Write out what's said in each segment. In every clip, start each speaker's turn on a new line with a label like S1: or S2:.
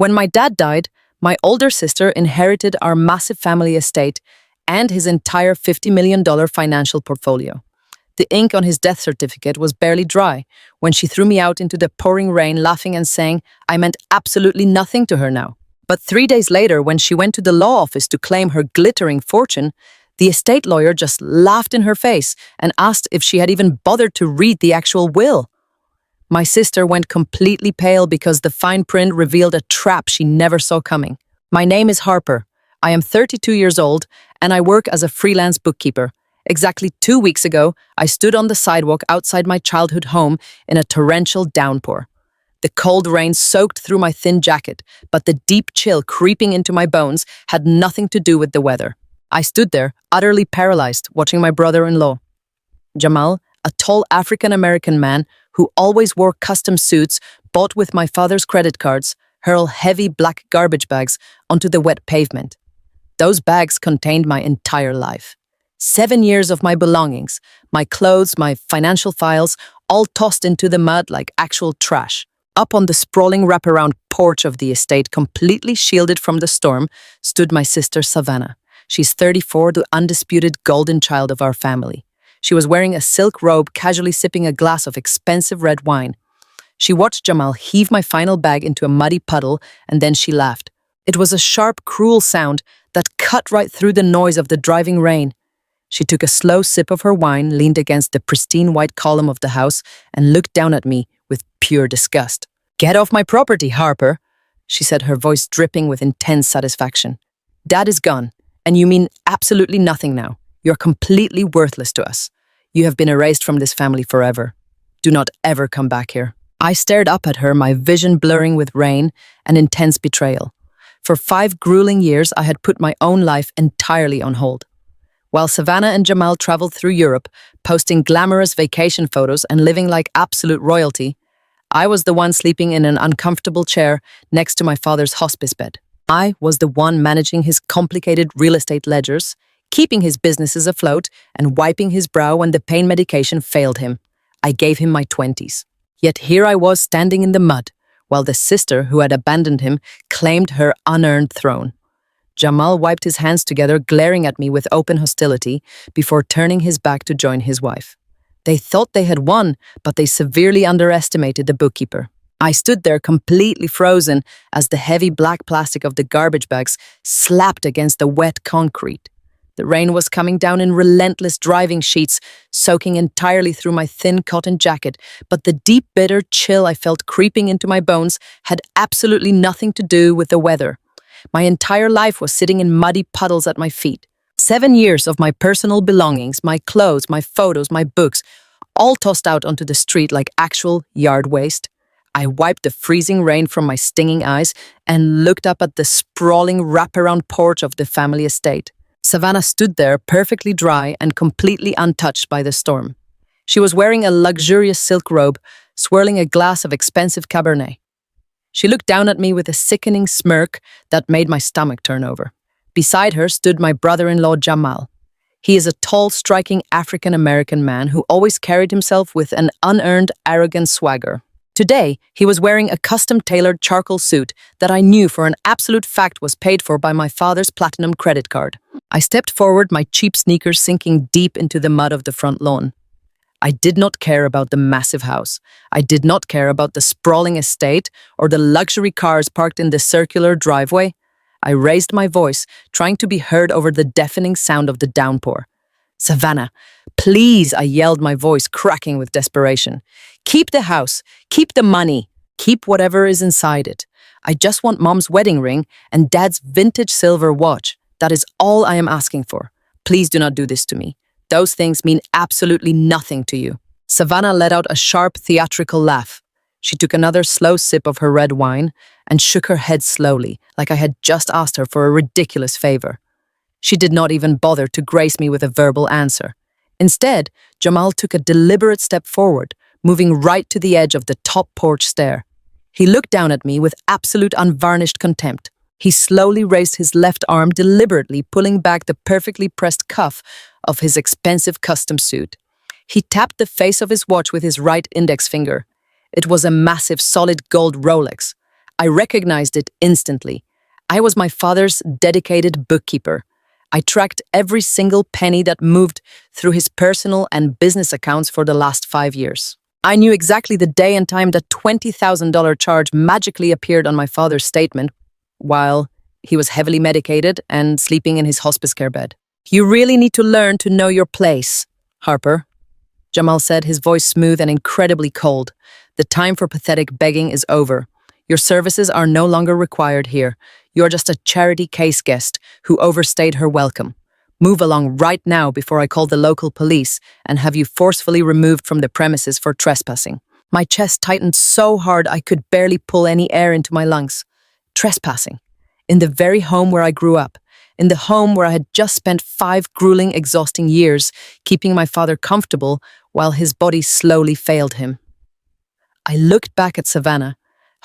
S1: When my dad died, my older sister inherited our massive family estate and his entire $50 million financial portfolio. The ink on his death certificate was barely dry when she threw me out into the pouring rain, laughing and saying I meant absolutely nothing to her now. But 3 days later, when she went to the law office to claim her glittering fortune, the estate lawyer just laughed in her face and asked if she had even bothered to read the actual will. My sister went completely pale because the fine print revealed a trap she never saw coming. My name is Harper. I am 32 years old and I work as a freelance bookkeeper. Exactly 2 weeks ago, I stood on the sidewalk outside my childhood home in a torrential downpour. The cold rain soaked through my thin jacket, but the deep chill creeping into my bones had nothing to do with the weather. I stood there, utterly paralyzed, watching my brother-in-law, Jamal, a tall African-American man who always wore custom suits bought with my father's credit cards, hurl heavy black garbage bags onto the wet pavement. Those bags contained my entire life. 7 years of my belongings, my clothes, my financial files, all tossed into the mud like actual trash. Up on the sprawling wraparound porch of the estate, completely shielded from the storm, stood my sister Savannah. She's 34, the undisputed golden child of our family. She was wearing a silk robe, casually sipping a glass of expensive red wine. She watched Jamal heave my final bag into a muddy puddle, and then she laughed. It was a sharp, cruel sound that cut right through the noise of the driving rain. She took a slow sip of her wine, leaned against the pristine white column of the house, and looked down at me with pure disgust. "Get off my property, Harper," she said, her voice dripping with intense satisfaction. "Dad is gone, and you mean absolutely nothing now. You're completely worthless to us. You have been erased from this family forever. Do not ever come back here." I stared up at her, my vision blurring with rain and intense betrayal. For 5 grueling years, I had put my own life entirely on hold. While Savannah and Jamal traveled through Europe, posting glamorous vacation photos and living like absolute royalty, I was the one sleeping in an uncomfortable chair next to my father's hospice bed. I was the one managing his complicated real estate ledgers, keeping his businesses afloat, and wiping his brow when the pain medication failed him. I gave him my 20s. Yet here I was standing in the mud, while the sister who had abandoned him claimed her unearned throne. Jamal wiped his hands together, glaring at me with open hostility before turning his back to join his wife. They thought they had won, but they severely underestimated the bookkeeper. I stood there completely frozen as the heavy black plastic of the garbage bags slapped against the wet concrete. The rain was coming down in relentless driving sheets, soaking entirely through my thin cotton jacket, but the deep, bitter chill I felt creeping into my bones had absolutely nothing to do with the weather. My entire life was sitting in muddy puddles at my feet. 7 years of my personal belongings, my clothes, my photos, my books, all tossed out onto the street like actual yard waste. I wiped the freezing rain from my stinging eyes and looked up at the sprawling wraparound porch of the family estate. Savannah stood there, perfectly dry and completely untouched by the storm. She was wearing a luxurious silk robe, swirling a glass of expensive Cabernet. She looked down at me with a sickening smirk that made my stomach turn over. Beside her stood my brother-in-law Jamal. He is a tall, striking African-American man who always carried himself with an unearned, arrogant swagger. Today, he was wearing a custom-tailored charcoal suit that I knew for an absolute fact was paid for by my father's platinum credit card. I stepped forward, my cheap sneakers sinking deep into the mud of the front lawn. I did not care about the massive house. I did not care about the sprawling estate or the luxury cars parked in the circular driveway. I raised my voice, trying to be heard over the deafening sound of the downpour. "Savannah, please," I yelled, my voice cracking with desperation. "Keep the house, keep the money, keep whatever is inside it. I just want Mom's wedding ring and Dad's vintage silver watch. That is all I am asking for. Please do not do this to me. Those things mean absolutely nothing to you." Savannah let out a sharp, theatrical laugh. She took another slow sip of her red wine and shook her head slowly, like I had just asked her for a ridiculous favor. She did not even bother to grace me with a verbal answer. Instead, Jamal took a deliberate step forward, moving right to the edge of the top porch stair. He looked down at me with absolute unvarnished contempt. He slowly raised his left arm, deliberately pulling back the perfectly pressed cuff of his expensive custom suit. He tapped the face of his watch with his right index finger. It was a massive, solid gold Rolex. I recognized it instantly. I was my father's dedicated bookkeeper. I tracked every single penny that moved through his personal and business accounts for the last 5 years. I knew exactly the day and time that $20,000 charge magically appeared on my father's statement while he was heavily medicated and sleeping in his hospice care bed. "You really need to learn to know your place, Harper," Jamal said, his voice smooth and incredibly cold. "The time for pathetic begging is over. Your services are no longer required here. You're just a charity case guest who overstayed her welcome. Move along right now before I call the local police and have you forcefully removed from the premises for trespassing." My chest tightened so hard I could barely pull any air into my lungs. Trespassing. In the very home where I grew up. In the home where I had just spent 5 grueling, exhausting years keeping my father comfortable while his body slowly failed him. I looked back at Savannah,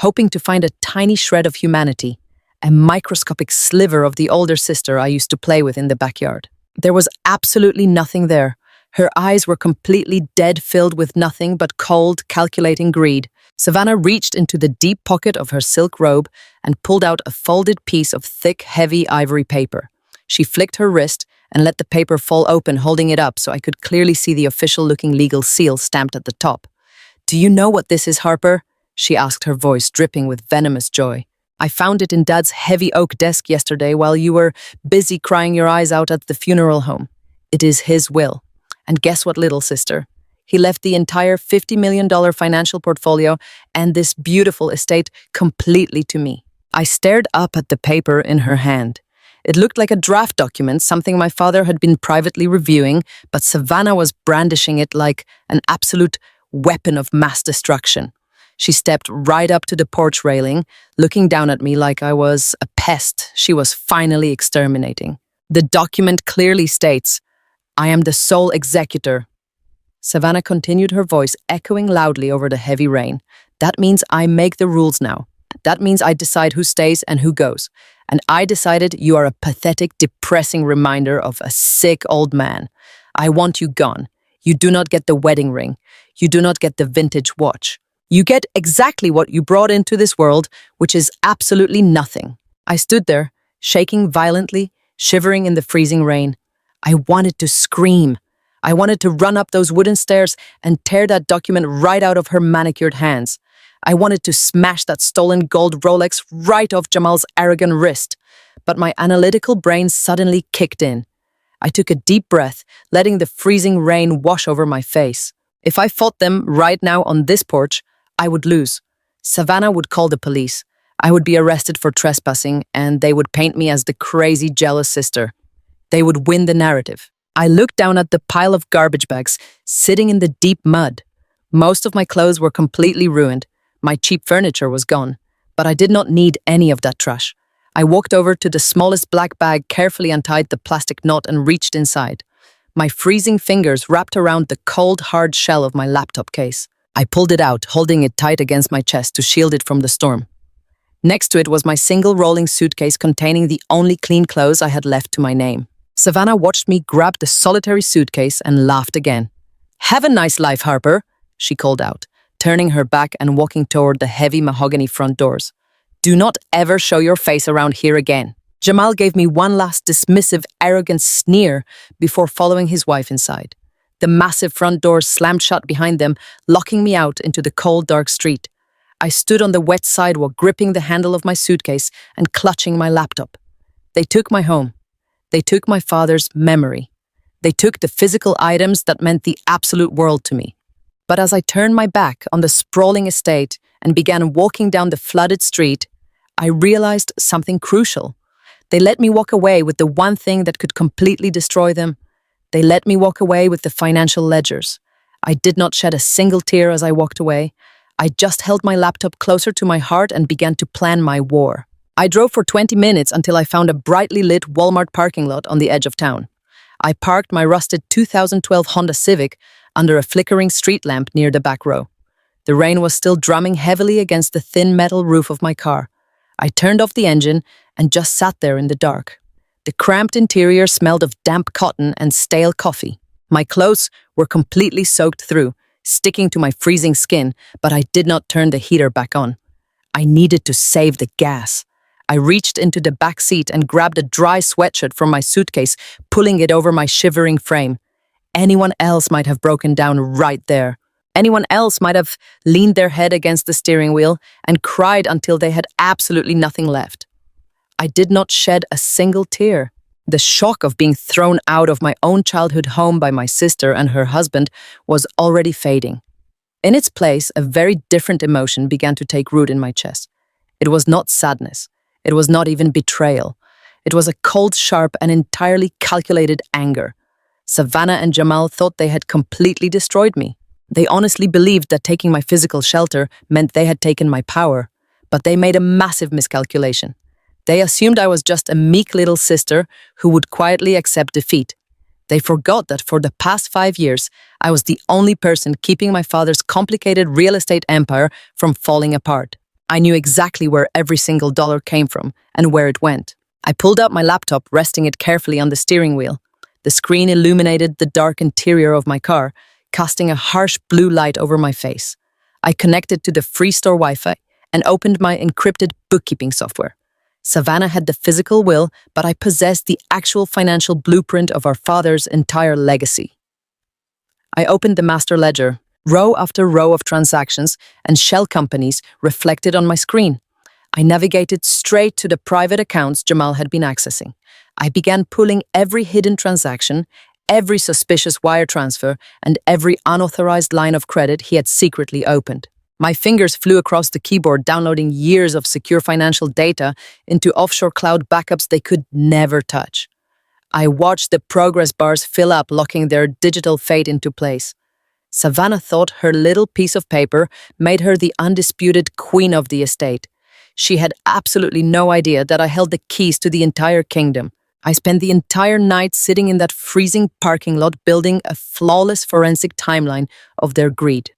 S1: hoping to find a tiny shred of humanity, a microscopic sliver of the older sister I used to play with in the backyard. There was absolutely nothing there. Her eyes were completely dead, filled with nothing but cold, calculating greed. Savannah reached into the deep pocket of her silk robe and pulled out a folded piece of thick, heavy ivory paper. She flicked her wrist and let the paper fall open, holding it up so I could clearly see the official-looking legal seal stamped at the top. "Do you know what this is, Harper?" she asked, her voice dripping with venomous joy. "I found it in Dad's heavy oak desk yesterday while you were busy crying your eyes out at the funeral home. It is his will. And guess what, little sister? He left the entire $50 million financial portfolio and this beautiful estate completely to me." I stared up at the paper in her hand. It looked like a draft document, something my father had been privately reviewing, but Savannah was brandishing it like an absolute weapon of mass destruction. She stepped right up to the porch railing, looking down at me like I was a pest she was finally exterminating. "The document clearly states, I am the sole executor." Savannah continued, her voice echoing loudly over the heavy rain. "That means I make the rules now. That means I decide who stays and who goes. And I decided you are a pathetic, depressing reminder of a sick old man. I want you gone. You do not get the wedding ring. You do not get the vintage watch. You get exactly what you brought into this world, which is absolutely nothing." I stood there, shaking violently, shivering in the freezing rain. I wanted to scream. I wanted to run up those wooden stairs and tear that document right out of her manicured hands. I wanted to smash that stolen gold Rolex right off Jamal's arrogant wrist. But my analytical brain suddenly kicked in. I took a deep breath, letting the freezing rain wash over my face. If I fought them right now on this porch, I would lose. Savannah would call the police. I would be arrested for trespassing, and they would paint me as the crazy, jealous sister. They would win the narrative. I looked down at the pile of garbage bags sitting in the deep mud. Most of my clothes were completely ruined. My cheap furniture was gone. But I did not need any of that trash. I walked over to the smallest black bag, carefully untied the plastic knot, and reached inside. My freezing fingers wrapped around the cold, hard shell of my laptop case. I pulled it out, holding it tight against my chest to shield it from the storm. Next to it was my single rolling suitcase containing the only clean clothes I had left to my name. Savannah watched me grab the solitary suitcase and laughed again. "Have a nice life, Harper," she called out, turning her back and walking toward the heavy mahogany front doors. "Do not ever show your face around here again." Jamal gave me one last dismissive, arrogant sneer before following his wife inside. The massive front doors slammed shut behind them, locking me out into the cold, dark street. I stood on the wet sidewalk, gripping the handle of my suitcase and clutching my laptop. They took my home. They took my father's memory. They took the physical items that meant the absolute world to me. But as I turned my back on the sprawling estate and began walking down the flooded street, I realized something crucial. They let me walk away with the one thing that could completely destroy them. They let me walk away with the financial ledgers. I did not shed a single tear as I walked away. I just held my laptop closer to my heart and began to plan my war. I drove for 20 minutes until I found a brightly lit Walmart parking lot on the edge of town. I parked my rusted 2012 Honda Civic under a flickering street lamp near the back row. The rain was still drumming heavily against the thin metal roof of my car. I turned off the engine and just sat there in the dark. The cramped interior smelled of damp cotton and stale coffee. My clothes were completely soaked through, sticking to my freezing skin, but I did not turn the heater back on. I needed to save the gas. I reached into the back seat and grabbed a dry sweatshirt from my suitcase, pulling it over my shivering frame. Anyone else might have broken down right there. Anyone else might have leaned their head against the steering wheel and cried until they had absolutely nothing left. I did not shed a single tear. The shock of being thrown out of my own childhood home by my sister and her husband was already fading. In its place, a very different emotion began to take root in my chest. It was not sadness. It was not even betrayal. It was a cold, sharp, and entirely calculated anger. Savannah and Jamal thought they had completely destroyed me. They honestly believed that taking my physical shelter meant they had taken my power, but they made a massive miscalculation. They assumed I was just a meek little sister who would quietly accept defeat. They forgot that for the past 5 years, I was the only person keeping my father's complicated real estate empire from falling apart. I knew exactly where every single dollar came from and where it went. I pulled out my laptop, resting it carefully on the steering wheel. The screen illuminated the dark interior of my car, casting a harsh blue light over my face. I connected to the free store Wi-Fi and opened my encrypted bookkeeping software. Savannah had the physical will, but I possessed the actual financial blueprint of our father's entire legacy. I opened the master ledger. Row after row of transactions and shell companies reflected on my screen. I navigated straight to the private accounts Jamal had been accessing. I began pulling every hidden transaction, every suspicious wire transfer, and every unauthorized line of credit he had secretly opened. My fingers flew across the keyboard, downloading years of secure financial data into offshore cloud backups they could never touch. I watched the progress bars fill up, locking their digital fate into place. Savannah thought her little piece of paper made her the undisputed queen of the estate. She had absolutely no idea that I held the keys to the entire kingdom. I spent the entire night sitting in that freezing parking lot building a flawless forensic timeline of their greed.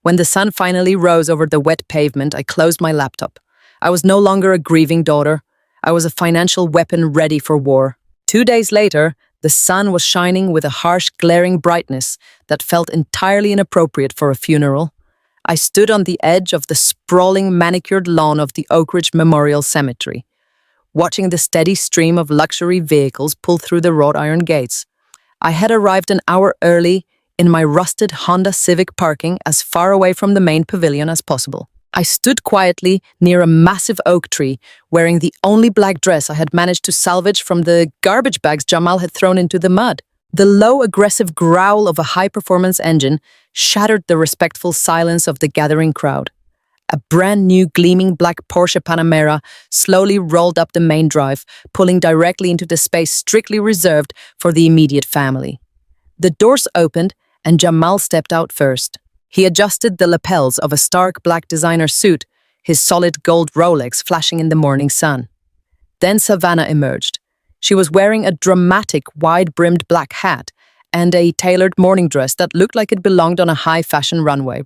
S1: When the sun finally rose over the wet pavement, I closed my laptop. I was no longer a grieving daughter. I was a financial weapon ready for war. 2 days later, the sun was shining with a harsh, glaring brightness that felt entirely inappropriate for a funeral. I stood on the edge of the sprawling, manicured lawn of the Oak Ridge Memorial Cemetery, watching the steady stream of luxury vehicles pull through the wrought iron gates. I had arrived an hour early in my rusted Honda Civic parking as far away from the main pavilion as possible. I stood quietly near a massive oak tree, wearing the only black dress I had managed to salvage from the garbage bags Jamal had thrown into the mud. The low, aggressive growl of a high-performance engine shattered the respectful silence of the gathering crowd. A brand-new, gleaming black Porsche Panamera slowly rolled up the main drive, pulling directly into the space strictly reserved for the immediate family. The doors opened, and Jamal stepped out first. He adjusted the lapels of a stark black designer suit, his solid gold Rolex flashing in the morning sun. Then Savannah emerged. She was wearing a dramatic, wide-brimmed black hat and a tailored morning dress that looked like it belonged on a high-fashion runway,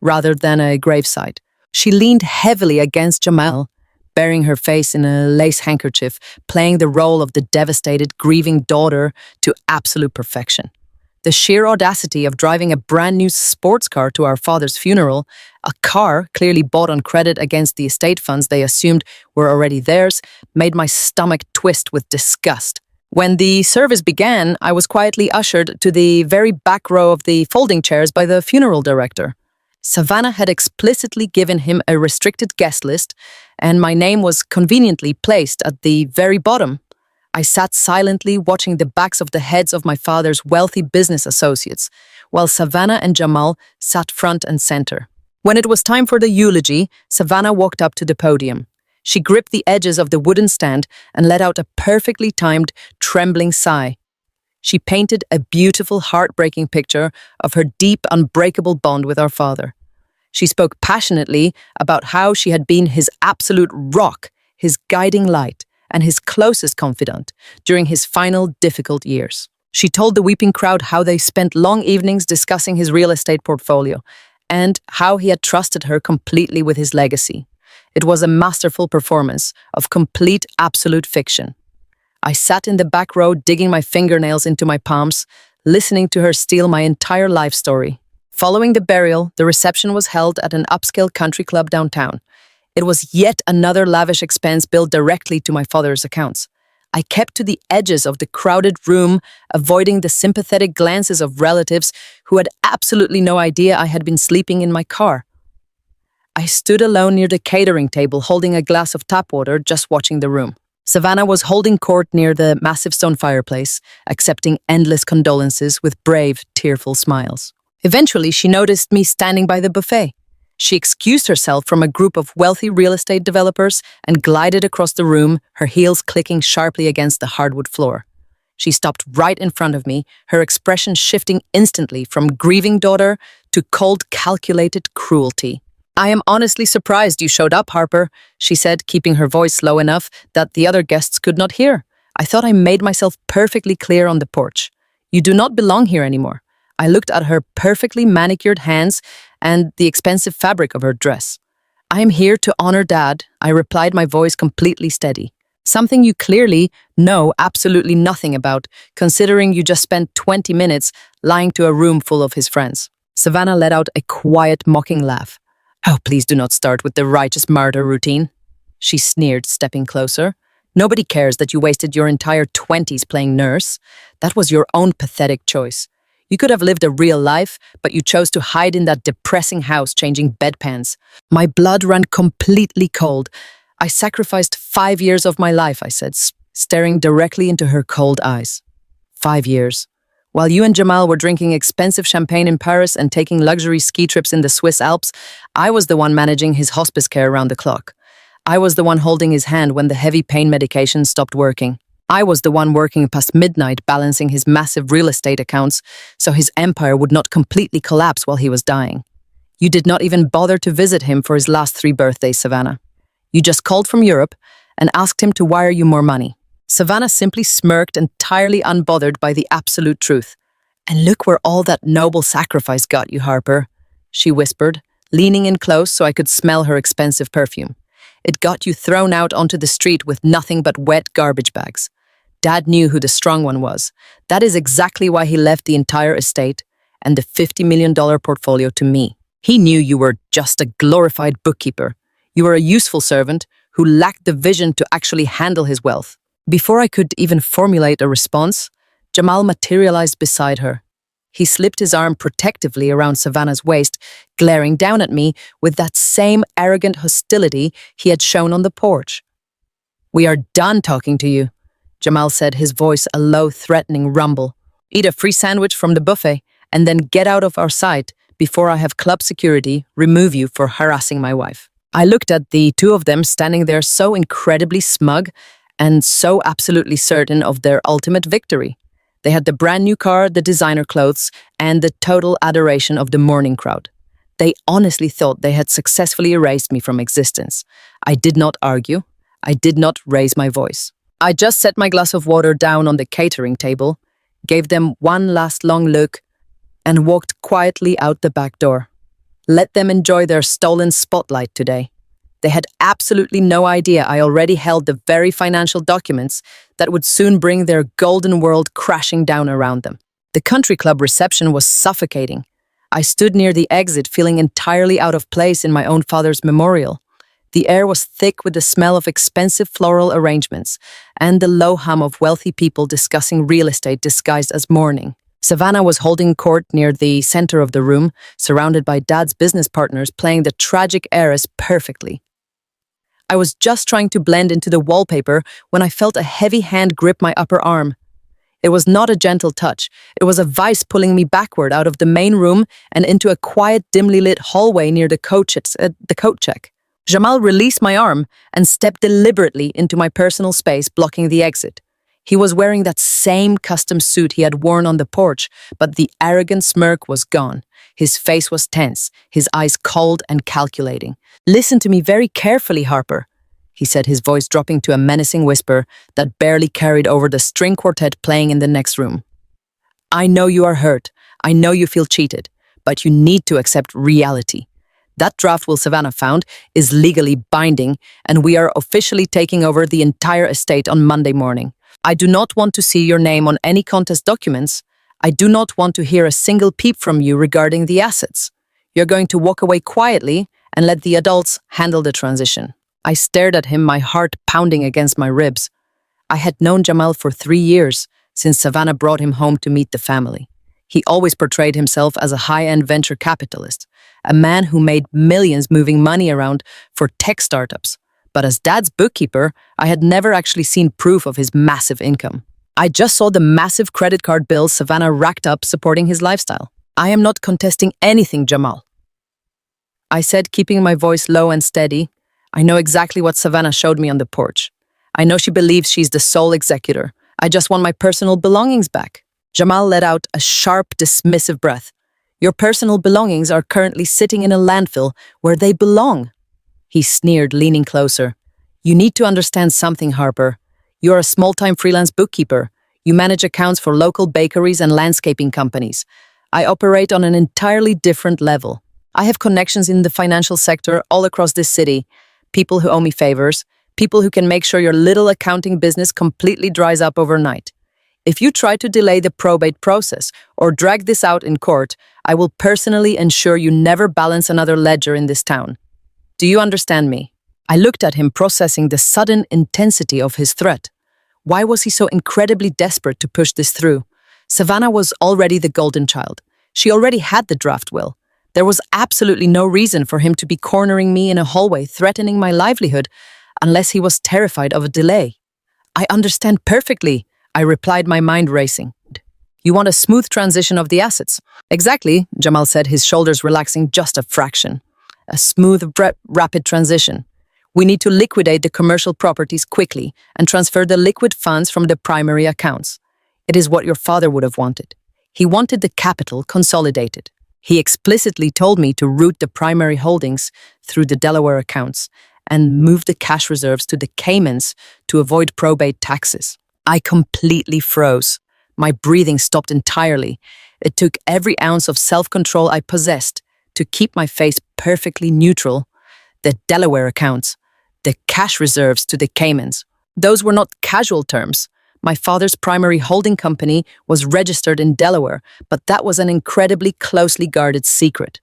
S1: rather than a gravesite. She leaned heavily against Jamal, burying her face in a lace handkerchief, playing the role of the devastated, grieving daughter to absolute perfection. The sheer audacity of driving a brand new sports car to our father's funeral, a car clearly bought on credit against the estate funds they assumed were already theirs, made my stomach twist with disgust. When the service began, I was quietly ushered to the very back row of the folding chairs by the funeral director. Savannah had explicitly given him a restricted guest list, and my name was conveniently placed at the very bottom. I sat silently watching the backs of the heads of my father's wealthy business associates, while Savannah and Jamal sat front and center. When it was time for the eulogy, Savannah walked up to the podium. She gripped the edges of the wooden stand and let out a perfectly timed, trembling sigh. She painted a beautiful, heartbreaking picture of her deep, unbreakable bond with our father. She spoke passionately about how she had been his absolute rock, his guiding light, and his closest confidant during his final difficult years. She told the weeping crowd how they spent long evenings discussing his real estate portfolio and how he had trusted her completely with his legacy. It was a masterful performance of complete, absolute fiction. I sat in the back row, digging my fingernails into my palms, listening to her steal my entire life story. Following the burial, the reception was held at an upscale country club downtown. It was yet another lavish expense billed directly to my father's accounts. I kept to the edges of the crowded room, avoiding the sympathetic glances of relatives who had absolutely no idea I had been sleeping in my car. I stood alone near the catering table, holding a glass of tap water, just watching the room. Savannah was holding court near the massive stone fireplace, accepting endless condolences with brave, tearful smiles. Eventually, she noticed me standing by the buffet. She excused herself from a group of wealthy real estate developers and glided across the room, her heels clicking sharply against the hardwood floor. She stopped right in front of me, her expression shifting instantly from grieving daughter to cold, calculated cruelty. "I am honestly surprised you showed up, Harper," she said, keeping her voice low enough that the other guests could not hear. "I thought I made myself perfectly clear on the porch. You do not belong here anymore." I looked at her perfectly manicured hands and the expensive fabric of her dress. "I am here to honor Dad," I replied, my voice completely steady. "Something you clearly know absolutely nothing about, considering you just spent 20 minutes lying to a room full of his friends." Savannah let out a quiet, mocking laugh. "Oh, please do not start with the righteous martyr routine," she sneered, stepping closer. "Nobody cares that you wasted your entire 20s playing nurse. That was your own pathetic choice. You could have lived a real life, but you chose to hide in that depressing house changing bedpans." My blood ran completely cold. "I sacrificed 5 years of my life," I said, staring directly into her cold eyes. 5 years. While you and Jamal were drinking expensive champagne in Paris and taking luxury ski trips in the Swiss Alps, I was the one managing his hospice care around the clock. I was the one holding his hand when the heavy pain medication stopped working. I was the one working past midnight balancing his massive real estate accounts so his empire would not completely collapse while he was dying. You did not even bother to visit him for his last 3 birthdays, Savannah. You just called from Europe and asked him to wire you more money. Savannah simply smirked, entirely unbothered by the absolute truth. "And look where all that noble sacrifice got you, Harper," she whispered, leaning in close so I could smell her expensive perfume. "It got you thrown out onto the street with nothing but wet garbage bags. Dad knew who the strong one was. That is exactly why he left the entire estate and the $50 million portfolio to me. He knew you were just a glorified bookkeeper. You were a useful servant who lacked the vision to actually handle his wealth." Before I could even formulate a response, Jamal materialized beside her. He slipped his arm protectively around Savannah's waist, glaring down at me with that same arrogant hostility he had shown on the porch. "We are done talking to you," Jamal said, his voice a low, threatening rumble. "Eat a free sandwich from the buffet and then get out of our sight before I have club security remove you for harassing my wife." I looked at the two of them standing there so incredibly smug and so absolutely certain of their ultimate victory. They had the brand new car, the designer clothes, and the total adoration of the morning crowd. They honestly thought they had successfully erased me from existence. I did not argue. I did not raise my voice. I just set my glass of water down on the catering table, gave them one last long look, and walked quietly out the back door. Let them enjoy their stolen spotlight today. They had absolutely no idea I already held the very financial documents that would soon bring their golden world crashing down around them. The country club reception was suffocating. I stood near the exit, feeling entirely out of place in my own father's memorial. The air was thick with the smell of expensive floral arrangements and the low hum of wealthy people discussing real estate disguised as mourning. Savannah was holding court near the center of the room, surrounded by Dad's business partners playing the tragic heiress perfectly. I was just trying to blend into the wallpaper when I felt a heavy hand grip my upper arm. It was not a gentle touch. It was a vice pulling me backward out of the main room and into a quiet, dimly lit hallway near the coat check. Jamal released my arm and stepped deliberately into my personal space, blocking the exit. He was wearing that same custom suit he had worn on the porch, but the arrogant smirk was gone. His face was tense, his eyes cold and calculating. "Listen to me very carefully, Harper," he said, his voice dropping to a menacing whisper that barely carried over the string quartet playing in the next room. "I know you are hurt. I know you feel cheated, but you need to accept reality. That draft will Savannah found is legally binding, and we are officially taking over the entire estate on Monday morning. I do not want to see your name on any contest documents. I do not want to hear a single peep from you regarding the assets. You're going to walk away quietly and let the adults handle the transition. I stared at him, my heart pounding against my ribs. I had known Jamal for 3 years, since Savannah brought him home to meet the family. He always portrayed himself as a high-end venture capitalist, a man who made millions moving money around for tech startups. But as Dad's bookkeeper, I had never actually seen proof of his massive income. I just saw the massive credit card bills Savannah racked up supporting his lifestyle. I am not contesting anything, Jamal, I said, keeping my voice low and steady. I know exactly what Savannah showed me on the porch. I know she believes she's the sole executor. I just want my personal belongings back. Jamal let out a sharp, dismissive breath. Your personal belongings are currently sitting in a landfill where they belong. He sneered, leaning closer. You need to understand something, Harper. You're a small-time freelance bookkeeper. You manage accounts for local bakeries and landscaping companies. I operate on an entirely different level. I have connections in the financial sector all across this city. People who owe me favors. People who can make sure your little accounting business completely dries up overnight. If you try to delay the probate process or drag this out in court, I will personally ensure you never balance another ledger in this town. Do you understand me? I looked at him, processing the sudden intensity of his threat. Why was he so incredibly desperate to push this through? Savannah was already the golden child. She already had the draft will. There was absolutely no reason for him to be cornering me in a hallway, threatening my livelihood, unless he was terrified of a delay. I understand perfectly, I replied, my mind racing. You want a smooth transition of the assets? Exactly, Jamal said, his shoulders relaxing just a fraction. A smooth, rapid transition. We need to liquidate the commercial properties quickly and transfer the liquid funds from the primary accounts. It is what your father would have wanted. He wanted the capital consolidated. He explicitly told me to route the primary holdings through the Delaware accounts and move the cash reserves to the Caymans to avoid probate taxes. I completely froze. My breathing stopped entirely. It took every ounce of self-control I possessed to keep my face perfectly neutral. The Delaware accounts, the cash reserves to the Caymans. Those were not casual terms. My father's primary holding company was registered in Delaware, but that was an incredibly closely guarded secret.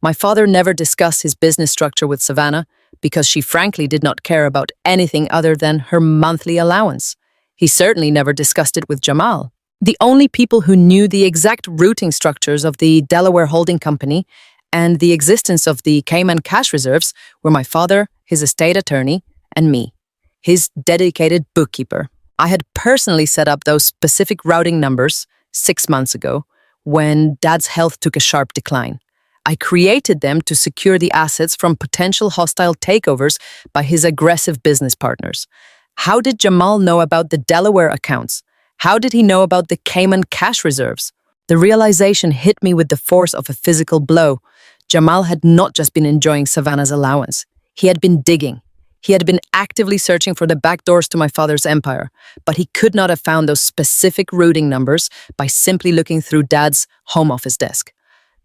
S1: My father never discussed his business structure with Savannah because she frankly did not care about anything other than her monthly allowance. He certainly never discussed it with Jamal. The only people who knew the exact routing structures of the Delaware holding company and the existence of the Cayman cash reserves were my father, his estate attorney, and me, his dedicated bookkeeper. I had personally set up those specific routing numbers 6 months ago when Dad's health took a sharp decline. I created them to secure the assets from potential hostile takeovers by his aggressive business partners. How did Jamal know about the Delaware accounts? How did he know about the Cayman cash reserves? The realization hit me with the force of a physical blow. Jamal had not just been enjoying Savannah's allowance. He had been digging. He had been actively searching for the back doors to my father's empire, but he could not have found those specific routing numbers by simply looking through Dad's home office desk.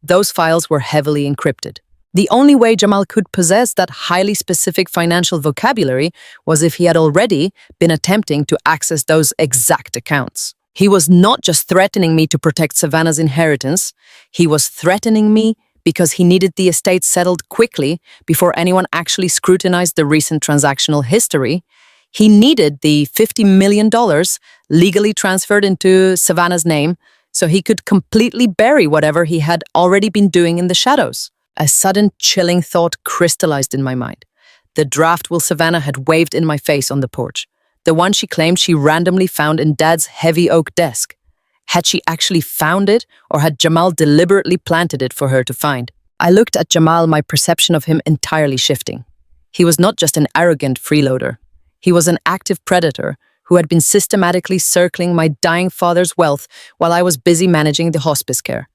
S1: Those files were heavily encrypted. The only way Jamal could possess that highly specific financial vocabulary was if he had already been attempting to access those exact accounts. He was not just threatening me to protect Savannah's inheritance, he was threatening me because he needed the estate settled quickly before anyone actually scrutinized the recent transactional history. He needed the $50 million legally transferred into Savannah's name so he could completely bury whatever he had already been doing in the shadows. A sudden chilling thought crystallized in my mind. The draft will Savannah had waved in my face on the porch. The one she claimed she randomly found in Dad's heavy oak desk. Had she actually found it, or had Jamal deliberately planted it for her to find? I looked at Jamal, my perception of him entirely shifting. He was not just an arrogant freeloader. He was an active predator who had been systematically circling my dying father's wealth while I was busy managing the hospice care.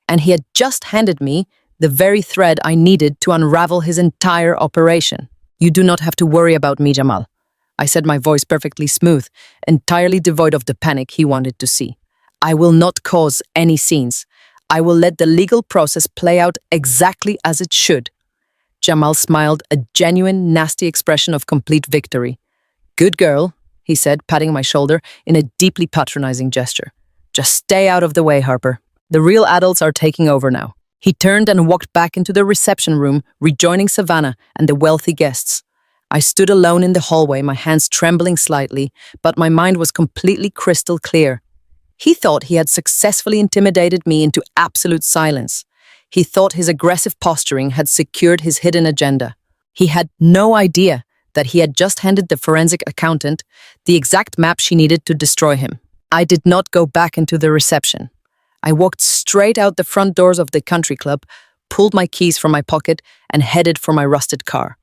S1: And he had just handed me the very thread I needed to unravel his entire operation. You do not have to worry about me, Jamal, I said, my voice perfectly smooth, entirely devoid of the panic he wanted to see. I will not cause any scenes. I will let the legal process play out exactly as it should. Jamal smiled, a genuine, nasty expression of complete victory. Good girl, he said, patting my shoulder in a deeply patronizing gesture. Just stay out of the way, Harper. The real adults are taking over now. He turned and walked back into the reception room, rejoining Savannah and the wealthy guests. I stood alone in the hallway, my hands trembling slightly, but my mind was completely crystal clear. He thought he had successfully intimidated me into absolute silence. He thought his aggressive posturing had secured his hidden agenda. He had no idea that he had just handed the forensic accountant the exact map she needed to destroy him. I did not go back into the reception. I walked straight out the front doors of the country club, pulled my keys from my pocket, and headed for my rusted car.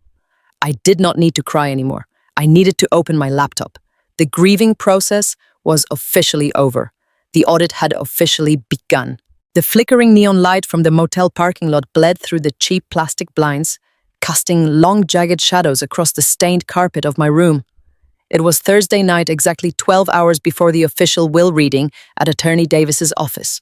S1: I did not need to cry anymore. I needed to open my laptop. The grieving process was officially over. The audit had officially begun. The flickering neon light from the motel parking lot bled through the cheap plastic blinds, casting long, jagged shadows across the stained carpet of my room. It was Thursday night, exactly 12 hours before the official will reading at Attorney Davis's office.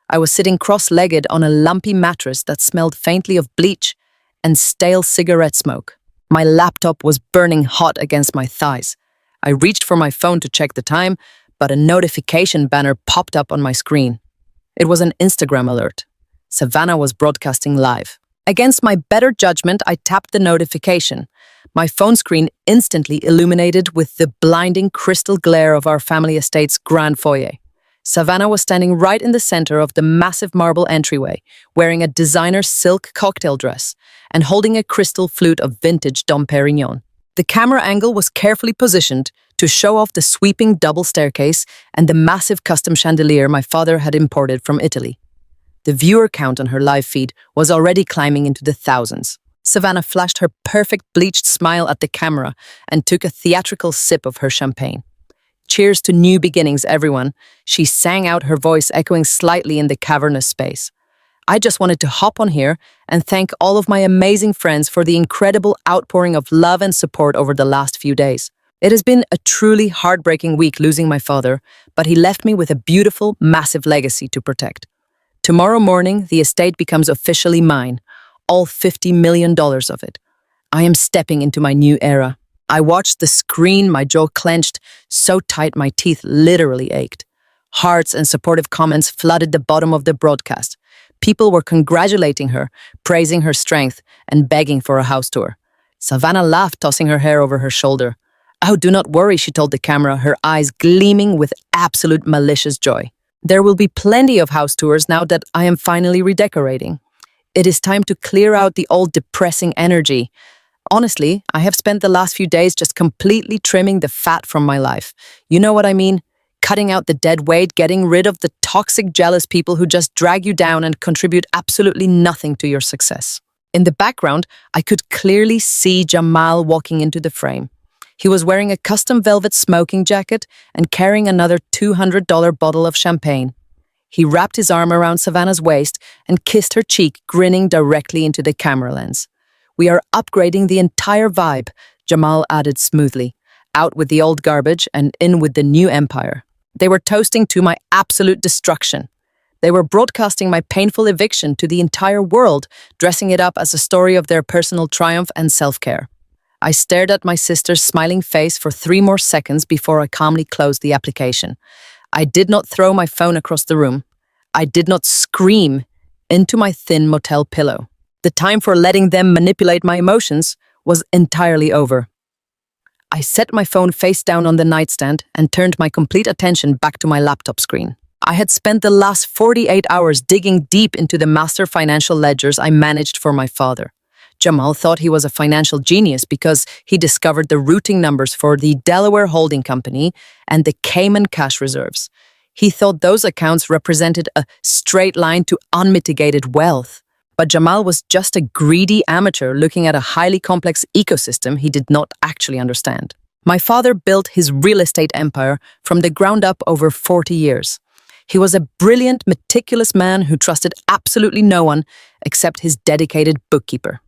S1: I was sitting cross-legged on a lumpy mattress that smelled faintly of bleach and stale cigarette smoke. My laptop was burning hot against my thighs. I reached for my phone to check the time, but a notification banner popped up on my screen. It was an Instagram alert. Savannah was broadcasting live. Against my better judgment, I tapped the notification. My phone screen instantly illuminated with the blinding crystal glare of our family estate's grand foyer. Savannah was standing right in the center of the massive marble entryway, wearing a designer silk cocktail dress and holding a crystal flute of vintage Dom Perignon. The camera angle was carefully positioned to show off the sweeping double staircase and the massive custom chandelier my father had imported from Italy. The viewer count on her live feed was already climbing into the thousands. Savannah flashed her perfect bleached smile at the camera and took a theatrical sip of her champagne. "Cheers to new beginnings, everyone," she sang out, her voice echoing slightly in the cavernous space. "I just wanted to hop on here and thank all of my amazing friends for the incredible outpouring of love and support over the last few days. It has been a truly heartbreaking week losing my father, but he left me with a beautiful, massive legacy to protect. Tomorrow morning, the estate becomes officially mine, all $50 million of it. I am stepping into my new era." I watched the screen, my jaw clenched so tight my teeth literally ached. Hearts and supportive comments flooded the bottom of the broadcast. People were congratulating her, praising her strength, and begging for a house tour. Savannah laughed, tossing her hair over her shoulder. "Oh, do not worry," she told the camera, her eyes gleaming with absolute malicious joy. "There will be plenty of house tours now that I am finally redecorating. It is time to clear out the old depressing energy. Honestly, I have spent the last few days just completely trimming the fat from my life. You know what I mean? Cutting out the dead weight, getting rid of the toxic, jealous people who just drag you down and contribute absolutely nothing to your success." In the background, I could clearly see Jamal walking into the frame. He was wearing a custom velvet smoking jacket and carrying another $200 bottle of champagne. He wrapped his arm around Savannah's waist and kissed her cheek, grinning directly into the camera lens. "We are upgrading the entire vibe," Jamal added smoothly. "Out with the old garbage and in with the new empire." They were toasting to my absolute destruction. They were broadcasting my painful eviction to the entire world, dressing it up as a story of their personal triumph and self-care. I stared at my sister's smiling face for 3 more seconds before I calmly closed the application. I did not throw my phone across the room. I did not scream into my thin motel pillow. The time for letting them manipulate my emotions was entirely over. I set my phone face down on the nightstand and turned my complete attention back to my laptop screen. I had spent the last 48 hours digging deep into the master financial ledgers I managed for my father. Jamal thought he was a financial genius because he discovered the routing numbers for the Delaware Holding Company and the Cayman cash reserves. He thought those accounts represented a straight line to unmitigated wealth. But Jamal was just a greedy amateur looking at a highly complex ecosystem he did not actually understand. My father built his real estate empire from the ground up over 40 years. He was a brilliant, meticulous man who trusted absolutely no one except his dedicated bookkeeper.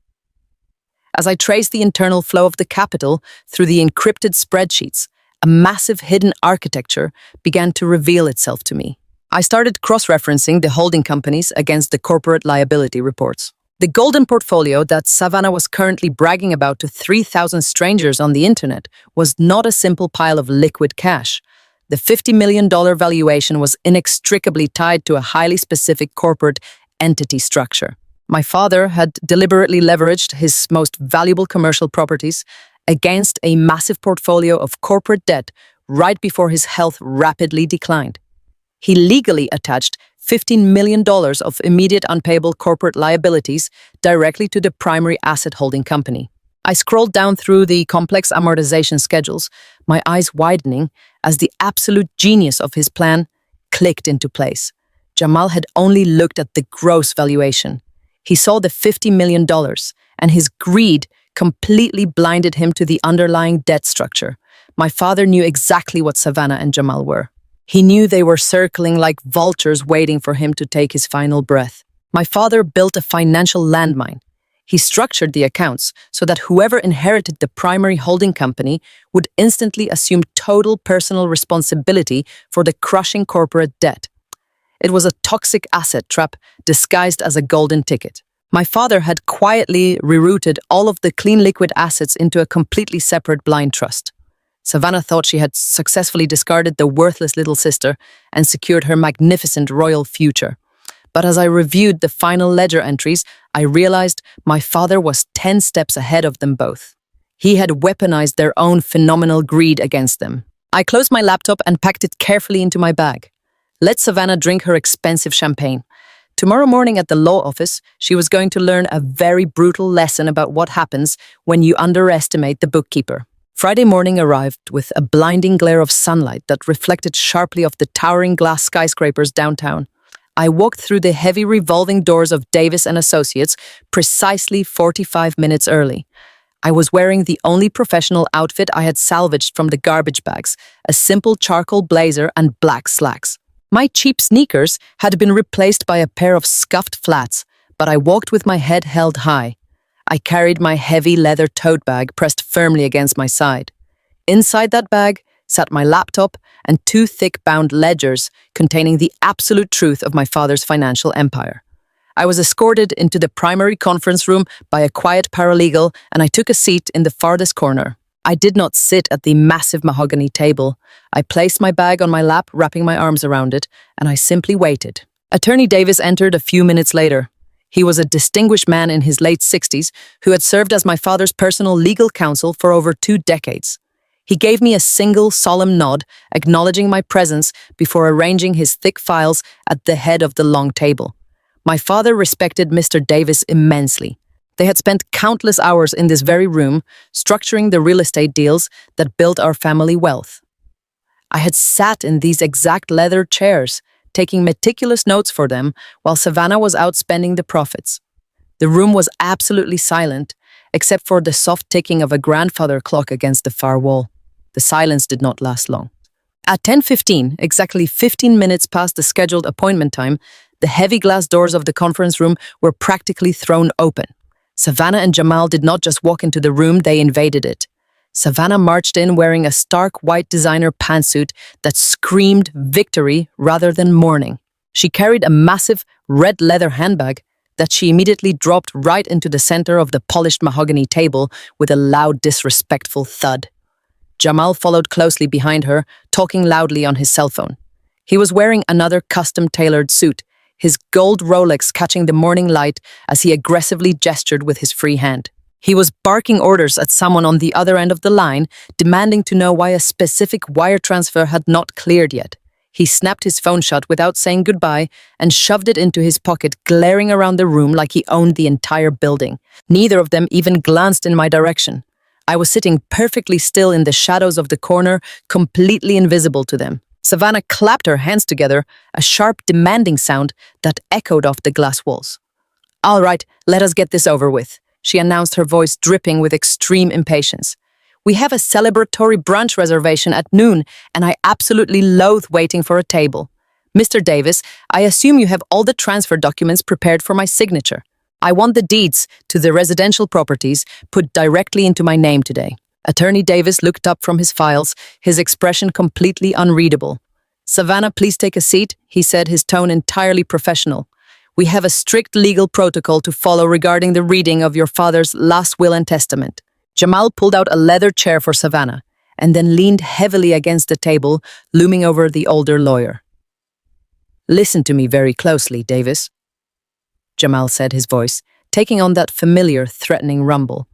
S1: As I traced the internal flow of the capital through the encrypted spreadsheets, a massive hidden architecture began to reveal itself to me. I started cross-referencing the holding companies against the corporate liability reports. The golden portfolio that Savannah was currently bragging about to 3,000 strangers on the internet was not a simple pile of liquid cash. The $50 million valuation was inextricably tied to a highly specific corporate entity structure. My father had deliberately leveraged his most valuable commercial properties against a massive portfolio of corporate debt right before his health rapidly declined. He legally attached $15 million of immediate unpayable corporate liabilities directly to the primary asset holding company. I scrolled down through the complex amortization schedules, my eyes widening as the absolute genius of his plan clicked into place. Jamal had only looked at the gross valuation. He saw the $50 million, and his greed completely blinded him to the underlying debt structure. My father knew exactly what Savannah and Jamal were. He knew they were circling like vultures waiting for him to take his final breath. My father built a financial landmine. He structured the accounts so that whoever inherited the primary holding company would instantly assume total personal responsibility for the crushing corporate debt. It was a toxic asset trap disguised as a golden ticket. My father had quietly rerouted all of the clean liquid assets into a completely separate blind trust. Savannah thought she had successfully discarded the worthless little sister and secured her magnificent royal future. But as I reviewed the final ledger entries, I realized my father was 10 steps ahead of them both. He had weaponized their own phenomenal greed against them. I closed my laptop and packed it carefully into my bag. Let Savannah drink her expensive champagne. Tomorrow morning at the law office, she was going to learn a very brutal lesson about what happens when you underestimate the bookkeeper. Friday morning arrived with a blinding glare of sunlight that reflected sharply off the towering glass skyscrapers downtown. I walked through the heavy revolving doors of Davis & Associates precisely 45 minutes early. I was wearing the only professional outfit I had salvaged from the garbage bags, a simple charcoal blazer and black slacks. My cheap sneakers had been replaced by a pair of scuffed flats, but I walked with my head held high. I carried my heavy leather tote bag pressed firmly against my side. Inside that bag sat my laptop and 2 thick-bound ledgers containing the absolute truth of my father's financial empire. I was escorted into the primary conference room by a quiet paralegal, and I took a seat in the farthest corner. I did not sit at the massive mahogany table. I placed my bag on my lap, wrapping my arms around it, and I simply waited. Attorney Davis entered a few minutes later. He was a distinguished man in his late 60s who had served as my father's personal legal counsel for over 2 decades. He gave me a single solemn nod, acknowledging my presence before arranging his thick files at the head of the long table. My father respected Mr. Davis immensely. They had spent countless hours in this very room, structuring the real estate deals that built our family wealth. I had sat in these exact leather chairs, taking meticulous notes for them, while Savannah was out spending the profits. The room was absolutely silent, except for the soft ticking of a grandfather clock against the far wall. The silence did not last long. At 10:15, exactly 15 minutes past the scheduled appointment time, the heavy glass doors of the conference room were practically thrown open. Savannah and Jamal did not just walk into the room, they invaded it. Savannah marched in wearing a stark white designer pantsuit that screamed victory rather than mourning. She carried a massive red leather handbag that she immediately dropped right into the center of the polished mahogany table with a loud, disrespectful thud. Jamal followed closely behind her, talking loudly on his cell phone. He was wearing another custom-tailored suit, his gold Rolex catching the morning light as he aggressively gestured with his free hand. He was barking orders at someone on the other end of the line, demanding to know why a specific wire transfer had not cleared yet. He snapped his phone shut without saying goodbye and shoved it into his pocket, glaring around the room like he owned the entire building. Neither of them even glanced in my direction. I was sitting perfectly still in the shadows of the corner, completely invisible to them. Savannah clapped her hands together, a sharp, demanding sound that echoed off the glass walls. "All right, let us get this over with," she announced, her voice dripping with extreme impatience. "We have a celebratory brunch reservation at noon, and I absolutely loathe waiting for a table. Mr. Davis, I assume you have all the transfer documents prepared for my signature. I want the deeds to the residential properties put directly into my name today." Attorney Davis looked up from his files, his expression completely unreadable. "Savannah, please take a seat," he said, his tone entirely professional. "We have a strict legal protocol to follow regarding the reading of your father's last will and testament." Jamal pulled out a leather chair for Savannah and then leaned heavily against the table, looming over the older lawyer. "Listen to me very closely, Davis. Jamal said, his voice taking on that familiar, threatening rumble.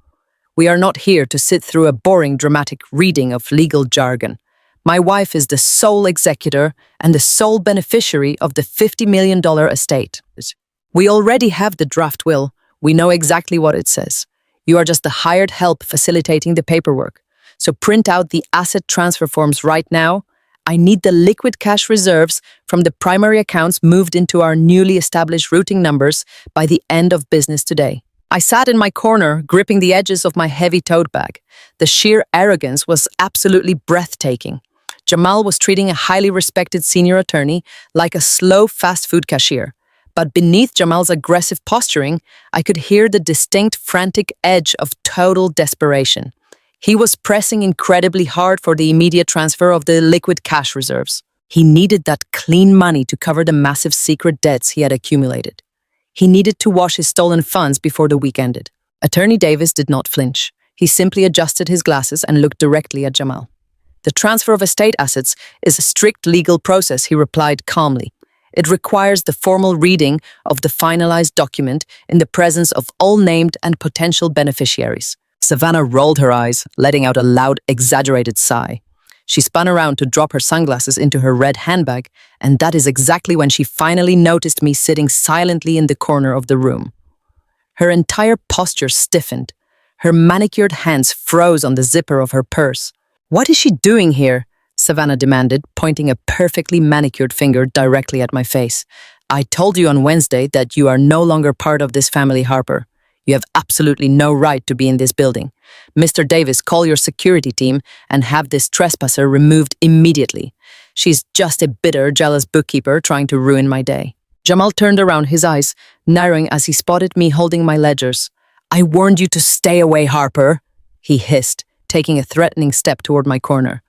S1: "We are not here to sit through a boring, dramatic reading of legal jargon. My wife is the sole executor and the sole beneficiary of the $50 million estate. We already have the draft will. We know exactly what it says. You are just the hired help facilitating the paperwork. So print out the asset transfer forms right now. I need the liquid cash reserves from the primary accounts moved into our newly established routing numbers by the end of business today." I sat in my corner, gripping the edges of my heavy tote bag. The sheer arrogance was absolutely breathtaking. Jamal was treating a highly respected senior attorney like a slow fast food cashier. But beneath Jamal's aggressive posturing, I could hear the distinct frantic edge of total desperation. He was pressing incredibly hard for the immediate transfer of the liquid cash reserves. He needed that clean money to cover the massive secret debts he had accumulated. He needed to wash his stolen funds before the week ended. Attorney Davis did not flinch. He simply adjusted his glasses and looked directly at Jamal. "The transfer of estate assets is a strict legal process," he replied calmly. "It requires the formal reading of the finalized document in the presence of all named and potential beneficiaries." Savannah rolled her eyes, letting out a loud, exaggerated sigh. She spun around to drop her sunglasses into her red handbag, and that is exactly when she finally noticed me sitting silently in the corner of the room. Her entire posture stiffened. Her manicured hands froze on the zipper of her purse. "What is she doing here?" Savannah demanded, pointing a perfectly manicured finger directly at my face. "I told you on Wednesday that you are no longer part of this family, Harper. You have absolutely no right to be in this building. Mr. Davis, call your security team and have this trespasser removed immediately. She's just a bitter, jealous bookkeeper trying to ruin my day." Jamal turned around, his eyes narrowing as he spotted me holding my ledgers. "I warned you to stay away, Harper," he hissed, taking a threatening step toward my corner.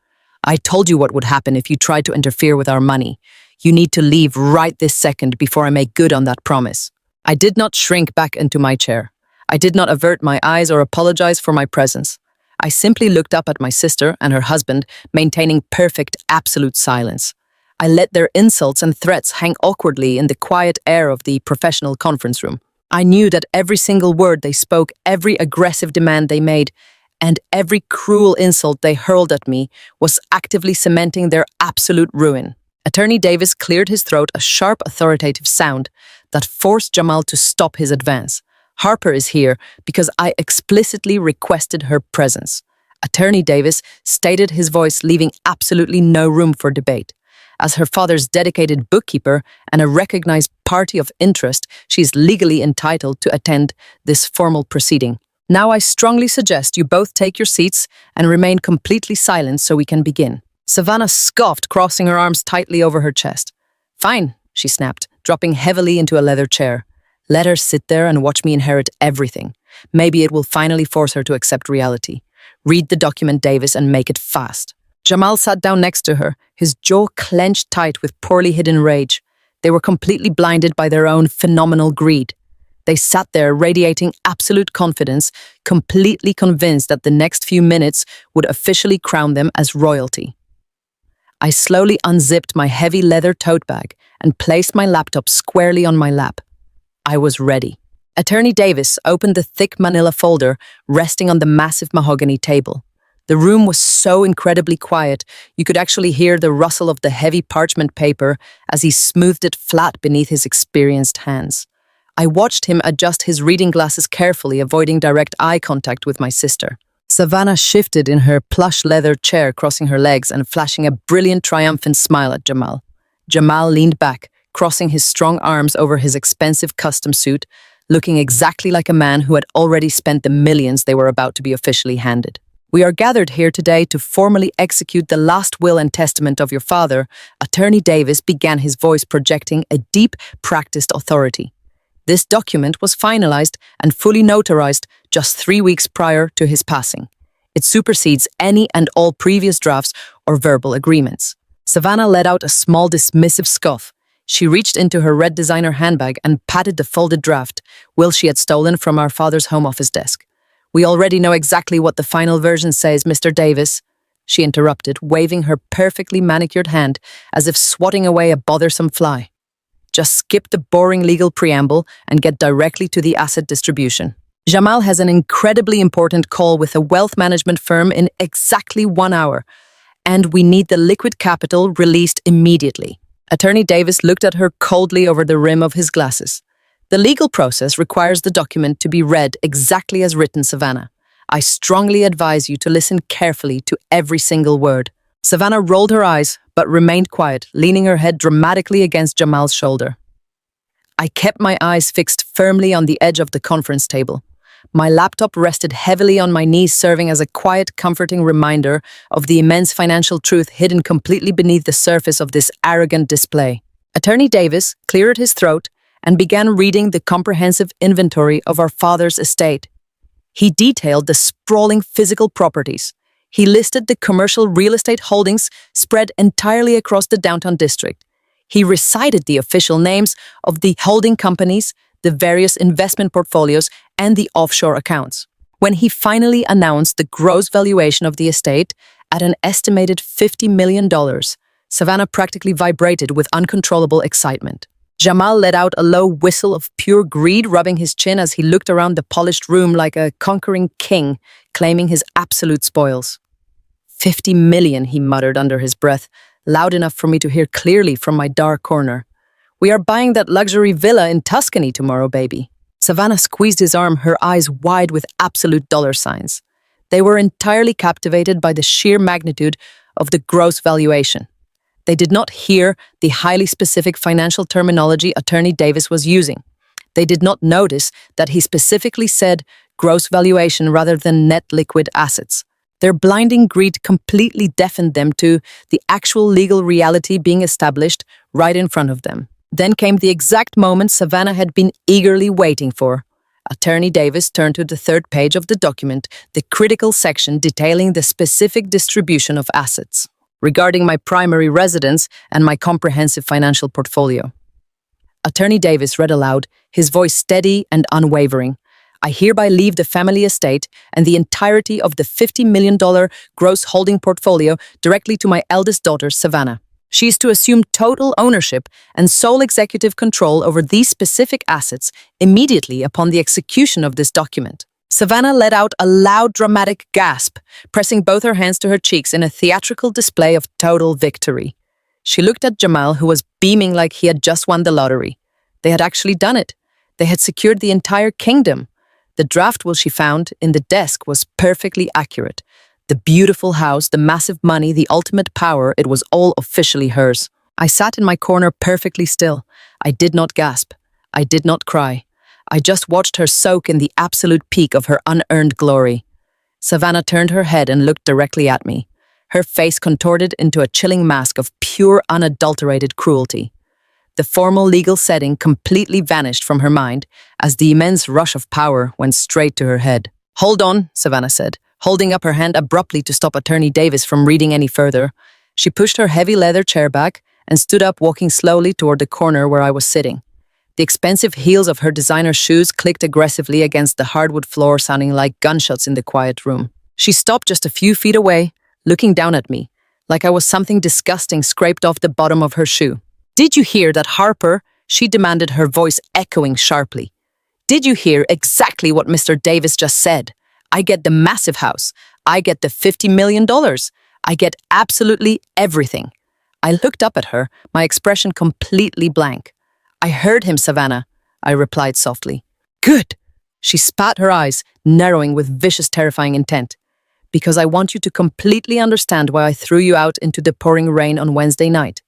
S1: "I told you what would happen if you tried to interfere with our money. You need to leave right this second before I make good on that promise." I did not shrink back into my chair. I did not avert my eyes or apologize for my presence. I simply looked up at my sister and her husband, maintaining perfect, absolute silence. I let their insults and threats hang awkwardly in the quiet air of the professional conference room. I knew that every single word they spoke, every aggressive demand they made, and every cruel insult they hurled at me was actively cementing their absolute ruin. Attorney Davis cleared his throat, a sharp, authoritative sound that forced Jamal to stop his advance. "Harper is here because I explicitly requested her presence." Attorney Davis stated, his voice leaving absolutely no room for debate. As her father's dedicated bookkeeper and a recognized party of interest, she is legally entitled to attend this formal proceeding. "Now I strongly suggest you both take your seats and remain completely silent so we can begin." Savannah scoffed, crossing her arms tightly over her chest. "Fine," she snapped, dropping heavily into a leather chair. "Let her sit there and watch me inherit everything. Maybe it will finally force her to accept reality. Read the document, Davis, and make it fast." Jamal sat down next to her, his jaw clenched tight with poorly hidden rage. They were completely blinded by their own phenomenal greed. They sat there radiating absolute confidence, completely convinced that the next few minutes would officially crown them as royalty. I slowly unzipped my heavy leather tote bag and placed my laptop squarely on my lap. I was ready. Attorney Davis opened the thick manila folder resting on the massive mahogany table. The room was so incredibly quiet, you could actually hear the rustle of the heavy parchment paper as he smoothed it flat beneath his experienced hands. I watched him adjust his reading glasses carefully, avoiding direct eye contact with my sister. Savannah shifted in her plush leather chair, crossing her legs and flashing a brilliant, triumphant smile at Jamal. Jamal leaned back, crossing his strong arms over his expensive custom suit, looking exactly like a man who had already spent the millions they were about to be officially handed. "We are gathered here today to formally execute the last will and testament of your father," Attorney Davis began, his voice projecting a deep, practiced authority. "This document was finalized and fully notarized just 3 weeks prior to his passing. It supersedes any and all previous drafts or verbal agreements." Savannah let out a small, dismissive scoff. She reached into her red designer handbag and patted the folded draft, will she had stolen from our father's home office desk. "We already know exactly what the final version says, Mr. Davis," she interrupted, waving her perfectly manicured hand as if swatting away a bothersome fly. Just skip the boring legal preamble and get directly to the asset distribution. Jamal has an incredibly important call with a wealth management firm in exactly 1 hour, and we need the liquid capital released immediately. Attorney Davis looked at her coldly over the rim of his glasses. The legal process requires the document to be read exactly as written, Savannah. I strongly advise you to listen carefully to every single word. Savannah rolled her eyes, but remained quiet, leaning her head dramatically against Jamal's shoulder. I kept my eyes fixed firmly on the edge of the conference table. My laptop rested heavily on my knees, serving as a quiet, comforting reminder of the immense financial truth hidden completely beneath the surface of this arrogant display. Attorney Davis cleared his throat and began reading the comprehensive inventory of our father's estate. He detailed the sprawling physical properties. He listed the commercial real estate holdings spread entirely across the downtown district. He recited the official names of the holding companies, the various investment portfolios, and the offshore accounts. When he finally announced the gross valuation of the estate at an estimated $50 million, Savannah practically vibrated with uncontrollable excitement. Jamal let out a low whistle of pure greed, rubbing his chin as he looked around the polished room like a conquering king, claiming his absolute spoils. $50 million, he muttered under his breath, loud enough for me to hear clearly from my dark corner. We are buying that luxury villa in Tuscany tomorrow, baby. Savannah squeezed his arm, her eyes wide with absolute dollar signs. They were entirely captivated by the sheer magnitude of the gross valuation. They did not hear the highly specific financial terminology Attorney Davis was using. They did not notice that he specifically said gross valuation rather than net liquid assets. Their blinding greed completely deafened them to the actual legal reality being established right in front of them. Then came the exact moment Savannah had been eagerly waiting for. Attorney Davis turned to the third page of the document, the critical section detailing the specific distribution of assets, regarding my primary residence and my comprehensive financial portfolio. Attorney Davis read aloud, his voice steady and unwavering. I hereby leave the family estate and the entirety of the $50 million gross holding portfolio directly to my eldest daughter, Savannah. She is to assume total ownership and sole executive control over these specific assets immediately upon the execution of this document. Savannah let out a loud, dramatic gasp, pressing both her hands to her cheeks in a theatrical display of total victory. She looked at Jamal, who was beaming like he had just won the lottery. They had actually done it. They had secured the entire kingdom. The draft will she found in the desk was perfectly accurate. The beautiful house, the massive money, the ultimate power, it was all officially hers. I sat in my corner perfectly still. I did not gasp. I did not cry. I just watched her soak in the absolute peak of her unearned glory. Savannah turned her head and looked directly at me, her face contorted into a chilling mask of pure, unadulterated cruelty. The formal legal setting completely vanished from her mind as the immense rush of power went straight to her head. "Hold on," Savannah said, holding up her hand abruptly to stop Attorney Davis from reading any further. She pushed her heavy leather chair back and stood up, walking slowly toward the corner where I was sitting. The expensive heels of her designer shoes clicked aggressively against the hardwood floor, sounding like gunshots in the quiet room. She stopped just a few feet away, looking down at me, like I was something disgusting scraped off the bottom of her shoe. "Did you hear that, Harper?" she demanded, her voice echoing sharply. "Did you hear exactly what Mr. Davis just said? I get the massive house. I get the $50 million. I get absolutely everything." I looked up at her, my expression completely blank. "I heard him, Savannah," I replied softly. "Good." She spat her eyes, narrowing with vicious, terrifying intent. "Because I want you to completely understand why I threw you out into the pouring rain on Wednesday night.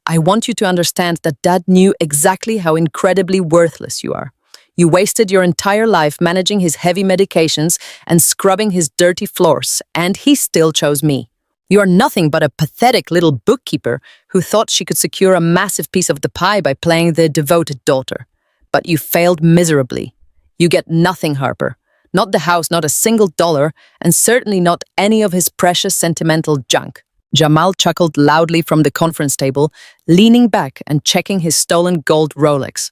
S1: I want you to understand that Dad knew exactly how incredibly worthless you are. You wasted your entire life managing his heavy medications and scrubbing his dirty floors, and he still chose me. You are nothing but a pathetic little bookkeeper who thought she could secure a massive piece of the pie by playing the devoted daughter. But you failed miserably. You get nothing, Harper. Not the house, not a single dollar, and certainly not any of his precious sentimental junk." Jamal chuckled loudly from the conference table, leaning back and checking his stolen gold Rolex.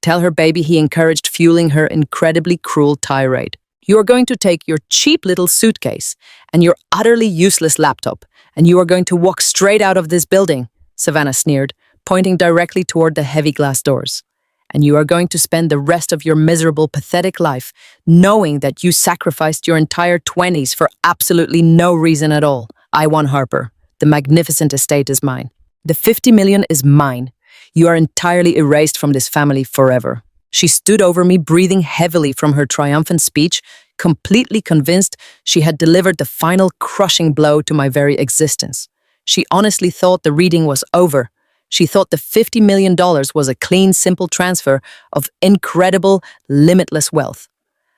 S1: "Tell her, baby," he encouraged, fueling her incredibly cruel tirade. "You are going to take your cheap little suitcase and your utterly useless laptop, and you are going to walk straight out of this building," Savannah sneered, pointing directly toward the heavy glass doors. And you are going to spend the rest of your miserable, pathetic life knowing that you sacrificed your entire 20s for absolutely no reason at all. I won, Harper. The magnificent estate is mine. The 50 million is mine. You are entirely erased from this family forever. She stood over me, breathing heavily from her triumphant speech, completely convinced she had delivered the final crushing blow to my very existence. She honestly thought the reading was over. She thought the $50 million was a clean, simple transfer of incredible, limitless wealth.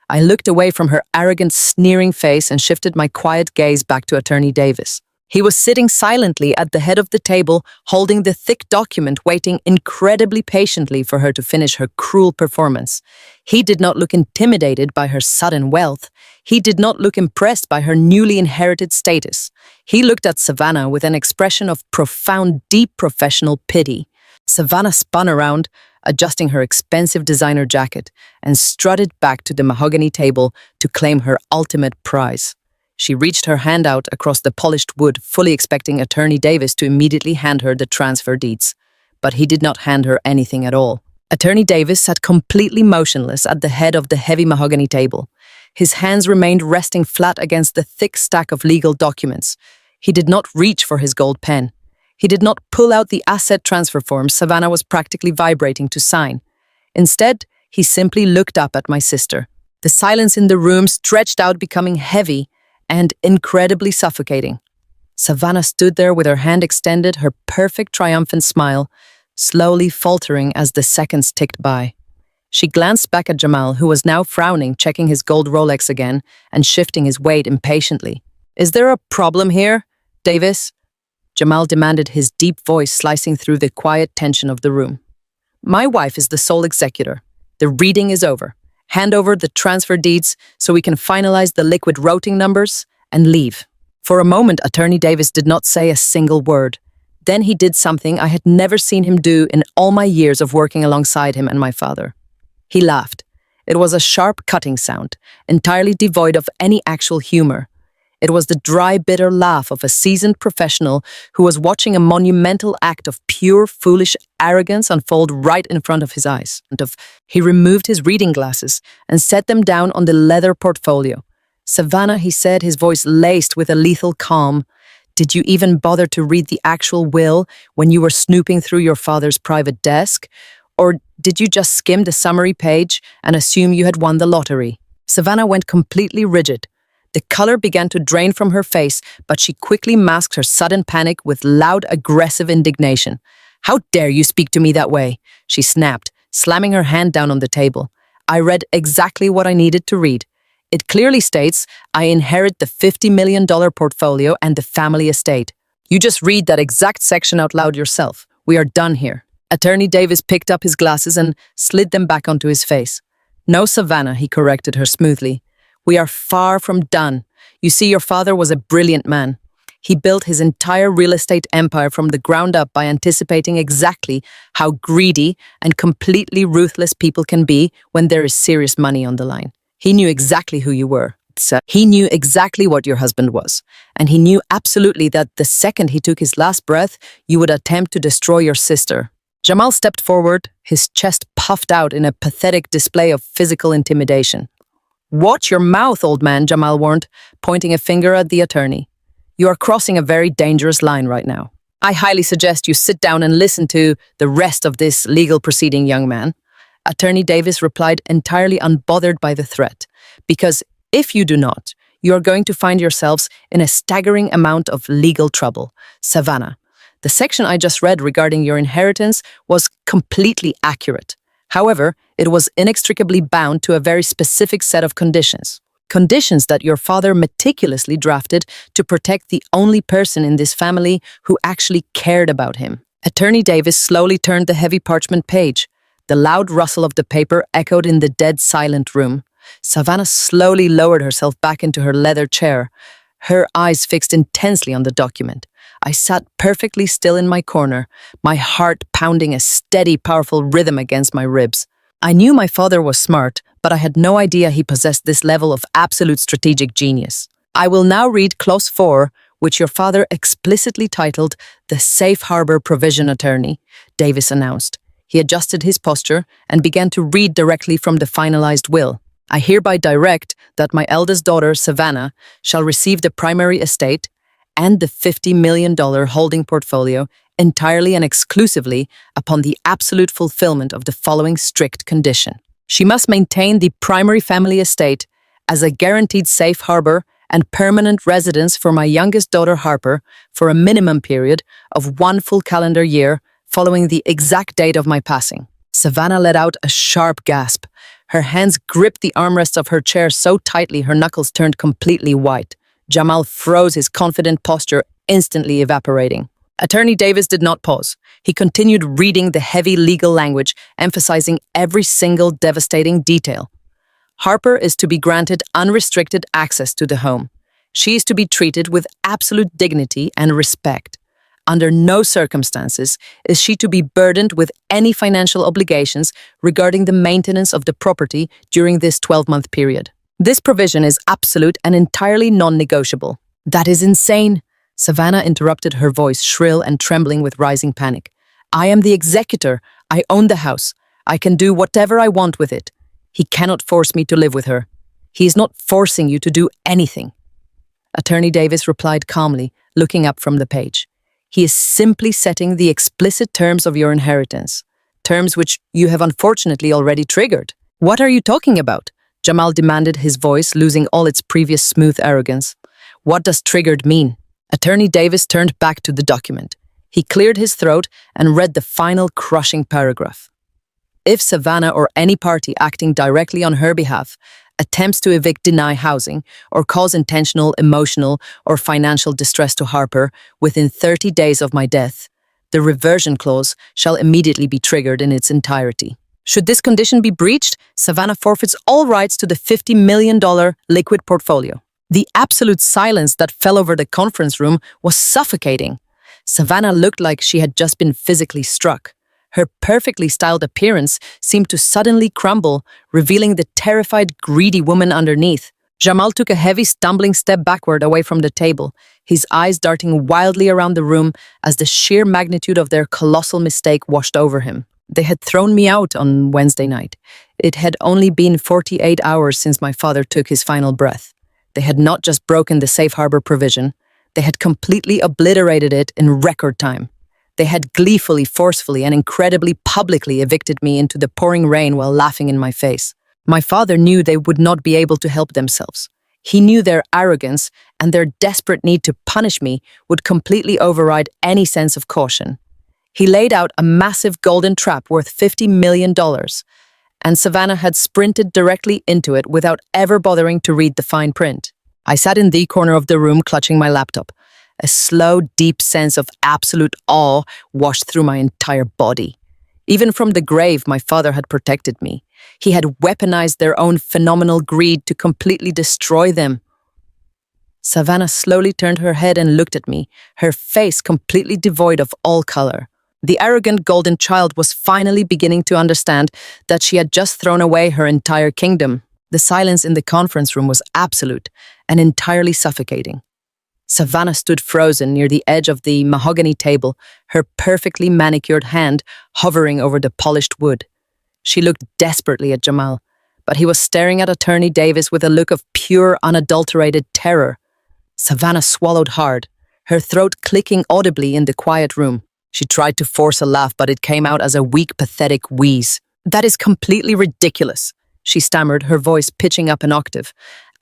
S1: I looked away from her arrogant, sneering face and shifted my quiet gaze back to Attorney Davis. He was sitting silently at the head of the table, holding the thick document, waiting incredibly patiently for her to finish her cruel performance. He did not look intimidated by her sudden wealth. He did not look impressed by her newly inherited status. He looked at Savannah with an expression of profound, deep professional pity. Savannah spun around, adjusting her expensive designer jacket, and strutted back to the mahogany table to claim her ultimate prize. She reached her hand out across the polished wood, fully expecting Attorney Davis to immediately hand her the transfer deeds. But he did not hand her anything at all. Attorney Davis sat completely motionless at the head of the heavy mahogany table. His hands remained resting flat against the thick stack of legal documents. He did not reach for his gold pen. He did not pull out the asset transfer form Savannah was practically vibrating to sign. Instead, he simply looked up at my sister. The silence in the room stretched out, becoming heavy and incredibly suffocating. Savannah stood there with her hand extended, her perfect triumphant smile, slowly faltering as the seconds ticked by. She glanced back at Jamal, who was now frowning, checking his gold Rolex again and shifting his weight impatiently. "Is there a problem here, Davis?" Jamal demanded, his deep voice slicing through the quiet tension of the room. "My wife is the sole executor. The reading is over. Hand over the transfer deeds so we can finalize the liquid routing numbers and leave." For a moment, Attorney Davis did not say a single word. Then he did something I had never seen him do in all my years of working alongside him and my father. He laughed. It was a sharp, cutting sound, entirely devoid of any actual humor. It was the dry, bitter laugh of a seasoned professional who was watching a monumental act of pure, foolish arrogance unfold right in front of his eyes. He removed his reading glasses and set them down on the leather portfolio. "Savannah," he said, his voice laced with a lethal calm, "did you even bother to read the actual will when you were snooping through your father's private desk? Or did you just skim the summary page and assume you had won the lottery?" Savannah went completely rigid. The color began to drain from her face, but she quickly masked her sudden panic with loud, aggressive indignation. "How dare you speak to me that way?" she snapped, slamming her hand down on the table. "I read exactly what I needed to read. It clearly states I inherit the $50 million portfolio and the family estate. You just read that exact section out loud yourself. We are done here." Attorney Davis picked up his glasses and slid them back onto his face. "No, Savannah," he corrected her smoothly. "We are far from done. You see, your father was a brilliant man. He built his entire real estate empire from the ground up by anticipating exactly how greedy and completely ruthless people can be when there is serious money on the line. He knew exactly who you were. He knew exactly what your husband was. And he knew absolutely that the second he took his last breath, you would attempt to destroy your sister." Jamal stepped forward, his chest puffed out in a pathetic display of physical intimidation. "Watch your mouth, old man," Jamal warned, pointing a finger at the attorney. "You are crossing a very dangerous line right now. I highly suggest you sit down and listen to the rest of this legal proceeding, young man." Attorney Davis replied, entirely unbothered by the threat, "Because if you do not, you are going to find yourselves in a staggering amount of legal trouble. Savannah, the section I just read regarding your inheritance was completely accurate. However, it was inextricably bound to a very specific set of conditions. Conditions that your father meticulously drafted to protect the only person in this family who actually cared about him." Attorney Davis slowly turned the heavy parchment page. The loud rustle of the paper echoed in the dead silent room. Savannah slowly lowered herself back into her leather chair, her eyes fixed intensely on the document. I sat perfectly still in my corner, my heart pounding a steady, powerful rhythm against my ribs. I knew my father was smart, but I had no idea he possessed this level of absolute strategic genius. "I will now read Clause 4, which your father explicitly titled the Safe Harbor Provision Attorney, Davis announced. He adjusted his posture and began to read directly from the finalized will. I hereby direct that my eldest daughter, Savannah, shall receive the primary estate and the $50 million holding portfolio entirely and exclusively upon the absolute fulfillment of the following strict condition. She must maintain the primary family estate as a guaranteed safe harbor and permanent residence for my youngest daughter Harper for a minimum period of 1 full calendar year following the exact date of my passing. Savannah let out a sharp gasp. Her hands gripped the armrests of her chair so tightly her knuckles turned completely white. Jamal froze, his confident posture instantly evaporating. Attorney Davis did not pause. He continued reading the heavy legal language, emphasizing every single devastating detail. Harper is to be granted unrestricted access to the home. She is to be treated with absolute dignity and respect. Under no circumstances is she to be burdened with any financial obligations regarding the maintenance of the property during this 12-month period. This provision is absolute and entirely non-negotiable. That is insane, Savannah interrupted, her voice shrill and trembling with rising panic. I am the executor. I own the house. I can do whatever I want with it. He cannot force me to live with her. He is not forcing you to do anything. Attorney Davis replied calmly, looking up from the page. He is simply setting the explicit terms of your inheritance, terms which you have unfortunately already triggered. What are you talking about? Jamal demanded, his voice losing all its previous smooth arrogance. What does triggered mean? Attorney Davis turned back to the document. He cleared his throat and read the final crushing paragraph. If Savannah or any party acting directly on her behalf attempts to evict, deny housing, or cause intentional, emotional, or financial distress to Harper within 30 days of my death, the reversion clause shall immediately be triggered in its entirety. Should this condition be breached, Savannah forfeits all rights to the $50 million liquid portfolio. The absolute silence that fell over the conference room was suffocating. Savannah looked like she had just been physically struck. Her perfectly styled appearance seemed to suddenly crumble, revealing the terrified, greedy woman underneath. Jamal took a heavy, stumbling step backward away from the table, his eyes darting wildly around the room as the sheer magnitude of their colossal mistake washed over him. They had thrown me out on Wednesday night. It had only been 48 hours since my father took his final breath. They had not just broken the safe harbor provision, they had completely obliterated it in record time. They had gleefully, forcefully, and incredibly publicly evicted me into the pouring rain while laughing in my face. My father knew they would not be able to help themselves. He knew their arrogance and their desperate need to punish me would completely override any sense of caution. He laid out a massive golden trap worth $50 million, and Savannah had sprinted directly into it without ever bothering to read the fine print. I sat in the corner of the room clutching my laptop. A slow, deep sense of absolute awe washed through my entire body. Even from the grave, my father had protected me. He had weaponized their own phenomenal greed to completely destroy them. Savannah slowly turned her head and looked at me, her face completely devoid of all color. The arrogant golden child was finally beginning to understand that she had just thrown away her entire kingdom. The silence in the conference room was absolute and entirely suffocating. Savannah stood frozen near the edge of the mahogany table, her perfectly manicured hand hovering over the polished wood. She looked desperately at Jamal, but he was staring at Attorney Davis with a look of pure, unadulterated terror. Savannah swallowed hard, her throat clicking audibly in the quiet room. She tried to force a laugh, but it came out as a weak, pathetic wheeze. "That is completely ridiculous," she stammered, her voice pitching up an octave.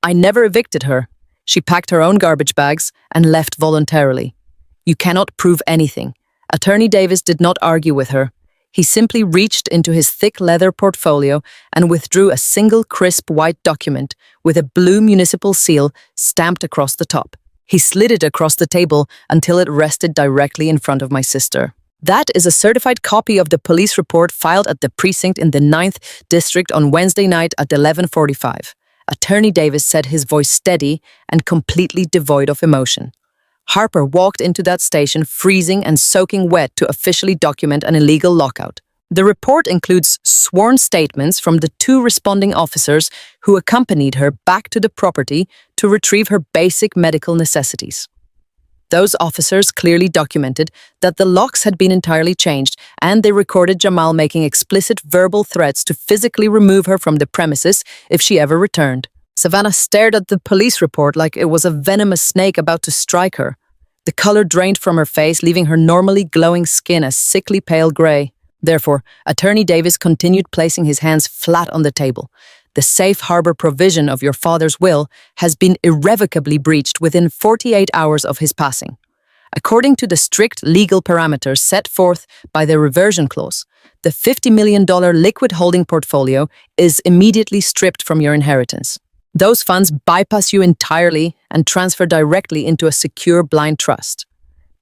S1: "I never evicted her. She packed her own garbage bags and left voluntarily. You cannot prove anything." Attorney Davis did not argue with her. He simply reached into his thick leather portfolio and withdrew a single crisp white document with a blue municipal seal stamped across the top. He slid it across the table until it rested directly in front of my sister. "That is a certified copy of the police report filed at the precinct in the 9th District on Wednesday night at 11:45. Attorney Davis said, his voice steady and completely devoid of emotion. Harper walked into that station freezing and soaking wet to officially document an illegal lockout. The report includes sworn statements from the 2 responding officers who accompanied her back to the property to retrieve her basic medical necessities. Those officers clearly documented that the locks had been entirely changed, and they recorded Jamal making explicit verbal threats to physically remove her from the premises if she ever returned. Savannah stared at the police report like it was a venomous snake about to strike her. The color drained from her face, leaving her normally glowing skin a sickly pale gray. Therefore, Attorney Davis continued placing his hands flat on the table. The safe harbor provision of your father's will has been irrevocably breached within 48 hours of his passing. According to the strict legal parameters set forth by the reversion clause, the $50 million liquid holding portfolio is immediately stripped from your inheritance. Those funds bypass you entirely and transfer directly into a secure blind trust.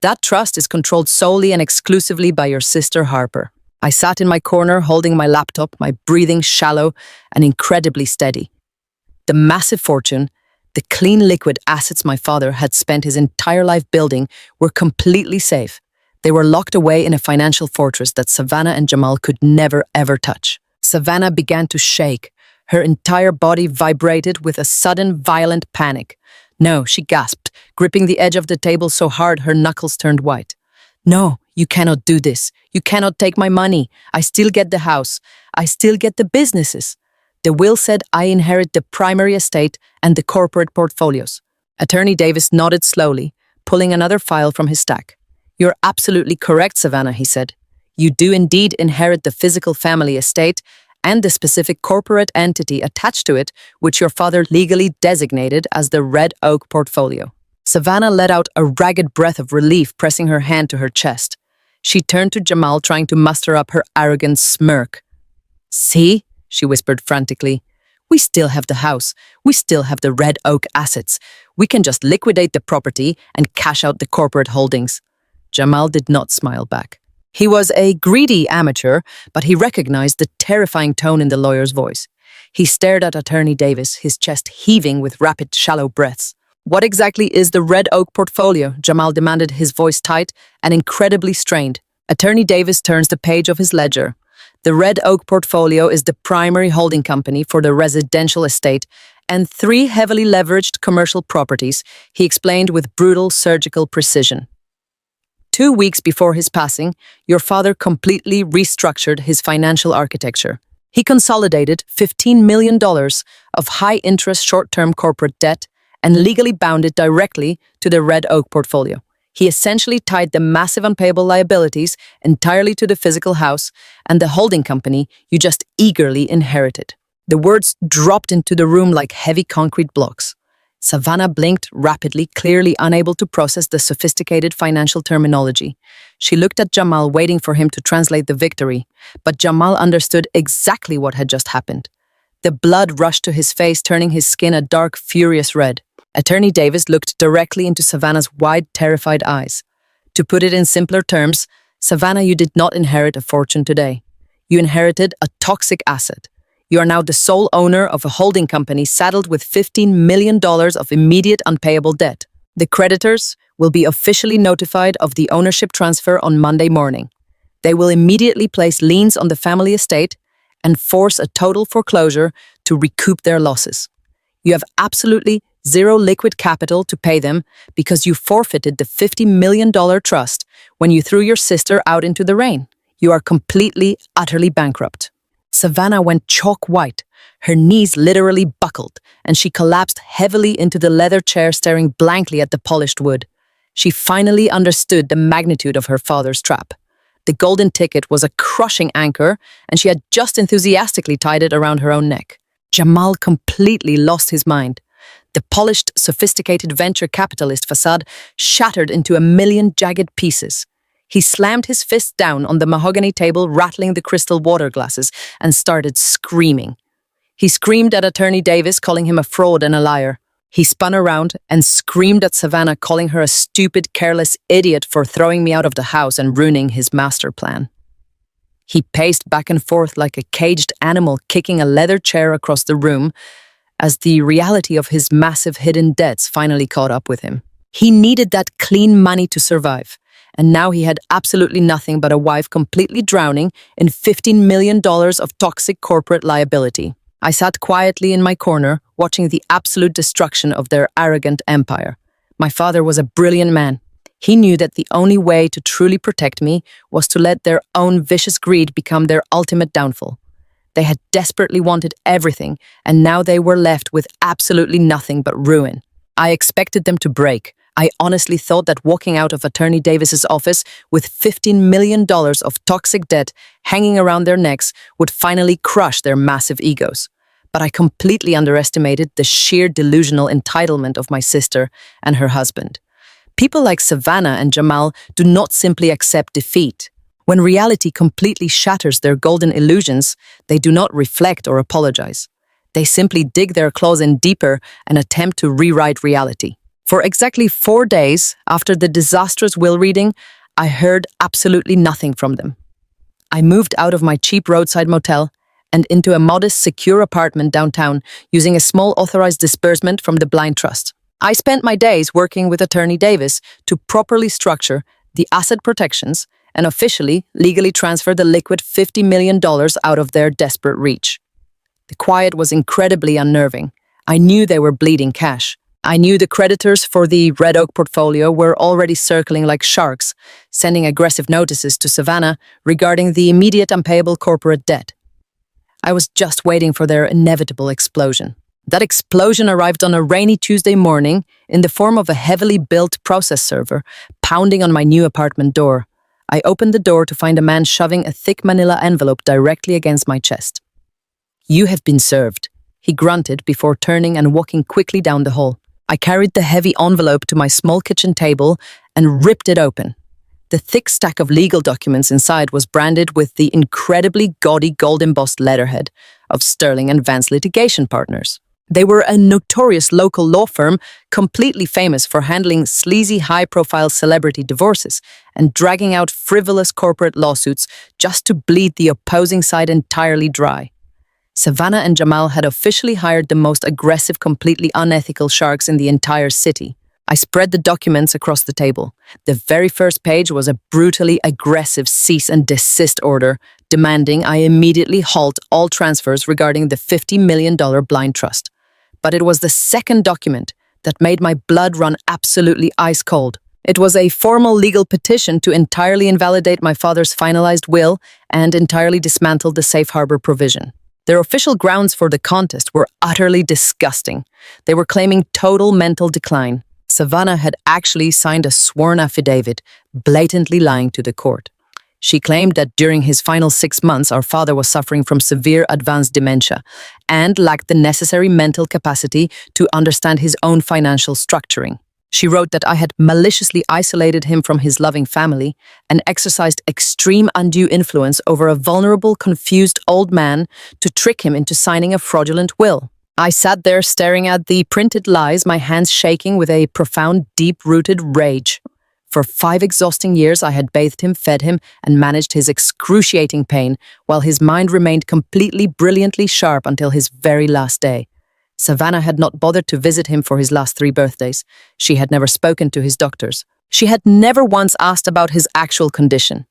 S1: That trust is controlled solely and exclusively by your sister Harper. I sat in my corner holding my laptop, my breathing shallow and incredibly steady. The massive fortune, the clean liquid assets my father had spent his entire life building were completely safe. They were locked away in a financial fortress that Savannah and Jamal could never ever touch. Savannah began to shake. Her entire body vibrated with a sudden violent panic. "No," she gasped, gripping the edge of the table so hard her knuckles turned white. "No, you cannot do this. You cannot take my money. I still get the house. I still get the businesses. The will said I inherit the primary estate and the corporate portfolios." Attorney Davis nodded slowly, pulling another file from his stack. "You're absolutely correct, Savannah," he said. "You do indeed inherit the physical family estate and the specific corporate entity attached to it, which your father legally designated as the Red Oak portfolio." Savannah let out a ragged breath of relief, pressing her hand to her chest. She turned to Jamal, trying to muster up her arrogant smirk. "See?" she whispered frantically. "We still have the house. We still have the Red Oak assets. We can just liquidate the property and cash out the corporate holdings." Jamal did not smile back. He was a greedy amateur, but he recognized the terrifying tone in the lawyer's voice. He stared at Attorney Davis, his chest heaving with rapid, shallow breaths. "What exactly is the Red Oak portfolio?" Jamal demanded, his voice tight and incredibly strained. Attorney Davis turns the page of his ledger. "The Red Oak portfolio is the primary holding company for the residential estate and 3 heavily leveraged commercial properties," he explained with brutal surgical precision. 2 weeks before his passing, your father completely restructured his financial architecture. He consolidated $15 million of high-interest short-term corporate debt and legally bound it directly to the Red Oak portfolio. He essentially tied the massive unpayable liabilities entirely to the physical house and the holding company you just eagerly inherited. The words dropped into the room like heavy concrete blocks. Savannah blinked rapidly, clearly unable to process the sophisticated financial terminology. She looked at Jamal, waiting for him to translate the victory, but Jamal understood exactly what had just happened. The blood rushed to his face, turning his skin a dark, furious red. Attorney Davis looked directly into Savannah's wide, terrified eyes. "To put it in simpler terms, Savannah, you did not inherit a fortune today. You inherited a toxic asset. You are now the sole owner of a holding company saddled with $15 million of immediate unpayable debt. The creditors will be officially notified of the ownership transfer on Monday morning. They will immediately place liens on the family estate and force a total foreclosure to recoup their losses. You have absolutely zero liquid capital to pay them because you forfeited the $50 million trust when you threw your sister out into the rain. You are completely, utterly bankrupt." Savannah went chalk white. Her knees literally buckled, and she collapsed heavily into the leather chair, staring blankly at the polished wood. She finally understood the magnitude of her father's trap. The golden ticket was a crushing anchor, and she had just enthusiastically tied it around her own neck. Jamal completely lost his mind. The polished, sophisticated venture capitalist facade shattered into a million jagged pieces. He slammed his fist down on the mahogany table, rattling the crystal water glasses, and started screaming. He screamed at Attorney Davis, calling him a fraud and a liar. He spun around and screamed at Savannah, calling her a stupid, careless idiot for throwing me out of the house and ruining his master plan. He paced back and forth like a caged animal, kicking a leather chair across the room as the reality of his massive hidden debts finally caught up with him. He needed that clean money to survive, and now he had absolutely nothing but a wife completely drowning in $15 million of toxic corporate liability. I sat quietly in my corner, watching the absolute destruction of their arrogant empire. My father was a brilliant man. He knew that the only way to truly protect me was to let their own vicious greed become their ultimate downfall. They had desperately wanted everything, and now they were left with absolutely nothing but ruin. I expected them to break. I honestly thought that walking out of Attorney Davis's office with $15 million of toxic debt hanging around their necks would finally crush their massive egos. But I completely underestimated the sheer delusional entitlement of my sister and her husband. People like Savannah and Jamal do not simply accept defeat. When reality completely shatters their golden illusions, they do not reflect or apologize. They simply dig their claws in deeper and attempt to rewrite reality. For exactly 4 days after the disastrous will reading, I heard absolutely nothing from them. I moved out of my cheap roadside motel and into a modest, secure apartment downtown using a small authorized disbursement from the Blind Trust. I spent my days working with Attorney Davis to properly structure the asset protections and officially, legally transfer the liquid $50 million out of their desperate reach. The quiet was incredibly unnerving. I knew they were bleeding cash. I knew the creditors for the Red Oak portfolio were already circling like sharks, sending aggressive notices to Savannah regarding the immediate unpayable corporate debt. I was just waiting for their inevitable explosion. That explosion arrived on a rainy Tuesday morning in the form of a heavily built process server pounding on my new apartment door. I opened the door to find a man shoving a thick manila envelope directly against my chest. "You have been served," he grunted before turning and walking quickly down the hall. I carried the heavy envelope to my small kitchen table and ripped it open. The thick stack of legal documents inside was branded with the incredibly gaudy gold-embossed letterhead of Sterling and Vance Litigation Partners. They were a notorious local law firm completely famous for handling sleazy high-profile celebrity divorces and dragging out frivolous corporate lawsuits just to bleed the opposing side entirely dry. Savannah and Jamal had officially hired the most aggressive, completely unethical sharks in the entire city. I spread the documents across the table. The very first page was a brutally aggressive cease and desist order demanding I immediately halt all transfers regarding the $50 million blind trust. But it was the second document that made my blood run absolutely ice cold. It was a formal legal petition to entirely invalidate my father's finalized will and entirely dismantle the safe harbor provision. Their official grounds for the contest were utterly disgusting. They were claiming total mental decline. Savannah had actually signed a sworn affidavit, blatantly lying to the court. She claimed that during his final 6 months, our father was suffering from severe advanced dementia and lacked the necessary mental capacity to understand his own financial structuring. She wrote that I had maliciously isolated him from his loving family and exercised extreme undue influence over a vulnerable, confused old man to trick him into signing a fraudulent will. I sat there staring at the printed lies, my hands shaking with a profound, deep-rooted rage. For 5 exhausting years, I had bathed him, fed him, and managed his excruciating pain, while his mind remained completely, brilliantly sharp until his very last day. Savannah had not bothered to visit him for his last 3 birthdays. She had never spoken to his doctors. She had never once asked about his actual condition.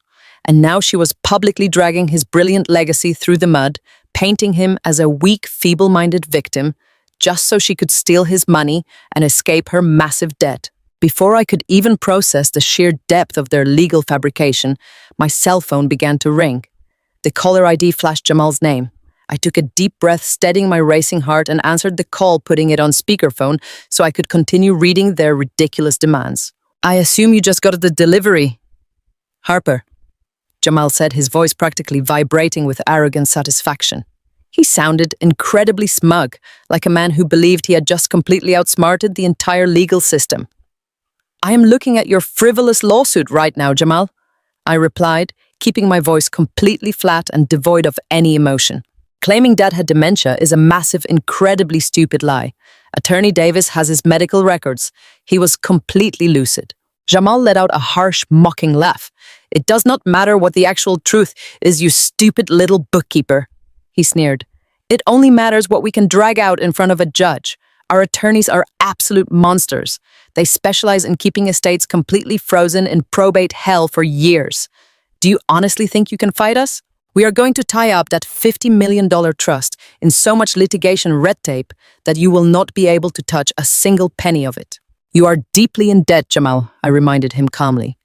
S1: And now she was publicly dragging his brilliant legacy through the mud, painting him as a weak, feeble-minded victim, just so she could steal his money and escape her massive debt. Before I could even process the sheer depth of their legal fabrication, my cell phone began to ring. The caller ID flashed Jamal's name. I took a deep breath, steadying my racing heart, and answered the call, putting it on speakerphone so I could continue reading their ridiculous demands. "I assume you just got the delivery." "Harper," Jamal said, his voice practically vibrating with arrogant satisfaction. He sounded incredibly smug, like a man who believed he had just completely outsmarted the entire legal system. "I am looking at your frivolous lawsuit right now, Jamal," I replied, keeping my voice completely flat and devoid of any emotion. Claiming Dad had dementia is a massive, incredibly stupid lie. Attorney Davis has his medical records. He was completely lucid. Jamal let out a harsh, mocking laugh. "It does not matter what the actual truth is, you stupid little bookkeeper," he sneered. "It only matters what we can drag out in front of a judge. Our attorneys are absolute monsters. They specialize in keeping estates completely frozen in probate hell for years. Do you honestly think you can fight us? We are going to tie up that $50 million trust in so much litigation red tape that you will not be able to touch a single penny of it." You are deeply in debt, Jamal, I reminded him calmly.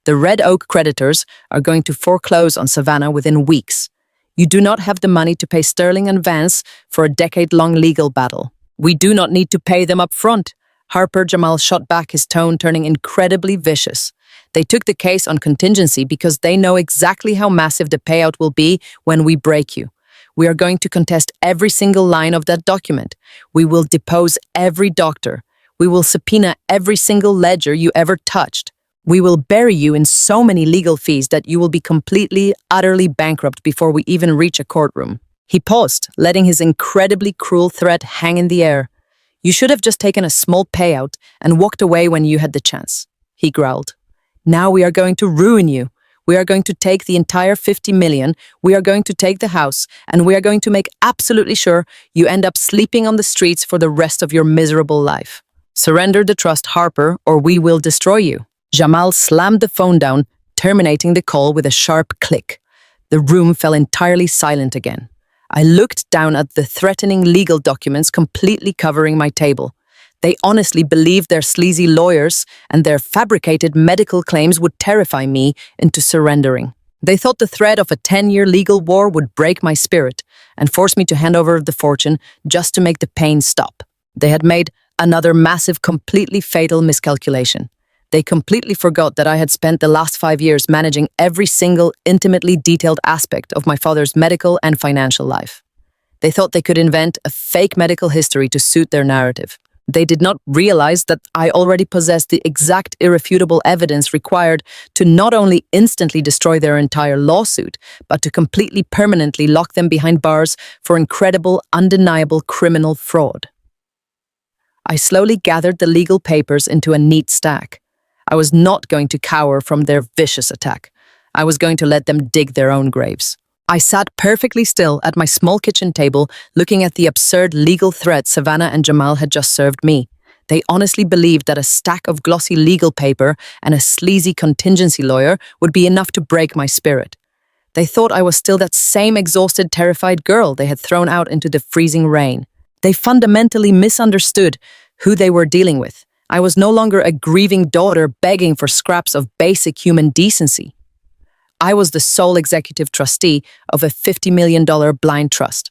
S1: The Red Oak creditors are going to foreclose on Savannah within weeks. You do not have the money to pay Sterling and Vance for a decade-long legal battle. We do not need to pay them up front. Harper, Jamal shot back, his tone turning incredibly vicious. They took the case on contingency because they know exactly how massive the payout will be when we break you. We are going to contest every single line of that document. We will depose every doctor. We will subpoena every single ledger you ever touched. We will bury you in so many legal fees that you will be completely, utterly bankrupt before we even reach a courtroom. He paused, letting his incredibly cruel threat hang in the air. You should have just taken a small payout and walked away when you had the chance, he growled. Now we are going to ruin you. We are going to take the entire 50 million, we are going to take the house, and we are going to make absolutely sure you end up sleeping on the streets for the rest of your miserable life. Surrender the trust, Harper, or we will destroy you. Jamal slammed the phone down, terminating the call with a sharp click. The room fell entirely silent again. I looked down at the threatening legal documents completely covering my table. They honestly believed their sleazy lawyers and their fabricated medical claims would terrify me into surrendering. They thought the threat of a 10-year legal war would break my spirit and force me to hand over the fortune just to make the pain stop. They had made another massive, completely fatal miscalculation. They completely forgot that I had spent the last 5 years managing every single intimately detailed aspect of my father's medical and financial life. They thought they could invent a fake medical history to suit their narrative. They did not realize that I already possessed the exact irrefutable evidence required to not only instantly destroy their entire lawsuit, but to completely permanently lock them behind bars for incredible, undeniable criminal fraud. I slowly gathered the legal papers into a neat stack. I was not going to cower from their vicious attack. I was going to let them dig their own graves. I sat perfectly still at my small kitchen table, looking at the absurd legal threat Savannah and Jamal had just served me. They honestly believed that a stack of glossy legal paper and a sleazy contingency lawyer would be enough to break my spirit. They thought I was still that same exhausted, terrified girl they had thrown out into the freezing rain. They fundamentally misunderstood who they were dealing with. I was no longer a grieving daughter begging for scraps of basic human decency. I was the sole executive trustee of a $50 million blind trust.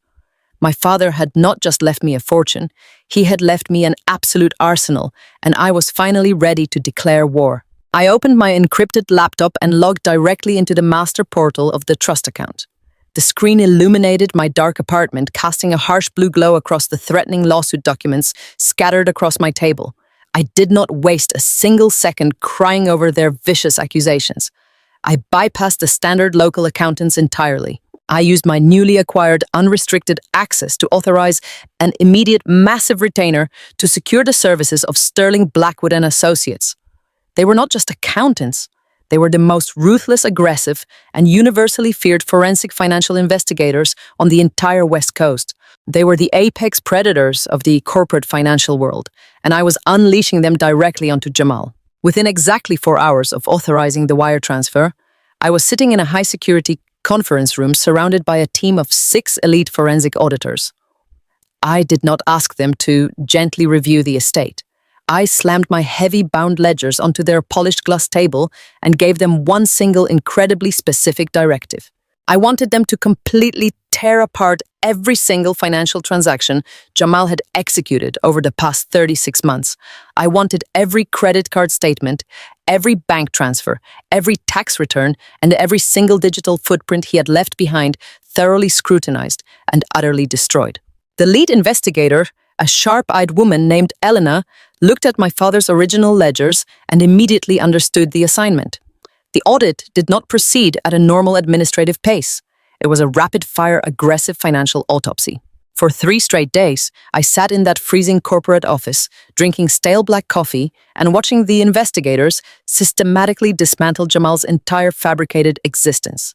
S1: My father had not just left me a fortune, he had left me an absolute arsenal, and I was finally ready to declare war. I opened my encrypted laptop and logged directly into the master portal of the trust account. The screen illuminated my dark apartment, casting a harsh blue glow across the threatening lawsuit documents scattered across my table. I did not waste a single second crying over their vicious accusations. I bypassed the standard local accountants entirely. I used my newly acquired unrestricted access to authorize an immediate massive retainer to secure the services of Sterling Blackwood and Associates. They were not just accountants. They were the most ruthless, aggressive, and universally feared forensic financial investigators on the entire West Coast. They were the apex predators of the corporate financial world, and I was unleashing them directly onto Jamal. Within exactly 4 hours of authorizing the wire transfer, I was sitting in a high-security conference room surrounded by a team of 6 elite forensic auditors. I did not ask them to gently review the estate. I slammed my heavy bound ledgers onto their polished glass table and gave them one single incredibly specific directive. I wanted them to completely tear apart every single financial transaction Jamal had executed over the past 36 months. I wanted every credit card statement, every bank transfer, every tax return, and every single digital footprint he had left behind thoroughly scrutinized and utterly destroyed. The lead investigator, a sharp-eyed woman named Elena, looked at my father's original ledgers and immediately understood the assignment. The audit did not proceed at a normal administrative pace. It was a rapid-fire, aggressive financial autopsy. For 3 straight days, I sat in that freezing corporate office, drinking stale black coffee and watching the investigators systematically dismantle Jamal's entire fabricated existence.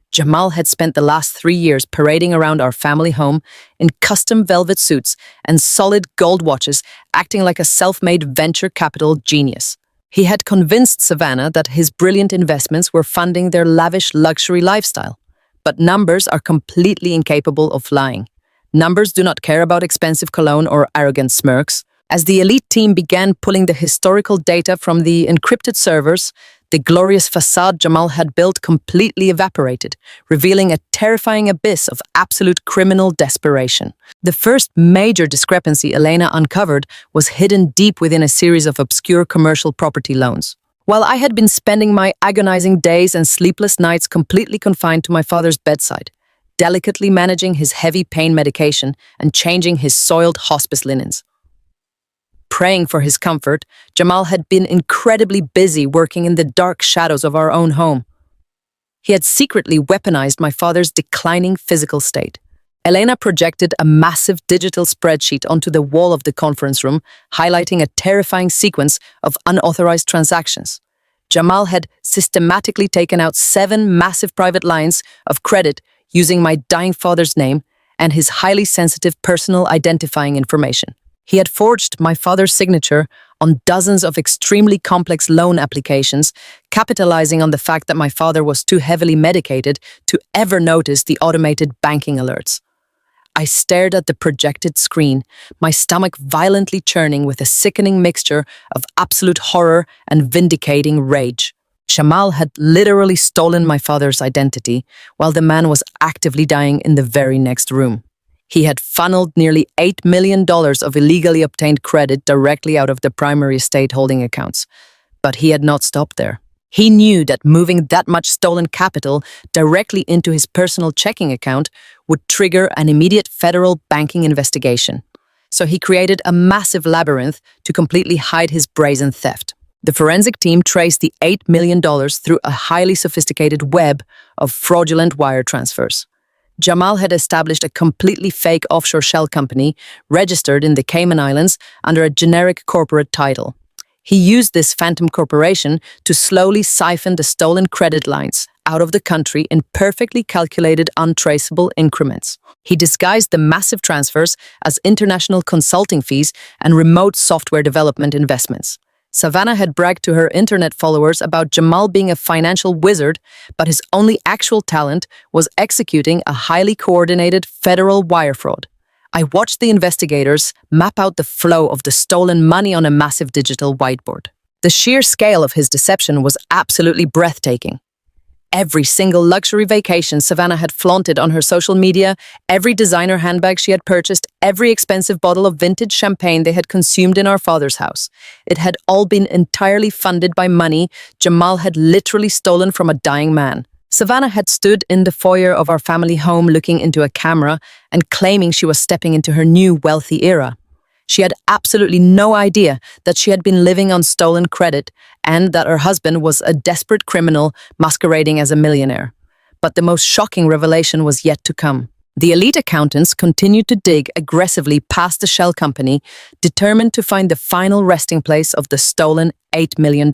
S1: Jamal had spent the last 3 years parading around our family home in custom velvet suits and solid gold watches, acting like a self-made venture capital genius. He had convinced Savannah that his brilliant investments were funding their lavish luxury lifestyle. But numbers are completely incapable of lying. Numbers do not care about expensive cologne or arrogant smirks. As the elite team began pulling the historical data from the encrypted servers, the glorious facade Jamal had built completely evaporated, revealing a terrifying abyss of absolute criminal desperation. The first major discrepancy Elena uncovered was hidden deep within a series of obscure commercial property loans. While I had been spending my agonizing days and sleepless nights completely confined to my father's bedside, delicately managing his heavy pain medication and changing his soiled hospice linens, praying for his comfort, Jamal had been incredibly busy working in the dark shadows of our own home. He had secretly weaponized my father's declining physical state. Elena projected a massive digital spreadsheet onto the wall of the conference room, highlighting a terrifying sequence of unauthorized transactions. Jamal had systematically taken out 7 massive private lines of credit using my dying father's name and his highly sensitive personal identifying information. He had forged my father's signature on dozens of extremely complex loan applications, capitalizing on the fact that my father was too heavily medicated to ever notice the automated banking alerts. I stared at the projected screen, my stomach violently churning with a sickening mixture of absolute horror and vindicating rage. Jamal had literally stolen my father's identity, while the man was actively dying in the very next room. He had funneled nearly $8 million of illegally obtained credit directly out of the primary estate holding accounts. But he had not stopped there. He knew that moving that much stolen capital directly into his personal checking account would trigger an immediate federal banking investigation. So he created a massive labyrinth to completely hide his brazen theft. The forensic team traced the $8 million through a highly sophisticated web of fraudulent wire transfers. Jamal had established a completely fake offshore shell company registered in the Cayman Islands under a generic corporate title. He used this phantom corporation to slowly siphon the stolen credit lines out of the country in perfectly calculated, untraceable increments. He disguised the massive transfers as international consulting fees and remote software development investments. Savannah had bragged to her internet followers about Jamal being a financial wizard, but his only actual talent was executing a highly coordinated federal wire fraud. I watched the investigators map out the flow of the stolen money on a massive digital whiteboard. The sheer scale of his deception was absolutely breathtaking. Every single luxury vacation Savannah had flaunted on her social media, every designer handbag she had purchased, every expensive bottle of vintage champagne they had consumed in our father's house. It had all been entirely funded by money Jamal had literally stolen from a dying man. Savannah had stood in the foyer of our family home looking into a camera and claiming she was stepping into her new wealthy era. She had absolutely no idea that she had been living on stolen credit and that her husband was a desperate criminal masquerading as a millionaire. But the most shocking revelation was yet to come. The elite accountants continued to dig aggressively past the shell company, determined to find the final resting place of the stolen $8 million.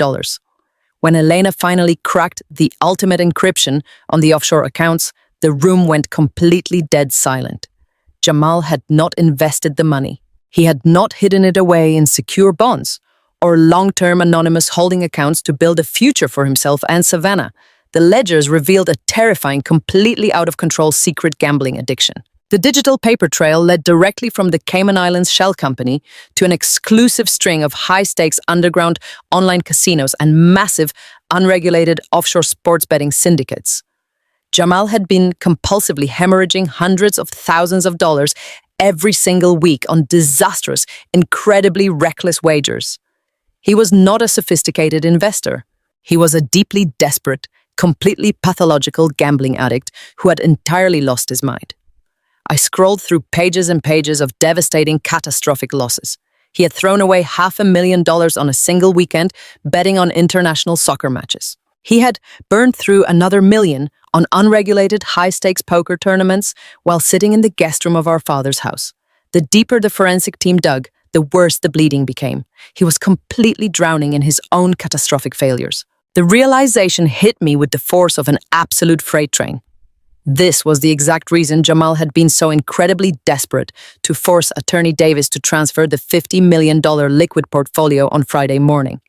S1: When Elena finally cracked the ultimate encryption on the offshore accounts, the room went completely dead silent. Jamal had not invested the money. He had not hidden it away in secure bonds or long-term anonymous holding accounts to build a future for himself and Savannah. The ledgers revealed a terrifying, completely out-of-control secret gambling addiction. The digital paper trail led directly from the Cayman Islands shell company to an exclusive string of high-stakes underground online casinos and massive, unregulated offshore sports betting syndicates. Jamal had been compulsively hemorrhaging hundreds of thousands of dollars every single week on disastrous, incredibly reckless wagers. He was not a sophisticated investor. He was a deeply desperate, completely pathological gambling addict who had entirely lost his mind. I scrolled through pages and pages of devastating, catastrophic losses. He had thrown away $500,000 on a single weekend betting on international soccer matches. He had burned through another $1 million on unregulated high-stakes poker tournaments while sitting in the guest room of our father's house. The deeper the forensic team dug, the worse the bleeding became. He was completely drowning in his own catastrophic failures. The realization hit me with the force of an absolute freight train. This was the exact reason Jamal had been so incredibly desperate to force Attorney Davis to transfer the $50 million liquid portfolio on Friday morning.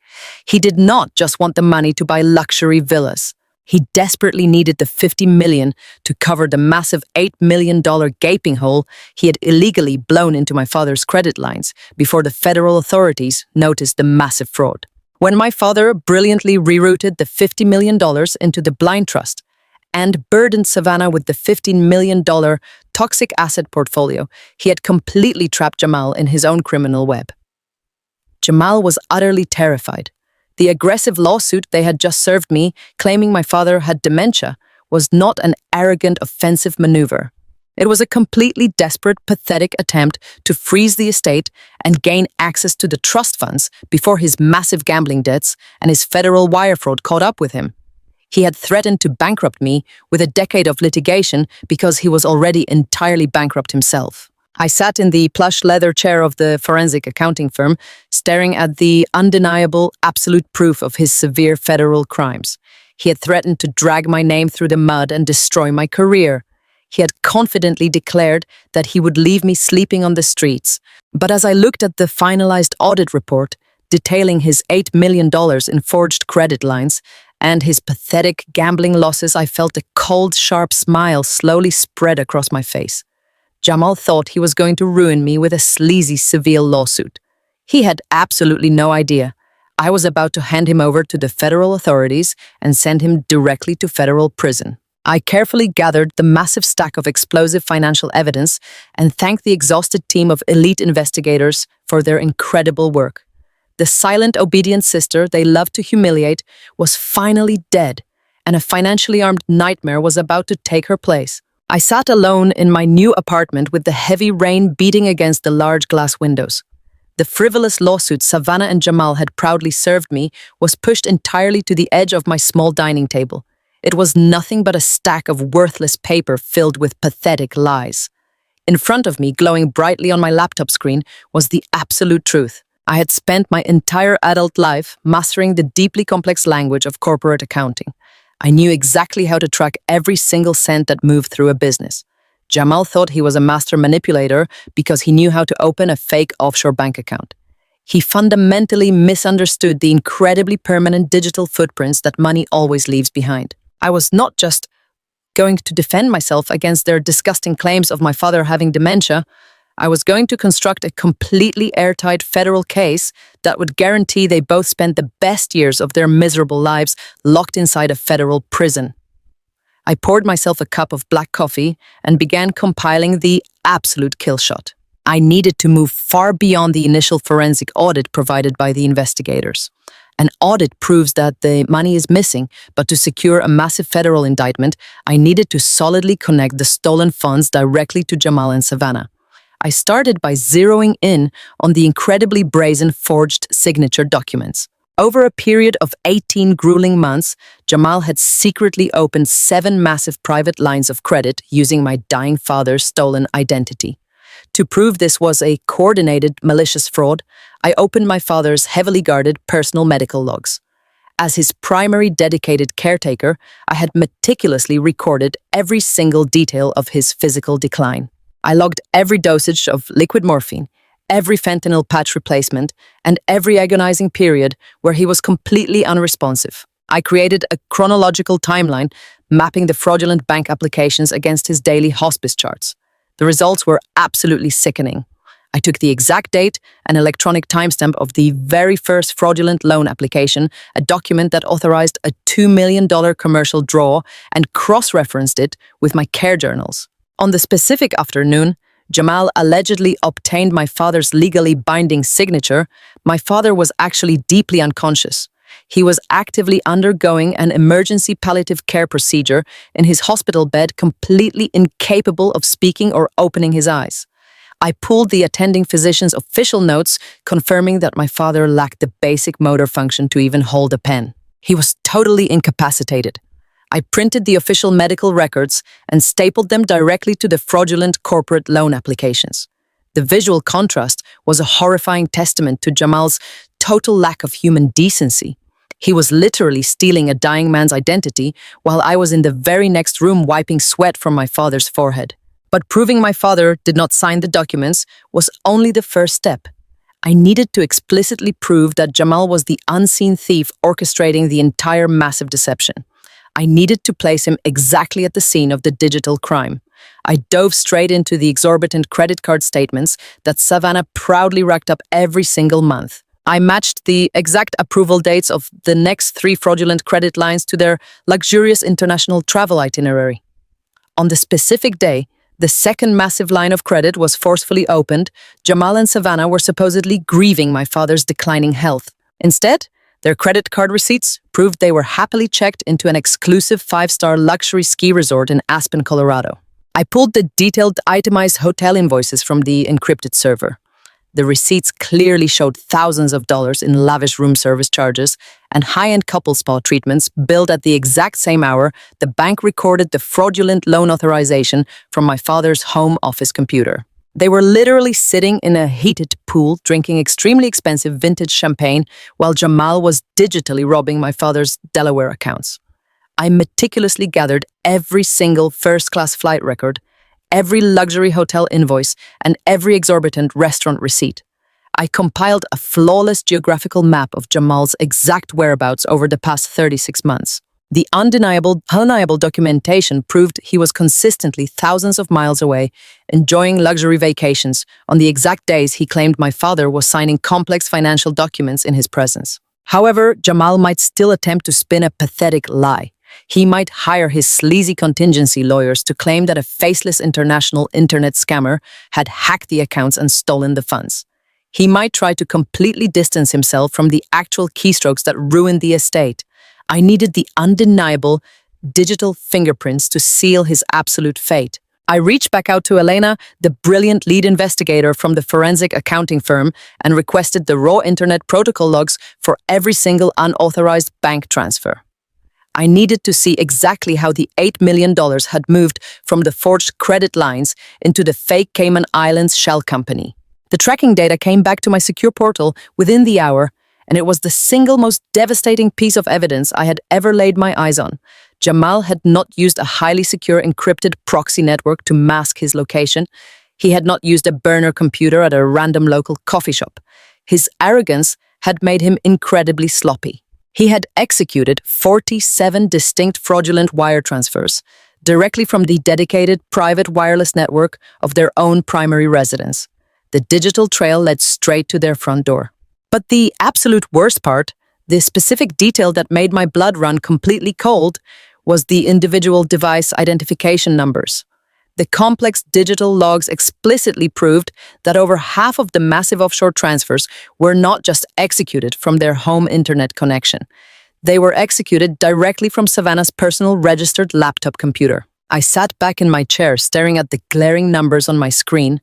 S1: He did not just want the money to buy luxury villas. He desperately needed the 50 million to cover the massive $8 million gaping hole he had illegally blown into my father's credit lines before the federal authorities noticed the massive fraud. When my father brilliantly rerouted the $50 million into the blind trust and burdened Savannah with the $15 million toxic asset portfolio, he had completely trapped Jamal in his own criminal web. Jamal was utterly terrified. The aggressive lawsuit they had just served me, claiming my father had dementia, was not an arrogant, offensive maneuver. It was a completely desperate, pathetic attempt to freeze the estate and gain access to the trust funds before his massive gambling debts and his federal wire fraud caught up with him. He had threatened to bankrupt me with a decade of litigation because he was already entirely bankrupt himself. I sat in the plush leather chair of the forensic accounting firm, staring at the undeniable, absolute proof of his severe federal crimes. He had threatened to drag my name through the mud and destroy my career. He had confidently declared that he would leave me sleeping on the streets. But as I looked at the finalized audit report, detailing his $8 million in forged credit lines and his pathetic gambling losses, I felt a cold, sharp smile slowly spread across my face. Jamal thought he was going to ruin me with a sleazy civil lawsuit. He had absolutely no idea. I was about to hand him over to the federal authorities and send him directly to federal prison. I carefully gathered the massive stack of explosive financial evidence and thanked the exhausted team of elite investigators for their incredible work. The silent, obedient sister they loved to humiliate was finally dead, and a financially armed nightmare was about to take her place. I sat alone in my new apartment with the heavy rain beating against the large glass windows. The frivolous lawsuit Savannah and Jamal had proudly served me was pushed entirely to the edge of my small dining table. It was nothing but a stack of worthless paper filled with pathetic lies. In front of me, glowing brightly on my laptop screen, was the absolute truth. I had spent my entire adult life mastering the deeply complex language of corporate accounting. I knew exactly how to track every single cent that moved through a business. Jamal thought he was a master manipulator because he knew how to open a fake offshore bank account. He fundamentally misunderstood the incredibly permanent digital footprints that money always leaves behind. I was not just going to defend myself against their disgusting claims of my father having dementia. I was going to construct a completely airtight federal case that would guarantee they both spent the best years of their miserable lives locked inside a federal prison. I poured myself a cup of black coffee and began compiling the absolute kill shot. I needed to move far beyond the initial forensic audit provided by the investigators. An audit proves that the money is missing, but to secure a massive federal indictment, I needed to solidly connect the stolen funds directly to Jamal and Savannah. I started by zeroing in on the incredibly brazen forged signature documents. Over a period of 18 grueling months, Jamal had secretly opened 7 massive private lines of credit using my dying father's stolen identity. To prove this was a coordinated, malicious fraud, I opened my father's heavily guarded personal medical logs. As his primary dedicated caretaker, I had meticulously recorded every single detail of his physical decline. I logged every dosage of liquid morphine, every fentanyl patch replacement, and every agonizing period where he was completely unresponsive. I created a chronological timeline mapping the fraudulent bank applications against his daily hospice charts. The results were absolutely sickening. I took the exact date and electronic timestamp of the very first fraudulent loan application, a document that authorized a $2 million commercial draw, and cross-referenced it with my care journals. On the specific afternoon, Jamal allegedly obtained my father's legally binding signature. My father was actually deeply unconscious. He was actively undergoing an emergency palliative care procedure in his hospital bed, completely incapable of speaking or opening his eyes. I pulled the attending physician's official notes, confirming that my father lacked the basic motor function to even hold a pen. He was totally incapacitated. I printed the official medical records and stapled them directly to the fraudulent corporate loan applications. The visual contrast was a horrifying testament to Jamal's total lack of human decency. He was literally stealing a dying man's identity while I was in the very next room wiping sweat from my father's forehead. But proving my father did not sign the documents was only the first step. I needed to explicitly prove that Jamal was the unseen thief orchestrating the entire massive deception. I needed to place him exactly at the scene of the digital crime. I dove straight into the exorbitant credit card statements that Savannah proudly racked up every single month. I matched the exact approval dates of the next 3 fraudulent credit lines to their luxurious international travel itinerary. On the specific day, the second massive line of credit was forcefully opened. Jamal and Savannah were supposedly grieving my father's declining health. Instead, their credit card receipts proved they were happily checked into an exclusive 5-star luxury ski resort in Aspen, Colorado. I pulled the detailed itemized hotel invoices from the encrypted server. The receipts clearly showed thousands of dollars in lavish room service charges and high-end couple spa treatments billed at the exact same hour the bank recorded the fraudulent loan authorization from my father's home office computer. They were literally sitting in a heated pool drinking extremely expensive vintage champagne while Jamal was digitally robbing my father's Delaware accounts. I meticulously gathered every single first-class flight record, every luxury hotel invoice, and every exorbitant restaurant receipt. I compiled a flawless geographical map of Jamal's exact whereabouts over the past 36 months. The undeniable documentation proved he was consistently thousands of miles away, enjoying luxury vacations on the exact days he claimed my father was signing complex financial documents in his presence. However, Jamal might still attempt to spin a pathetic lie. He might hire his sleazy contingency lawyers to claim that a faceless international internet scammer had hacked the accounts and stolen the funds. He might try to completely distance himself from the actual keystrokes that ruined the estate. I needed the undeniable digital fingerprints to seal his absolute fate. I reached back out to Elena, the brilliant lead investigator from the forensic accounting firm, and requested the raw internet protocol logs for every single unauthorized bank transfer. I needed to see exactly how the $8 million had moved from the forged credit lines into the fake Cayman Islands shell company. The tracking data came back to my secure portal within the hour, and it was the single most devastating piece of evidence I had ever laid my eyes on. Jamal had not used a highly secure encrypted proxy network to mask his location. He had not used a burner computer at a random local coffee shop. His arrogance had made him incredibly sloppy. He had executed 47 distinct fraudulent wire transfers directly from the dedicated private wireless network of their own primary residence. The digital trail led straight to their front door. But the absolute worst part, the specific detail that made my blood run completely cold, was the individual device identification numbers. The complex digital logs explicitly proved that over half of the massive offshore transfers were not just executed from their home internet connection. They were executed directly from Savannah's personal registered laptop computer. I sat back in my chair staring at the glaring numbers on my screen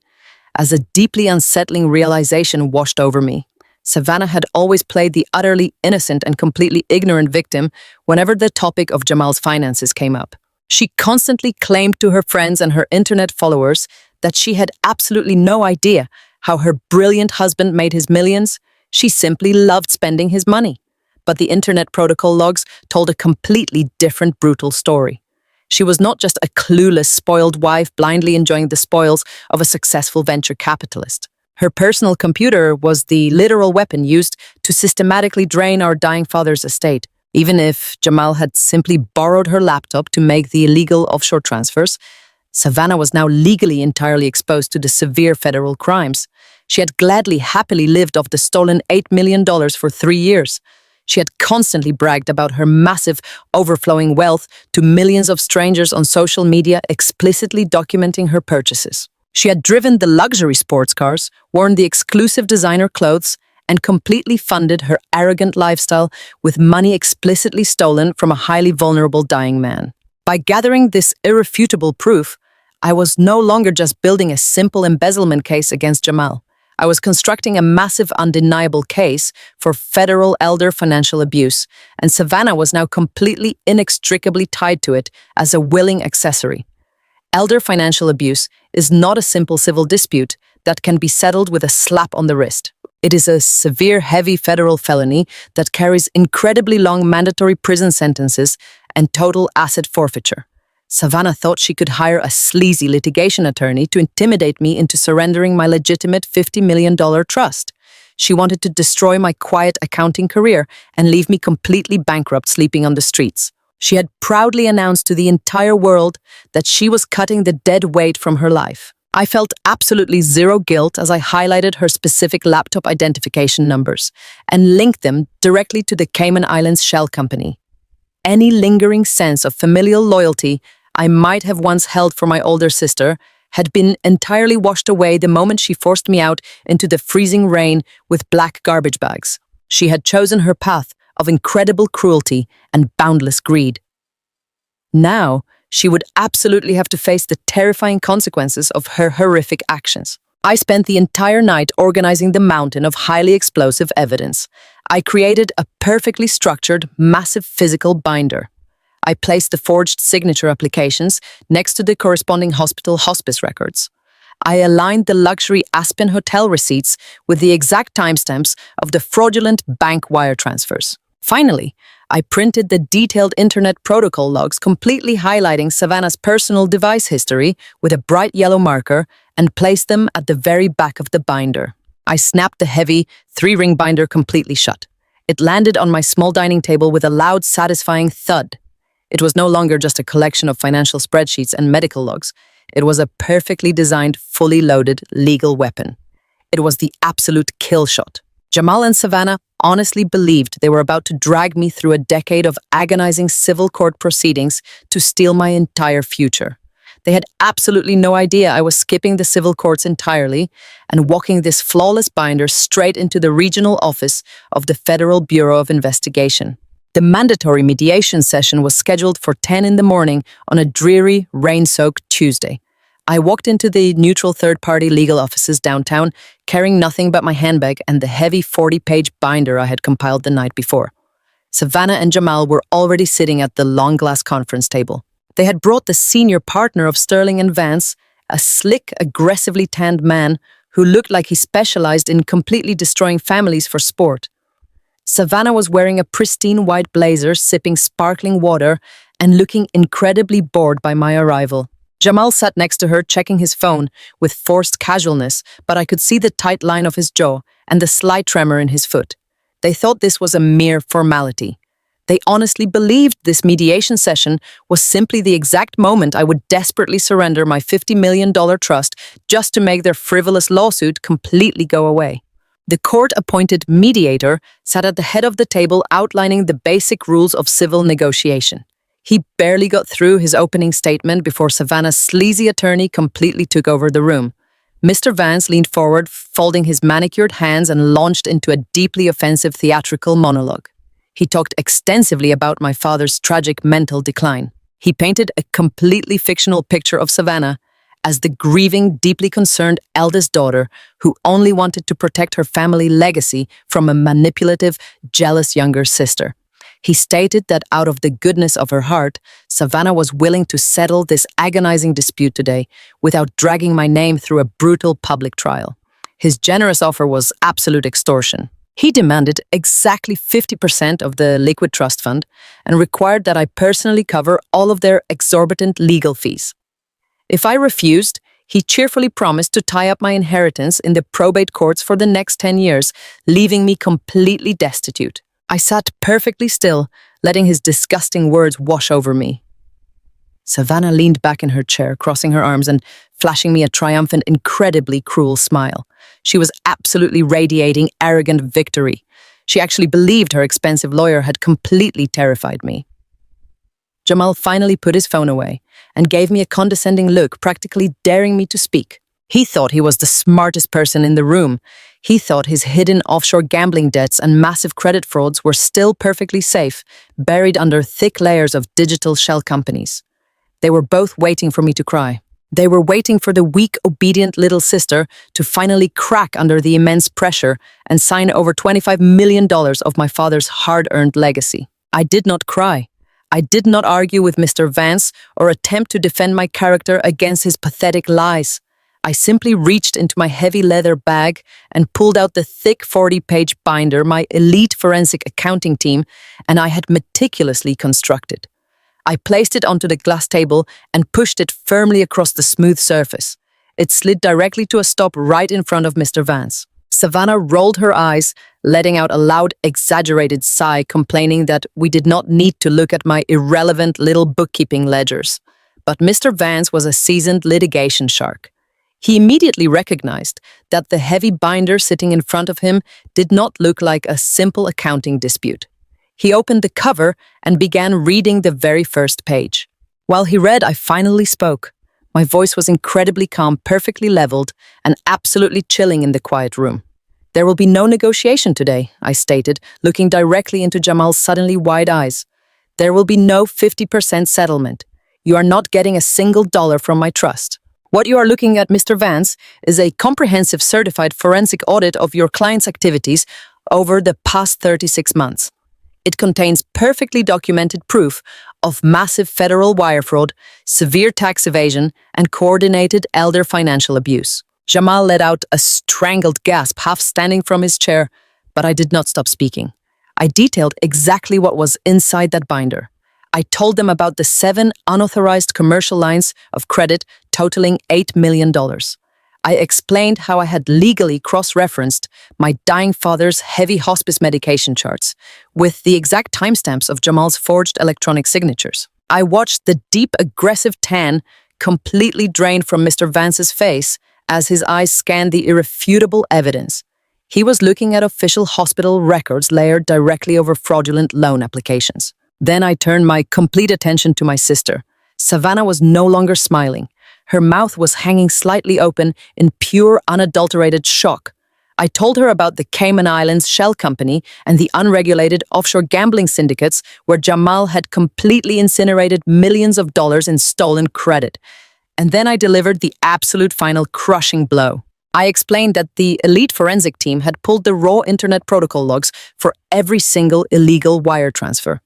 S1: as a deeply unsettling realization washed over me. Savannah had always played the utterly innocent and completely ignorant victim whenever the topic of Jamal's finances came up. She constantly claimed to her friends and her internet followers that she had absolutely no idea how her brilliant husband made his millions. She simply loved spending his money. But the internet protocol logs told a completely different, brutal story. She was not just a clueless, spoiled wife blindly enjoying the spoils of a successful venture capitalist. Her personal computer was the literal weapon used to systematically drain our dying father's estate. Even if Jamal had simply borrowed her laptop to make the illegal offshore transfers, Savannah was now legally entirely exposed to the severe federal crimes. She had gladly, happily lived off the stolen $8 million for 3 years. She had constantly bragged about her massive, overflowing wealth to millions of strangers on social media, explicitly documenting her purchases. She had driven the luxury sports cars, worn the exclusive designer clothes, and completely funded her arrogant lifestyle with money explicitly stolen from a highly vulnerable dying man. By gathering this irrefutable proof, I was no longer just building a simple embezzlement case against Jamal. I was constructing a massive, undeniable case for federal elder financial abuse, and Savannah was now completely inextricably tied to it as a willing accessory. Elder financial abuse is not a simple civil dispute that can be settled with a slap on the wrist. It is a severe, heavy federal felony that carries incredibly long mandatory prison sentences and total asset forfeiture. Savannah thought she could hire a sleazy litigation attorney to intimidate me into surrendering my legitimate $50 million trust. She wanted to destroy my quiet accounting career and leave me completely bankrupt sleeping on the streets. She had proudly announced to the entire world that she was cutting the dead weight from her life. I felt absolutely zero guilt as I highlighted her specific laptop identification numbers and linked them directly to the Cayman Islands shell company. Any lingering sense of familial loyalty I might have once held for my older sister had been entirely washed away the moment she forced me out into the freezing rain with black garbage bags. She had chosen her path of incredible cruelty and boundless greed. Now, she would absolutely have to face the terrifying consequences of her horrific actions. I spent the entire night organizing the mountain of highly explosive evidence. I created a perfectly structured, massive physical binder. I placed the forged signature applications next to the corresponding hospital hospice records. I aligned the luxury Aspen hotel receipts with the exact timestamps of the fraudulent bank wire transfers. Finally, I printed the detailed internet protocol logs completely highlighting Savannah's personal device history with a bright yellow marker and placed them at the very back of the binder. I snapped the heavy, 3-ring binder completely shut. It landed on my small dining table with a loud, satisfying thud. It was no longer just a collection of financial spreadsheets and medical logs. It was a perfectly designed, fully loaded legal weapon. It was the absolute kill shot. Jamal and Savannah honestly believed they were about to drag me through a decade of agonizing civil court proceedings to steal my entire future. They had absolutely no idea I was skipping the civil courts entirely and walking this flawless binder straight into the regional office of the Federal Bureau of Investigation. The mandatory mediation session was scheduled for 10 in the morning on a dreary, rain-soaked Tuesday. I walked into the neutral third-party legal offices downtown, carrying nothing but my handbag and the heavy 40-page binder I had compiled the night before. Savannah and Jamal were already sitting at the long glass conference table. They had brought the senior partner of Sterling and Vance, a slick, aggressively tanned man who looked like he specialized in completely destroying families for sport. Savannah was wearing a pristine white blazer, sipping sparkling water and looking incredibly bored by my arrival. Jamal sat next to her, checking his phone with forced casualness, but I could see the tight line of his jaw and the slight tremor in his foot. They thought this was a mere formality. They honestly believed this mediation session was simply the exact moment I would desperately surrender my $50 million trust just to make their frivolous lawsuit completely go away. The court-appointed mediator sat at the head of the table outlining the basic rules of civil negotiation. He barely got through his opening statement before Savannah's sleazy attorney completely took over the room. Mr. Vance leaned forward, folding his manicured hands and launched into a deeply offensive theatrical monologue. He talked extensively about my father's tragic mental decline. He painted a completely fictional picture of Savannah as the grieving, deeply concerned eldest daughter who only wanted to protect her family legacy from a manipulative, jealous younger sister. He stated that out of the goodness of her heart, Savannah was willing to settle this agonizing dispute today without dragging my name through a brutal public trial. His generous offer was absolute extortion. He demanded exactly 50% of the liquid trust fund and required that I personally cover all of their exorbitant legal fees. If I refused, he cheerfully promised to tie up my inheritance in the probate courts for the next 10 years, leaving me completely destitute. I sat perfectly still, letting his disgusting words wash over me. Savannah leaned back in her chair, crossing her arms and flashing me a triumphant, incredibly cruel smile. She was absolutely radiating arrogant victory. She actually believed her expensive lawyer had completely terrified me. Jamal finally put his phone away and gave me a condescending look, practically daring me to speak. He thought he was the smartest person in the room. He thought his hidden offshore gambling debts and massive credit frauds were still perfectly safe, buried under thick layers of digital shell companies. They were both waiting for me to cry. They were waiting for the weak, obedient little sister to finally crack under the immense pressure and sign over $25 million of my father's hard-earned legacy. I did not cry. I did not argue with Mr. Vance or attempt to defend my character against his pathetic lies. I simply reached into my heavy leather bag and pulled out the thick 40-page binder my elite forensic accounting team and I had meticulously constructed. I placed it onto the glass table and pushed it firmly across the smooth surface. It slid directly to a stop right in front of Mr. Vance. Savannah rolled her eyes, letting out a loud, exaggerated sigh, complaining that we did not need to look at my irrelevant little bookkeeping ledgers. But Mr. Vance was a seasoned litigation shark. He immediately recognized that the heavy binder sitting in front of him did not look like a simple accounting dispute. He opened the cover and began reading the very first page. While he read, I finally spoke. My voice was incredibly calm, perfectly leveled, and absolutely chilling in the quiet room. "There will be no negotiation today," I stated, looking directly into Jamal's suddenly wide eyes. "There will be no 50% settlement. You are not getting a single dollar from my trust. What you are looking at, Mr. Vance, is a comprehensive certified forensic audit of your client's activities over the past 36 months. It contains perfectly documented proof of massive federal wire fraud, severe tax evasion, and coordinated elder financial abuse." Jamal let out a strangled gasp, half standing from his chair, but I did not stop speaking. I detailed exactly what was inside that binder. I told them about the 7 unauthorized commercial lines of credit totaling $8 million. I explained how I had legally cross-referenced my dying father's heavy hospice medication charts with the exact timestamps of Jamal's forged electronic signatures. I watched the deep, aggressive tan completely drain from Mr. Vance's face as his eyes scanned the irrefutable evidence. He was looking at official hospital records layered directly over fraudulent loan applications. Then I turned my complete attention to my sister. Savannah was no longer smiling. Her mouth was hanging slightly open in pure, unadulterated shock. I told her about the Cayman Islands shell company and the unregulated offshore gambling syndicates where Jamal had completely incinerated millions of dollars in stolen credit. And then I delivered the absolute final crushing blow. I explained that the elite forensic team had pulled the raw internet protocol logs for every single illegal wire transfer.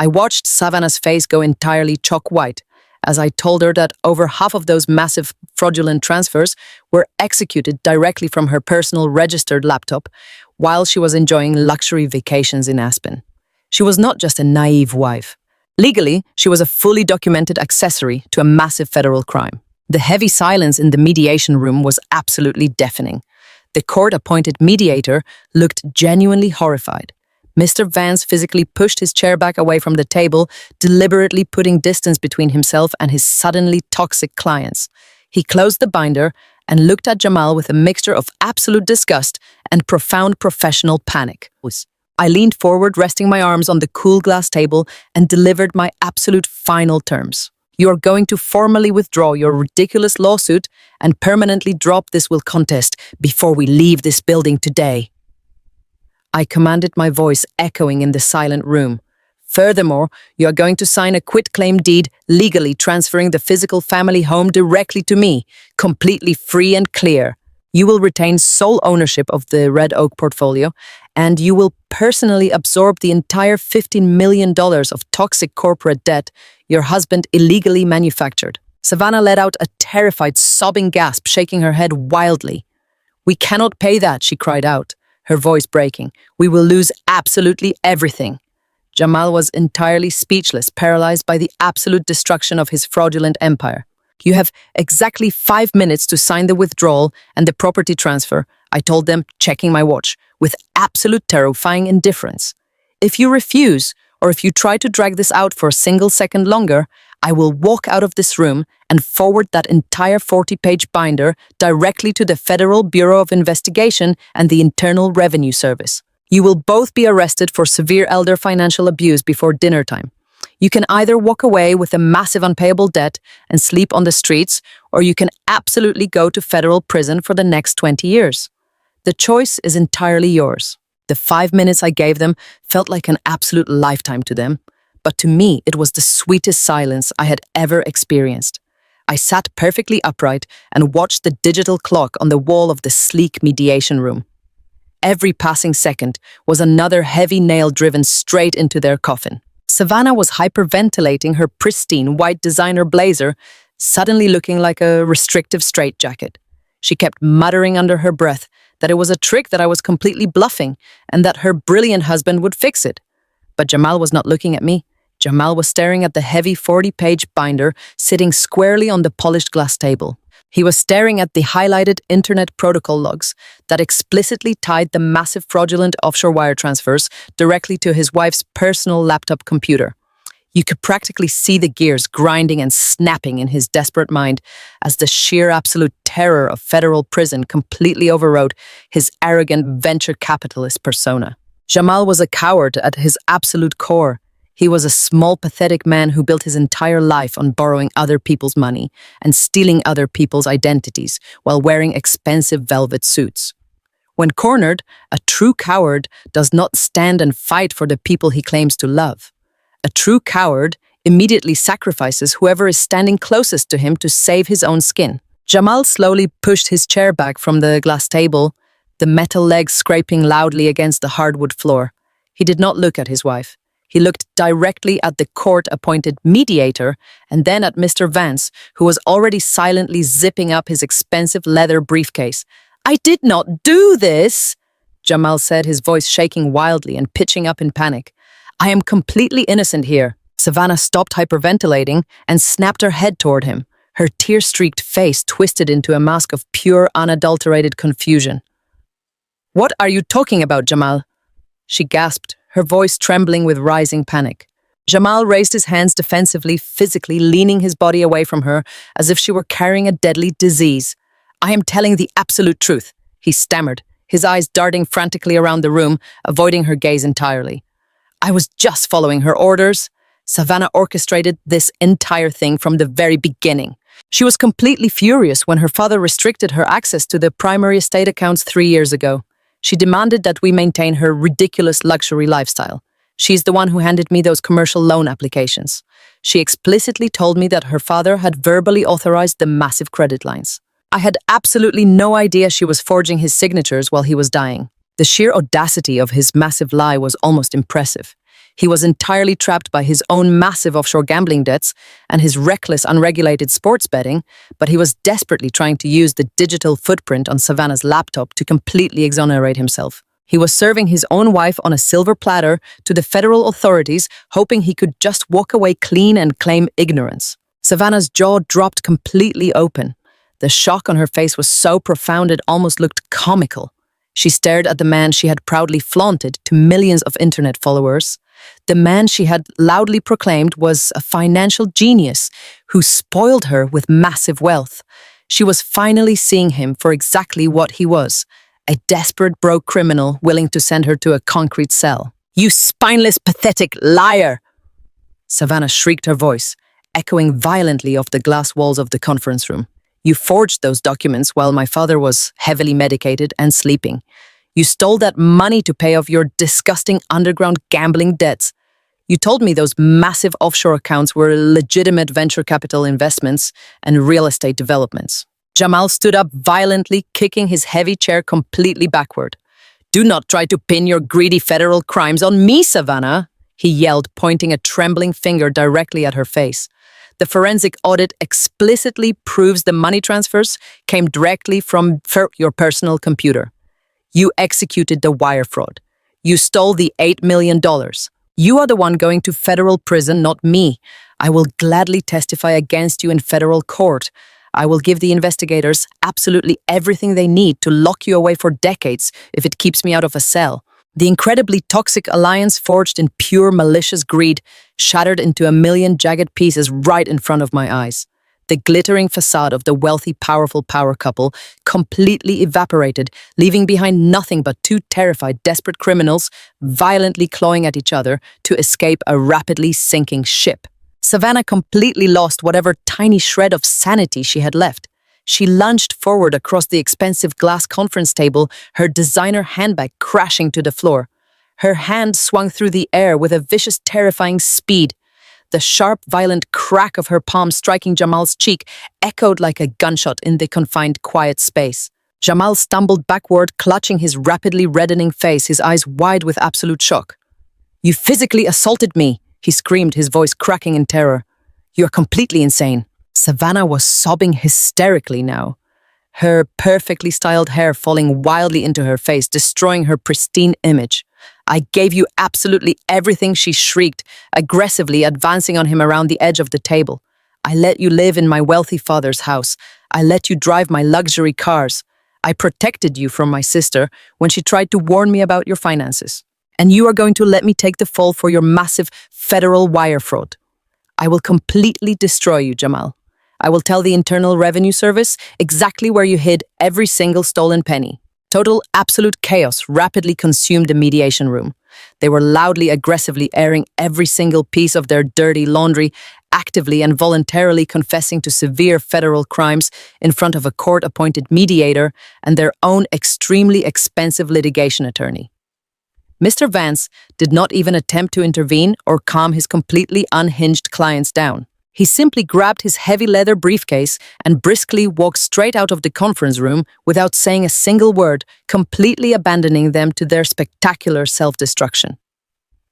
S1: I watched Savannah's face go entirely chalk white as I told her that over half of those massive fraudulent transfers were executed directly from her personal registered laptop while she was enjoying luxury vacations in Aspen. She was not just a naive wife. Legally, she was a fully documented accessory to a massive federal crime. The heavy silence in the mediation room was absolutely deafening. The court-appointed mediator looked genuinely horrified. Mr. Vance physically pushed his chair back away from the table, deliberately putting distance between himself and his suddenly toxic clients. He closed the binder and looked at Jamal with a mixture of absolute disgust and profound professional panic. I leaned forward, resting my arms on the cool glass table, and delivered my absolute final terms. "You are going to formally withdraw your ridiculous lawsuit and permanently drop this will contest before we leave this building today." I commanded, my voice echoing in the silent room. "Furthermore, you are going to sign a quitclaim deed legally transferring the physical family home directly to me, completely free and clear. You will retain sole ownership of the Red Oak portfolio, and you will personally absorb the entire $15 million of toxic corporate debt your husband illegally manufactured." Savannah let out a terrified, sobbing gasp, shaking her head wildly. "We cannot pay that," she cried out, her voice breaking. "We will lose absolutely everything." Jamal was entirely speechless, paralyzed by the absolute destruction of his fraudulent empire. "You have exactly 5 minutes to sign the withdrawal and the property transfer," I told them, checking my watch, with absolute terrifying indifference. "If you refuse, or if you try to drag this out for a single second longer, I will walk out of this room and forward that entire 40-page binder directly to the Federal Bureau of Investigation and the Internal Revenue Service. You will both be arrested for severe elder financial abuse before dinner time. You can either walk away with a massive unpayable debt and sleep on the streets, or you can absolutely go to federal prison for the next 20 years. The choice is entirely yours." The 5 minutes I gave them felt like an absolute lifetime to them, but to me it was the sweetest silence I had ever experienced. I sat perfectly upright and watched the digital clock on the wall of the sleek mediation room. Every passing second was another heavy nail driven straight into their coffin. Savannah was hyperventilating her pristine white designer blazer, suddenly looking like a restrictive straitjacket. She kept muttering under her breath that it was a trick, that I was completely bluffing, and that her brilliant husband would fix it. But Jamal was not looking at me. Jamal was staring at the heavy 40-page binder sitting squarely on the polished glass table. He was staring at the highlighted internet protocol logs that explicitly tied the massive fraudulent offshore wire transfers directly to his wife's personal laptop computer. You could practically see the gears grinding and snapping in his desperate mind as the sheer absolute terror of federal prison completely overrode his arrogant venture capitalist persona. Jamal was a coward at his absolute core. He was a small, pathetic man who built his entire life on borrowing other people's money and stealing other people's identities while wearing expensive velvet suits. When cornered, a true coward does not stand and fight for the people he claims to love. A true coward immediately sacrifices whoever is standing closest to him to save his own skin. Jamal slowly pushed his chair back from the glass table, the metal legs scraping loudly against the hardwood floor. He did not look at his wife. He looked directly at the court-appointed mediator and then at Mr. Vance, who was already silently zipping up his expensive leather briefcase. "I did not do this," Jamal said, his voice shaking wildly and pitching up in panic. "I am completely innocent here." Savannah stopped hyperventilating and snapped her head toward him, her tear-streaked face twisted into a mask of pure, unadulterated confusion. "What are you talking about, Jamal?" she gasped, her voice trembling with rising panic. Jamal raised his hands defensively, physically leaning his body away from her as if she were carrying a deadly disease. "I am telling the absolute truth," he stammered, his eyes darting frantically around the room, avoiding her gaze entirely. "I was just following her orders." Savannah orchestrated this entire thing from the very beginning. She was completely furious when her father restricted her access to the primary estate accounts 3 years ago. She demanded that we maintain her ridiculous luxury lifestyle. She's the one who handed me those commercial loan applications. She explicitly told me that her father had verbally authorized the massive credit lines. I had absolutely no idea she was forging his signatures while he was dying. The sheer audacity of his massive lie was almost impressive. He was entirely trapped by his own massive offshore gambling debts and his reckless, unregulated sports betting, but he was desperately trying to use the digital footprint on Savannah's laptop to completely exonerate himself. He was serving his own wife on a silver platter to the federal authorities, hoping he could just walk away clean and claim ignorance. Savannah's jaw dropped completely open. The shock on her face was so profound it almost looked comical. She stared at the man she had proudly flaunted to millions of internet followers. The man she had loudly proclaimed was a financial genius who spoiled her with massive wealth. She was finally seeing him for exactly what he was, a desperate broke criminal willing to send her to a concrete cell. "You spineless, pathetic liar!" Savannah shrieked, her voice echoing violently off the glass walls of the conference room. "You forged those documents while my father was heavily medicated and sleeping. You stole that money to pay off your disgusting underground gambling debts. You told me those massive offshore accounts were legitimate venture capital investments and real estate developments." Jamal stood up violently, kicking his heavy chair completely backward. "Do not try to pin your greedy federal crimes on me, Savannah," he yelled, pointing a trembling finger directly at her face. "The forensic audit explicitly proves the money transfers came directly from your personal computer. You executed the wire fraud. You stole the $8 million. You are the one going to federal prison, not me. I will gladly testify against you in federal court. I will give the investigators absolutely everything they need to lock you away for decades if it keeps me out of a cell." The incredibly toxic alliance forged in pure malicious greed shattered into a million jagged pieces right in front of my eyes. The glittering facade of the wealthy, powerful power couple completely evaporated, leaving behind nothing but two terrified, desperate criminals violently clawing at each other to escape a rapidly sinking ship. Savannah completely lost whatever tiny shred of sanity she had left. She lunged forward across the expensive glass conference table, her designer handbag crashing to the floor. Her hand swung through the air with a vicious, terrifying speed. The sharp, violent crack of her palm striking Jamal's cheek echoed like a gunshot in the confined, quiet space. Jamal stumbled backward, clutching his rapidly reddening face, his eyes wide with absolute shock. "You physically assaulted me," he screamed, his voice cracking in terror. "You are completely insane." Savannah was sobbing hysterically now, her perfectly styled hair falling wildly into her face, destroying her pristine image. "I gave you absolutely everything," she shrieked, aggressively advancing on him around the edge of the table. "I let you live in my wealthy father's house. I let you drive my luxury cars. I protected you from my sister when she tried to warn me about your finances. And you are going to let me take the fall for your massive federal wire fraud. I will completely destroy you, Jamal. I will tell the Internal Revenue Service exactly where you hid every single stolen penny. Total absolute chaos rapidly consumed the mediation room. They were loudly, aggressively airing every single piece of their dirty laundry, actively and voluntarily confessing to severe federal crimes in front of a court-appointed mediator and their own extremely expensive litigation attorney. Mr. Vance did not even attempt to intervene or calm his completely unhinged clients down. He simply grabbed his heavy leather briefcase and briskly walked straight out of the conference room without saying a single word, completely abandoning them to their spectacular self-destruction.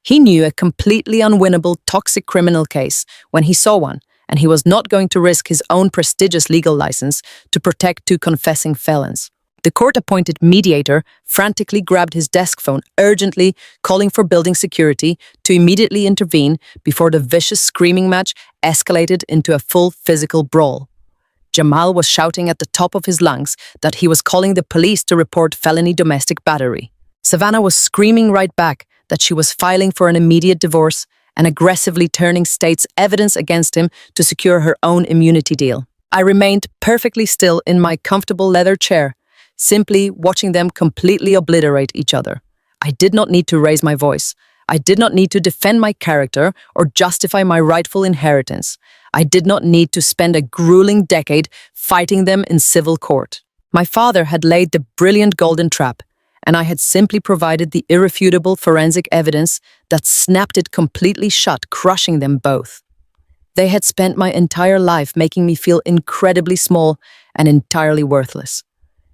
S1: He knew a completely unwinnable toxic criminal case when he saw one, and he was not going to risk his own prestigious legal license to protect two confessing felons. The court-appointed mediator frantically grabbed his desk phone, urgently calling for building security to immediately intervene before the vicious screaming match escalated into a full physical brawl. Jamal was shouting at the top of his lungs that he was calling the police to report felony domestic battery. Savannah was screaming right back that she was filing for an immediate divorce and aggressively turning state's evidence against him to secure her own immunity deal. I remained perfectly still in my comfortable leather chair, simply watching them completely obliterate each other. I did not need to raise my voice. I did not need to defend my character or justify my rightful inheritance. I did not need to spend a grueling decade fighting them in civil court. My father had laid the brilliant golden trap, and I had simply provided the irrefutable forensic evidence that snapped it completely shut, crushing them both. They had spent my entire life making me feel incredibly small and entirely worthless.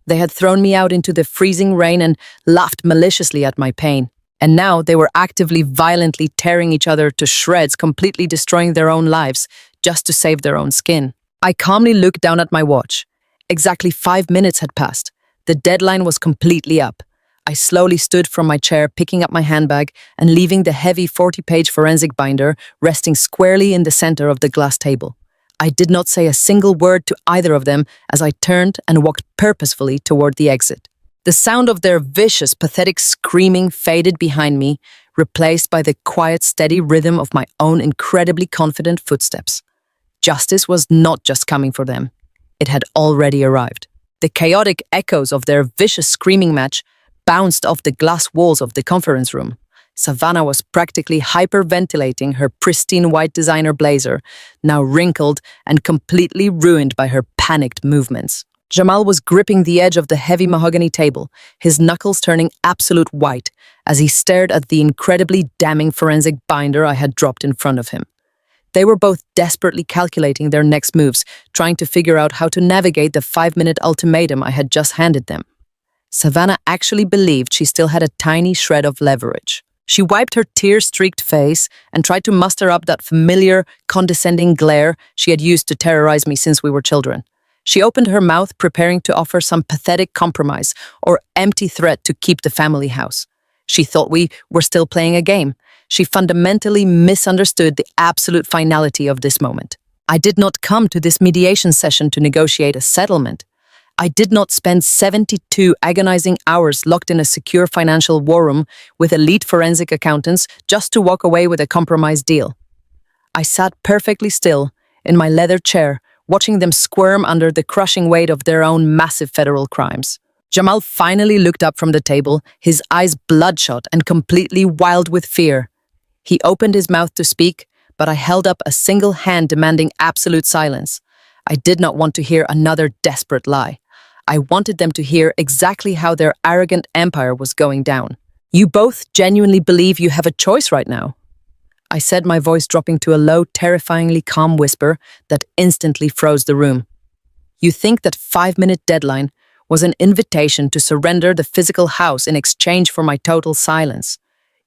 S1: They had thrown me out into the freezing rain and laughed maliciously at my pain. And now they were actively, violently tearing each other to shreds, completely destroying their own lives just to save their own skin. I calmly looked down at my watch. Exactly 5 minutes had passed. The deadline was completely up. I slowly stood from my chair, picking up my handbag and leaving the heavy 40-page forensic binder resting squarely in the center of the glass table. I did not say a single word to either of them as I turned and walked purposefully toward the exit. The sound of their vicious, pathetic screaming faded behind me, replaced by the quiet, steady rhythm of my own incredibly confident footsteps. Justice was not just coming for them. It had already arrived. The chaotic echoes of their vicious screaming match bounced off the glass walls of the conference room. Savannah was practically hyperventilating her pristine white designer blazer, now wrinkled and completely ruined by her panicked movements. Jamal was gripping the edge of the heavy mahogany table, his knuckles turning absolute white as he stared at the incredibly damning forensic binder I had dropped in front of him. They were both desperately calculating their next moves, trying to figure out how to navigate the 5-minute ultimatum I had just handed them. Savannah actually believed she still had a tiny shred of leverage. She wiped her tear-streaked face and tried to muster up that familiar, condescending glare she had used to terrorize me since we were children. She opened her mouth, preparing to offer some pathetic compromise or empty threat to keep the family house. She thought we were still playing a game. She fundamentally misunderstood the absolute finality of this moment. I did not come to this mediation session to negotiate a settlement. I did not spend 72 agonizing hours locked in a secure financial war room with elite forensic accountants just to walk away with a compromise deal. I sat perfectly still in my leather chair, watching them squirm under the crushing weight of their own massive federal crimes. Jamal finally looked up from the table, his eyes bloodshot and completely wild with fear. He opened his mouth to speak, but I held up a single hand demanding absolute silence. I did not want to hear another desperate lie. I wanted them to hear exactly how their arrogant empire was going down. You both genuinely believe you have a choice right now? I said, my voice dropping to a low, terrifyingly calm whisper that instantly froze the room. You think that 5-minute deadline was an invitation to surrender the physical house in exchange for my total silence.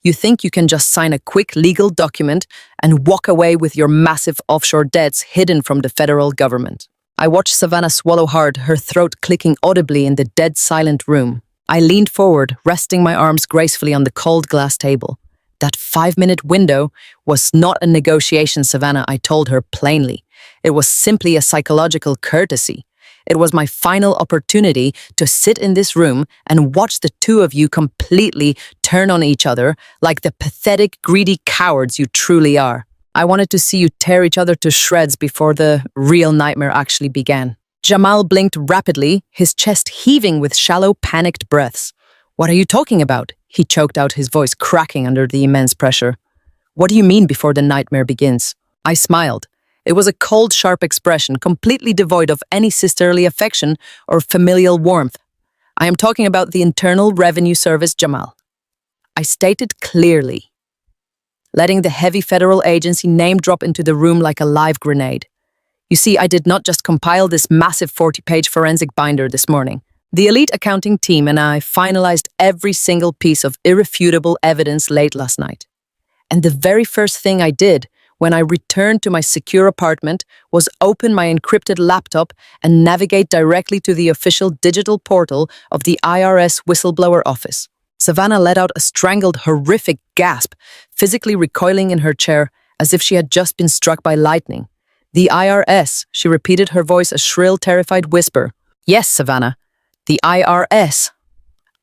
S1: You think you can just sign a quick legal document and walk away with your massive offshore debts hidden from the federal government. I watched Savannah swallow hard, her throat clicking audibly in the dead silent room. I leaned forward, resting my arms gracefully on the cold glass table. That 5-minute window was not a negotiation, Savannah, I told her plainly. It was simply a psychological courtesy. It was my final opportunity to sit in this room and watch the two of you completely turn on each other like the pathetic, greedy cowards you truly are. I wanted to see you tear each other to shreds before the real nightmare actually began. Jamal blinked rapidly, his chest heaving with shallow, panicked breaths. "What are you talking about?" He choked out, his voice cracking under the immense pressure. "What do you mean before the nightmare begins?" I smiled. It was a cold, sharp expression, completely devoid of any sisterly affection or familial warmth. "I am talking about the Internal Revenue Service, Jamal," I stated clearly, letting the heavy federal agency name drop into the room like a live grenade. You see, I did not just compile this massive 40-page forensic binder this morning. The elite accounting team and I finalized every single piece of irrefutable evidence late last night. And the very first thing I did when I returned to my secure apartment was open my encrypted laptop and navigate directly to the official digital portal of the IRS whistleblower office. Savannah let out a strangled, horrific gasp, physically recoiling in her chair as if she had just been struck by lightning. "The IRS," she repeated, her voice a shrill, terrified whisper. "Yes, Savannah, the IRS."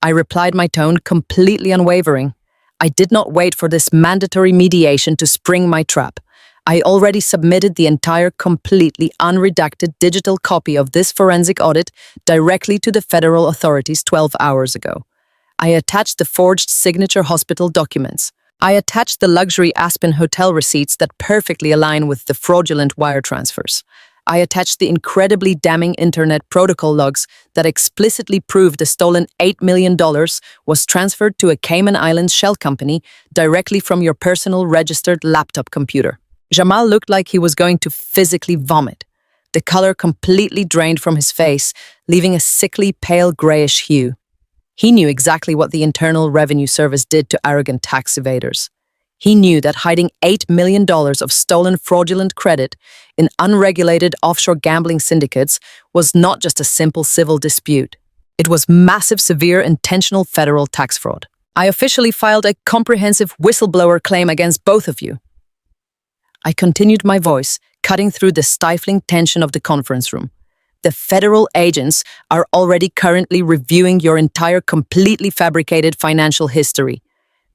S1: I replied, my tone completely unwavering. I did not wait for this mandatory mediation to spring my trap. I already submitted the entire, completely unredacted digital copy of this forensic audit directly to the federal authorities 12 hours ago. I attached the forged signature hospital documents. I attached the luxury Aspen hotel receipts that perfectly align with the fraudulent wire transfers. I attached the incredibly damning internet protocol logs that explicitly prove the stolen $8 million was transferred to a Cayman Islands shell company directly from your personal registered laptop computer. Jamal looked like he was going to physically vomit. The color completely drained from his face, leaving a sickly, pale grayish hue. He knew exactly what the Internal Revenue Service did to arrogant tax evaders. He knew that hiding $8 million of stolen fraudulent credit in unregulated offshore gambling syndicates was not just a simple civil dispute. It was massive, severe, intentional federal tax fraud. I officially filed a comprehensive whistleblower claim against both of you. I continued, my voice cutting through the stifling tension of the conference room. The federal agents are already currently reviewing your entire completely fabricated financial history.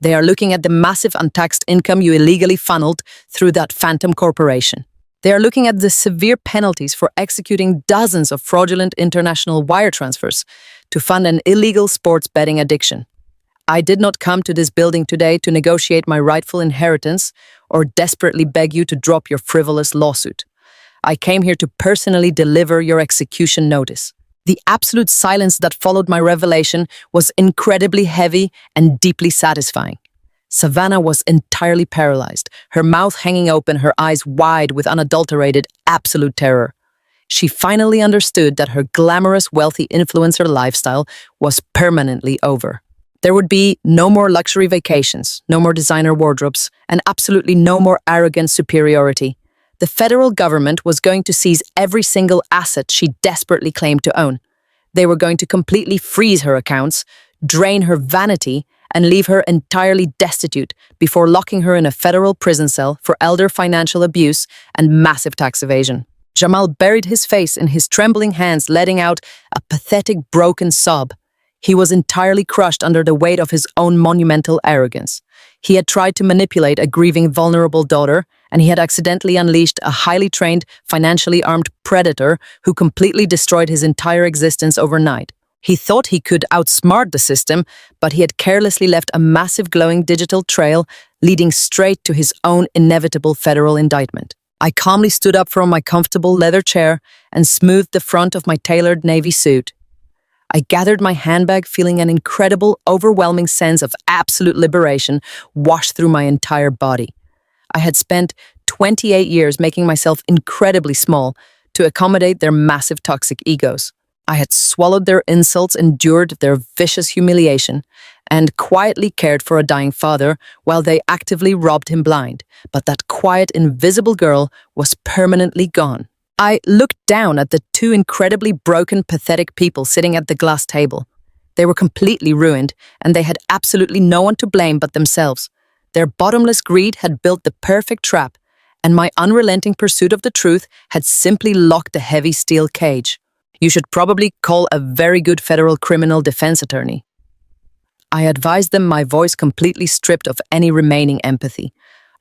S1: They are looking at the massive untaxed income you illegally funneled through that phantom corporation. They are looking at the severe penalties for executing dozens of fraudulent international wire transfers to fund an illegal sports betting addiction. I did not come to this building today to negotiate my rightful inheritance or desperately beg you to drop your frivolous lawsuit. I came here to personally deliver your execution notice. The absolute silence that followed my revelation was incredibly heavy and deeply satisfying. Savannah was entirely paralyzed, her mouth hanging open, her eyes wide with unadulterated, absolute terror. She finally understood that her glamorous, wealthy influencer lifestyle was permanently over. There would be no more luxury vacations, no more designer wardrobes, and absolutely no more arrogant superiority. The federal government was going to seize every single asset she desperately claimed to own. They were going to completely freeze her accounts, drain her vanity, and leave her entirely destitute before locking her in a federal prison cell for elder financial abuse and massive tax evasion. Jamal buried his face in his trembling hands, letting out a pathetic, broken sob. He was entirely crushed under the weight of his own monumental arrogance. He had tried to manipulate a grieving, vulnerable daughter, and he had accidentally unleashed a highly trained, financially armed predator who completely destroyed his entire existence overnight. He thought he could outsmart the system, but he had carelessly left a massive glowing digital trail leading straight to his own inevitable federal indictment. I calmly stood up from my comfortable leather chair and smoothed the front of my tailored navy suit. I gathered my handbag, feeling an incredible, overwhelming sense of absolute liberation wash through my entire body. I had spent 28 years making myself incredibly small to accommodate their massive toxic egos. I had swallowed their insults, endured their vicious humiliation, and quietly cared for a dying father while they actively robbed him blind. But that quiet, invisible girl was permanently gone. I looked down at the two incredibly broken, pathetic people sitting at the glass table. They were completely ruined, and they had absolutely no one to blame but themselves. Their bottomless greed had built the perfect trap, and my unrelenting pursuit of the truth had simply locked the heavy steel cage. You should probably call a very good federal criminal defense attorney. I advised them, my voice completely stripped of any remaining empathy.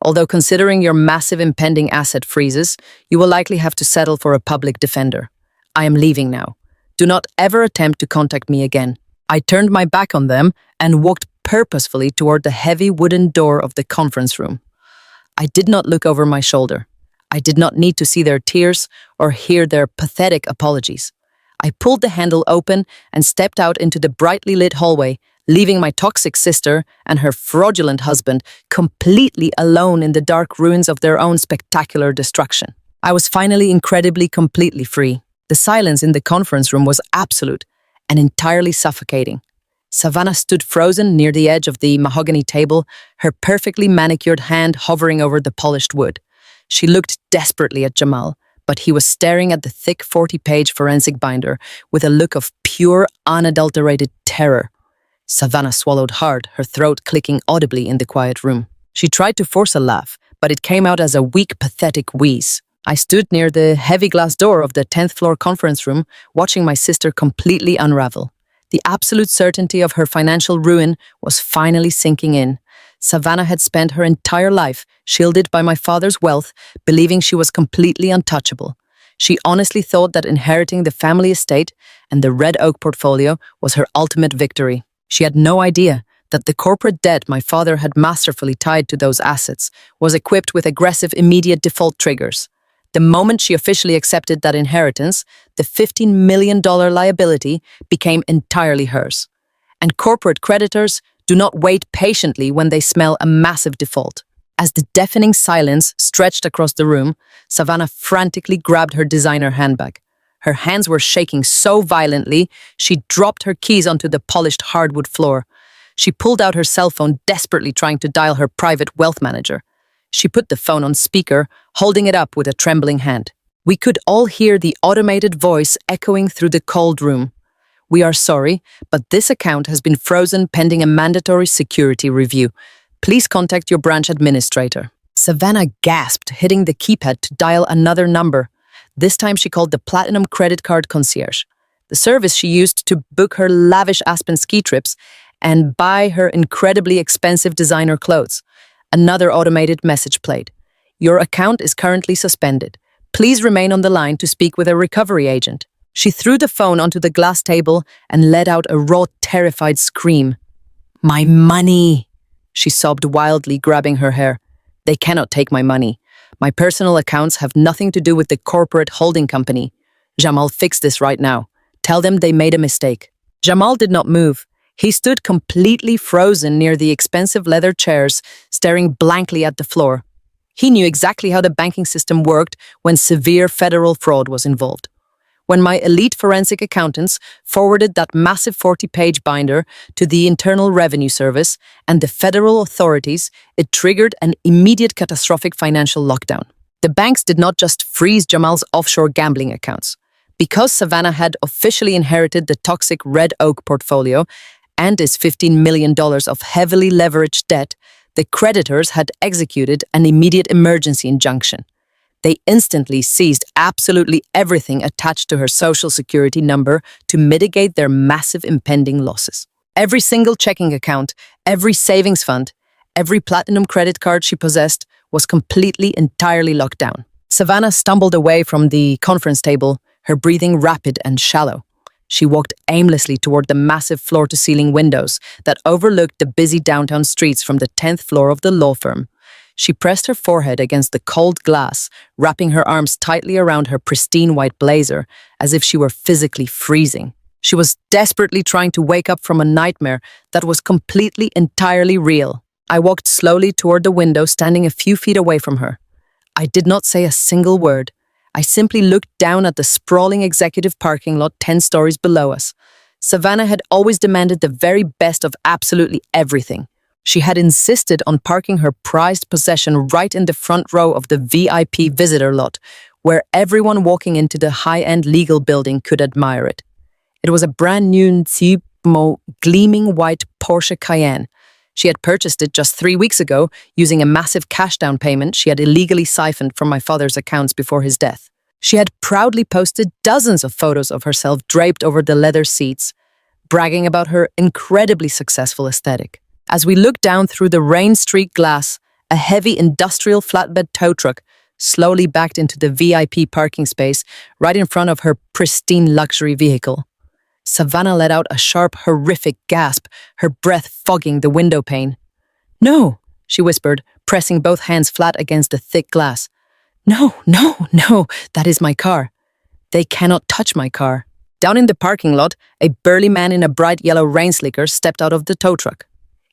S1: Although considering your massive impending asset freezes, you will likely have to settle for a public defender. I am leaving now. Do not ever attempt to contact me again. I turned my back on them and walked purposefully toward the heavy wooden door of the conference room. I did not look over my shoulder. I did not need to see their tears or hear their pathetic apologies. I pulled the handle open and stepped out into the brightly lit hallway, leaving my toxic sister and her fraudulent husband completely alone in the dark ruins of their own spectacular destruction. I was finally incredibly completely free. The silence in the conference room was absolute and entirely suffocating. Savannah stood frozen near the edge of the mahogany table, her perfectly manicured hand hovering over the polished wood. She looked desperately at Jamal, but he was staring at the thick 40-page forensic binder with a look of pure, unadulterated terror. Savannah swallowed hard, her throat clicking audibly in the quiet room. She tried to force a laugh, but it came out as a weak, pathetic wheeze. I stood near the heavy glass door of the 10th floor conference room, watching my sister completely unravel. The absolute certainty of her financial ruin was finally sinking in. Savannah had spent her entire life shielded by my father's wealth, believing she was completely untouchable. She honestly thought that inheriting the family estate and the Red Oak portfolio was her ultimate victory. She had no idea that the corporate debt my father had masterfully tied to those assets was equipped with aggressive immediate default triggers. The moment she officially accepted that inheritance, the $15 million liability became entirely hers. And corporate creditors do not wait patiently when they smell a massive default. As the deafening silence stretched across the room, Savannah frantically grabbed her designer handbag. Her hands were shaking so violently, she dropped her keys onto the polished hardwood floor. She pulled out her cell phone, desperately trying to dial her private wealth manager. She put the phone on speaker, holding it up with a trembling hand. We could all hear the automated voice echoing through the cold room. "We are sorry, but this account has been frozen pending a mandatory security review. Please contact your branch administrator." Savannah gasped, hitting the keypad to dial another number. This time she called the Platinum Credit Card Concierge, the service she used to book her lavish Aspen ski trips and buy her incredibly expensive designer clothes. Another automated message played. "Your account is currently suspended. Please remain on the line to speak with a recovery agent." She threw the phone onto the glass table and let out a raw, terrified scream. "My money!" she sobbed wildly, grabbing her hair. "They cannot take my money. My personal accounts have nothing to do with the corporate holding company. Jamal, fix this right now. Tell them they made a mistake." Jamal did not move. He stood completely frozen near the expensive leather chairs, staring blankly at the floor. He knew exactly how the banking system worked when severe federal fraud was involved. When my elite forensic accountants forwarded that massive 40-page binder to the Internal Revenue Service and the federal authorities, it triggered an immediate catastrophic financial lockdown. The banks did not just freeze Jamal's offshore gambling accounts. Because Savannah had officially inherited the toxic Red Oak portfolio and his $15 million of heavily leveraged debt, the creditors had executed an immediate emergency injunction. They instantly seized absolutely everything attached to her social security number to mitigate their massive impending losses. Every single checking account, every savings fund, every platinum credit card she possessed was completely, entirely locked down. Savannah stumbled away from the conference table, her breathing rapid and shallow. She walked aimlessly toward the massive floor-to-ceiling windows that overlooked the busy downtown streets from the 10th floor of the law firm. She pressed her forehead against the cold glass, wrapping her arms tightly around her pristine white blazer, as if she were physically freezing. She was desperately trying to wake up from a nightmare that was completely, entirely real. I walked slowly toward the window, standing a few feet away from her. I did not say a single word. I simply looked down at the sprawling executive parking lot 10 stories below us. Savannah had always demanded the very best of absolutely everything. She had insisted on parking her prized possession right in the front row of the VIP visitor lot, where everyone walking into the high-end legal building could admire it. It was a brand new, gleaming white Porsche Cayenne. She had purchased it just 3 weeks ago using a massive cash down payment she had illegally siphoned from my father's accounts before his death. She had proudly posted dozens of photos of herself draped over the leather seats, bragging about her incredibly successful aesthetic. As we looked down through the rain-streaked glass, a heavy industrial flatbed tow truck slowly backed into the VIP parking space right in front of her pristine luxury vehicle. Savannah let out a sharp, horrific gasp, her breath fogging the window pane. "No," she whispered, pressing both hands flat against the thick glass. "No, no, no, that is my car. They cannot touch my car." Down in the parking lot, a burly man in a bright yellow rain slicker stepped out of the tow truck.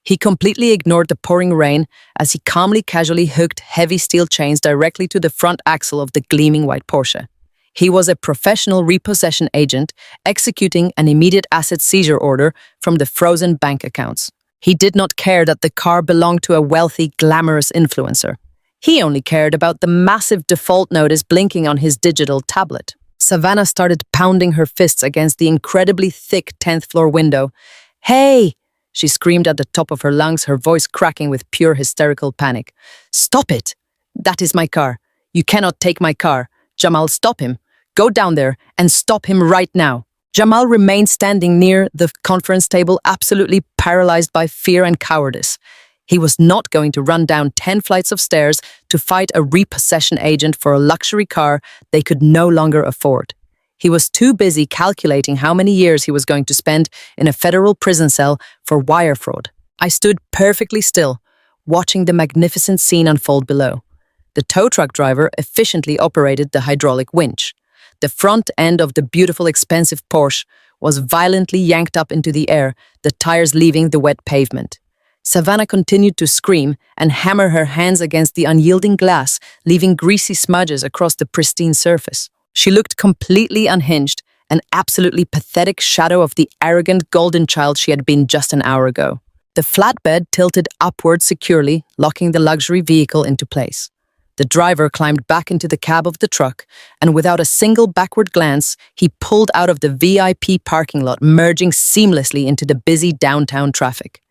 S1: He completely ignored the pouring rain as he calmly casually hooked heavy steel chains directly to the front axle of the gleaming white Porsche. He was a professional repossession agent executing an immediate asset seizure order from the frozen bank accounts. He did not care that the car belonged to a wealthy, glamorous influencer. He only cared about the massive default notice blinking on his digital tablet. Savannah started pounding her fists against the incredibly thick 10th floor window. "Hey!" she screamed at the top of her lungs, her voice cracking with pure hysterical panic. "Stop it! That is my car. You cannot take my car. Jamal, stop him. Go down there and stop him right now." Jamal remained standing near the conference table, absolutely paralyzed by fear and cowardice. He was not going to run down 10 flights of stairs to fight a repossession agent for a luxury car they could no longer afford. He was too busy calculating how many years he was going to spend in a federal prison cell for wire fraud. I stood perfectly still, watching the magnificent scene unfold below. The tow truck driver efficiently operated the hydraulic winch. The front end of the beautiful, expensive Porsche was violently yanked up into the air, the tires leaving the wet pavement. Savannah continued to scream and hammer her hands against the unyielding glass, leaving greasy smudges across the pristine surface. She looked completely unhinged, an absolutely pathetic shadow of the arrogant golden child she had been just an hour ago. The flatbed tilted upward securely, locking the luxury vehicle into place. The driver climbed back into the cab of the truck, and without a single backward glance, he pulled out of the VIP parking lot, merging seamlessly into the busy downtown traffic.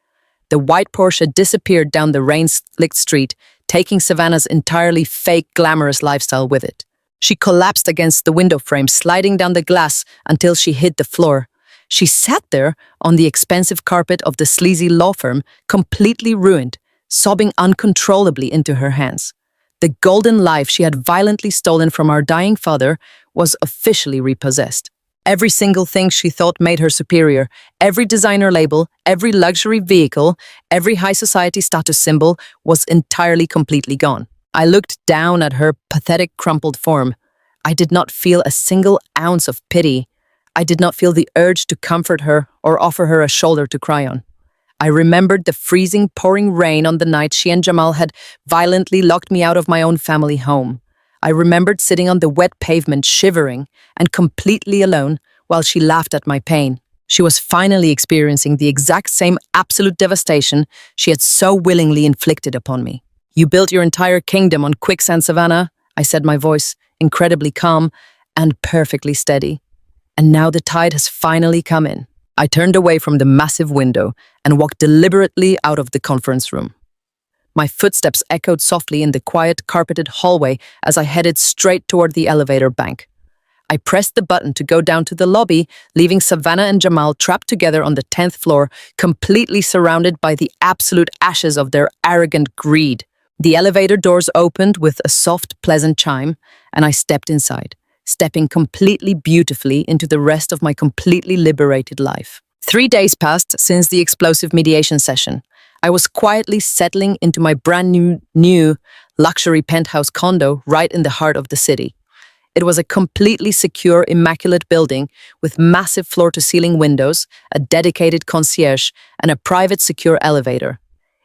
S1: The white Porsche disappeared down the rain-slicked street, taking Savannah's entirely fake, glamorous lifestyle with it. She collapsed against the window frame, sliding down the glass until she hit the floor. She sat there on the expensive carpet of the sleazy law firm, completely ruined, sobbing uncontrollably into her hands. The golden life she had violently stolen from our dying father was officially repossessed. Every single thing she thought made her superior, every designer label, every luxury vehicle, every high society status symbol was entirely completely gone. I looked down at her pathetic, crumpled form. I did not feel a single ounce of pity. I did not feel the urge to comfort her or offer her a shoulder to cry on. I remembered the freezing, pouring rain on the night she and Jamal had violently locked me out of my own family home. I remembered sitting on the wet pavement, shivering and completely alone while she laughed at my pain. She was finally experiencing the exact same absolute devastation she had so willingly inflicted upon me. "You built your entire kingdom on quicksand, Savannah," I said, my voice incredibly calm and perfectly steady. "And now the tide has finally come in." I turned away from the massive window and walked deliberately out of the conference room. My footsteps echoed softly in the quiet, carpeted hallway as I headed straight toward the elevator bank. I pressed the button to go down to the lobby, leaving Savannah and Jamal trapped together on the 10th floor, completely surrounded by the absolute ashes of their arrogant greed. The elevator doors opened with a soft, pleasant chime, and I stepped inside, stepping completely beautifully into the rest of my completely liberated life. 3 days passed since the explosive mediation session. I was quietly settling into my brand new luxury penthouse condo right in the heart of the city. It was a completely secure, immaculate building with massive floor-to-ceiling windows, a dedicated concierge, and a private secure elevator.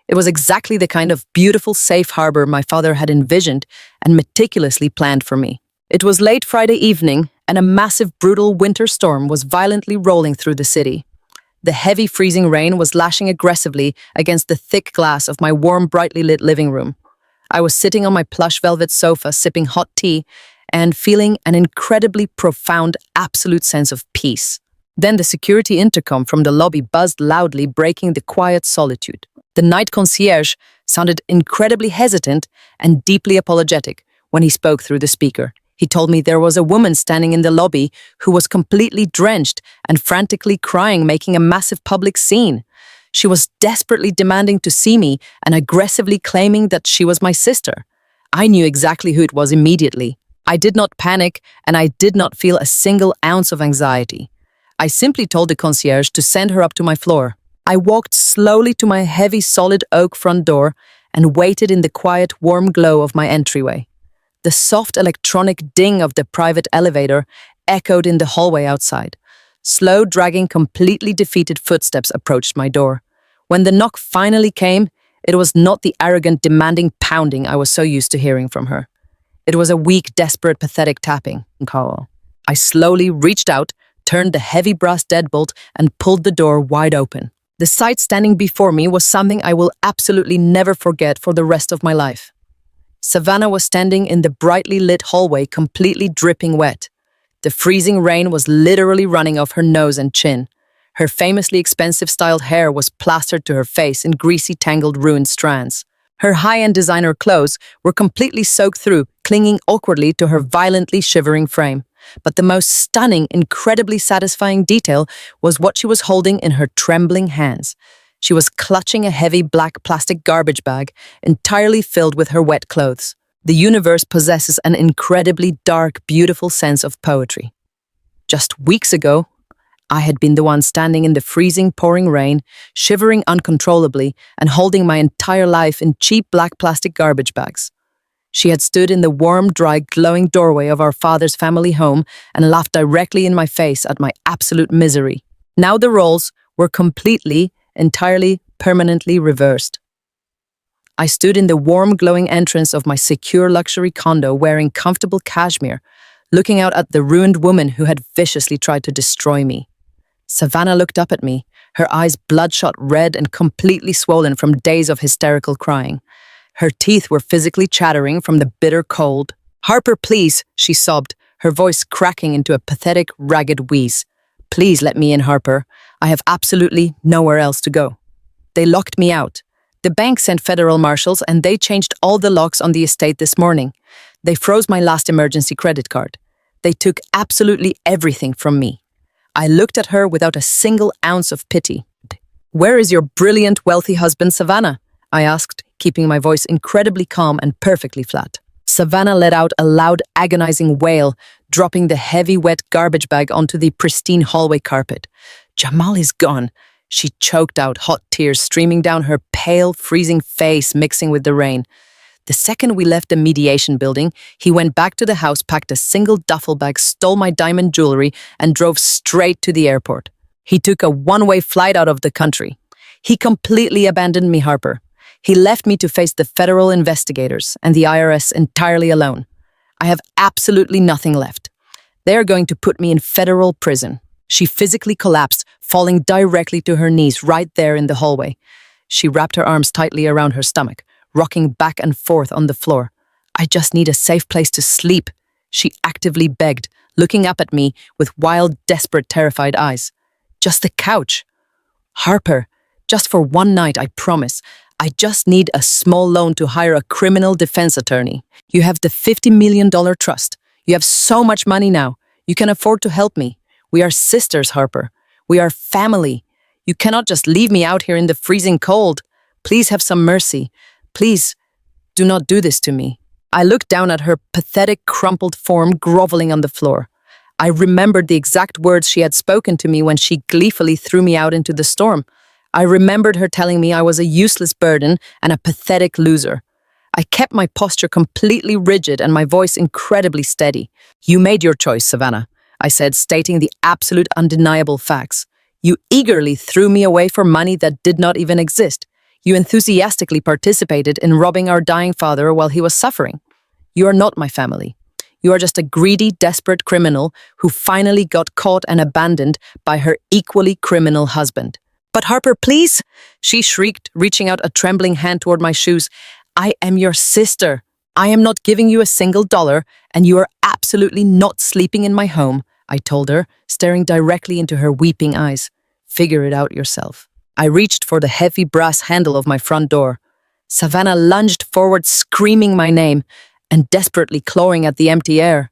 S1: It was exactly the kind of beautiful safe harbor my father had envisioned and meticulously planned for me. It was late Friday evening, and a massive, brutal winter storm was violently rolling through the city. The heavy, freezing rain was lashing aggressively against the thick glass of my warm, brightly lit living room. I was sitting on my plush velvet sofa, sipping hot tea, and feeling an incredibly profound, absolute sense of peace. Then the security intercom from the lobby buzzed loudly, breaking the quiet solitude. The night concierge sounded incredibly hesitant and deeply apologetic when he spoke through the speaker. He told me there was a woman standing in the lobby who was completely drenched and frantically crying, making a massive public scene. She was desperately demanding to see me and aggressively claiming that she was my sister. I knew exactly who it was immediately. I did not panic, and I did not feel a single ounce of anxiety. I simply told the concierge to send her up to my floor. I walked slowly to my heavy solid oak front door and waited in the quiet, warm glow of my entryway. The soft electronic ding of the private elevator echoed in the hallway outside. Slow, dragging, completely defeated footsteps approached my door. When the knock finally came, it was not the arrogant, demanding pounding I was so used to hearing from her. It was a weak, desperate, pathetic tapping. I slowly reached out, turned the heavy brass deadbolt, and pulled the door wide open. The sight standing before me was something I will absolutely never forget for the rest of my life. Savannah was standing in the brightly lit hallway, completely dripping wet. The freezing rain was literally running off her nose and chin. Her famously expensive styled hair was plastered to her face in greasy, tangled, ruined strands. Her high-end designer clothes were completely soaked through, clinging awkwardly to her violently shivering frame. But the most stunning, incredibly satisfying detail was what she was holding in her trembling hands. She was clutching a heavy black plastic garbage bag entirely filled with her wet clothes. The universe possesses an incredibly dark, beautiful sense of poetry. Just weeks ago, I had been the one standing in the freezing, pouring rain, shivering uncontrollably and holding my entire life in cheap black plastic garbage bags. She had stood in the warm, dry, glowing doorway of our father's family home and laughed directly in my face at my absolute misery. Now the roles were completely, entirely, permanently reversed. I stood in the warm, glowing entrance of my secure luxury condo wearing comfortable cashmere, looking out at the ruined woman who had viciously tried to destroy me. Savannah looked up at me, her eyes bloodshot red and completely swollen from days of hysterical crying. Her teeth were physically chattering from the bitter cold. "Harper, please," she sobbed, her voice cracking into a pathetic, ragged wheeze. "Please let me in, Harper. I have absolutely nowhere else to go." They locked me out. The bank sent federal marshals and they changed all the locks on the estate this morning. They froze my last emergency credit card. They took absolutely everything from me. I looked at her without a single ounce of pity. "Where is your brilliant, wealthy husband, Savannah?" I asked, keeping my voice incredibly calm and perfectly flat. Savannah let out a loud, agonizing wail, dropping the heavy, wet garbage bag onto the pristine hallway carpet. "Jamal is gone," she choked out, hot tears streaming down her pale, freezing face mixing with the rain. The second we left the mediation building, he went back to the house, packed a single duffel bag, stole my diamond jewelry, and drove straight to the airport. He took a one-way flight out of the country. He completely abandoned me, Harper. He left me to face the federal investigators and the IRS entirely alone. I have absolutely nothing left. They are going to put me in federal prison. She physically collapsed, falling directly to her knees right there in the hallway. She wrapped her arms tightly around her stomach, rocking back and forth on the floor. "I just need a safe place to sleep," she actively begged, looking up at me with wild, desperate, terrified eyes. "Just the couch. Harper, just for one night, I promise. I just need a small loan to hire a criminal defense attorney. You have the $50 million trust. You have so much money now. You can afford to help me. We are sisters, Harper. We are family. You cannot just leave me out here in the freezing cold. Please have some mercy. Please, do not do this to me." I looked down at her pathetic, crumpled form groveling on the floor. I remembered the exact words she had spoken to me when she gleefully threw me out into the storm. I remembered her telling me I was a useless burden and a pathetic loser. I kept my posture completely rigid and my voice incredibly steady. "You made your choice, Savannah," I said, stating the absolute undeniable facts. "You eagerly threw me away for money that did not even exist. You enthusiastically participated in robbing our dying father while he was suffering. You are not my family. You are just a greedy, desperate criminal who finally got caught and abandoned by her equally criminal husband." "But Harper, please!" she shrieked, reaching out a trembling hand toward my shoes. "I am your sister. I am not giving you a single dollar, and you are absolutely not sleeping in my home," I told her, staring directly into her weeping eyes. "Figure it out yourself." I reached for the heavy brass handle of my front door. Savannah lunged forward, screaming my name and desperately clawing at the empty air.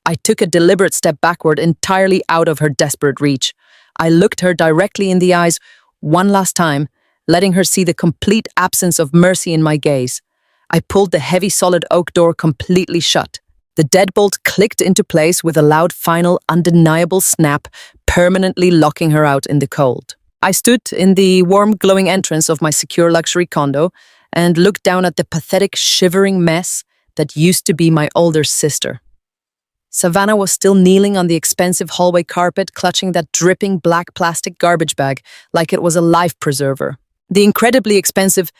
S1: I took a deliberate step backward, entirely out of her desperate reach. I looked her directly in the eyes one last time, letting her see the complete absence of mercy in my gaze. I pulled the heavy solid oak door completely shut. The deadbolt clicked into place with a loud final undeniable snap, permanently locking her out in the cold. I stood in the warm glowing entrance of my secure luxury condo and looked down at the pathetic shivering mess that used to be my older sister. Savannah was still kneeling on the expensive hallway carpet, clutching that dripping black plastic garbage bag like it was a life preserver. The incredibly expensive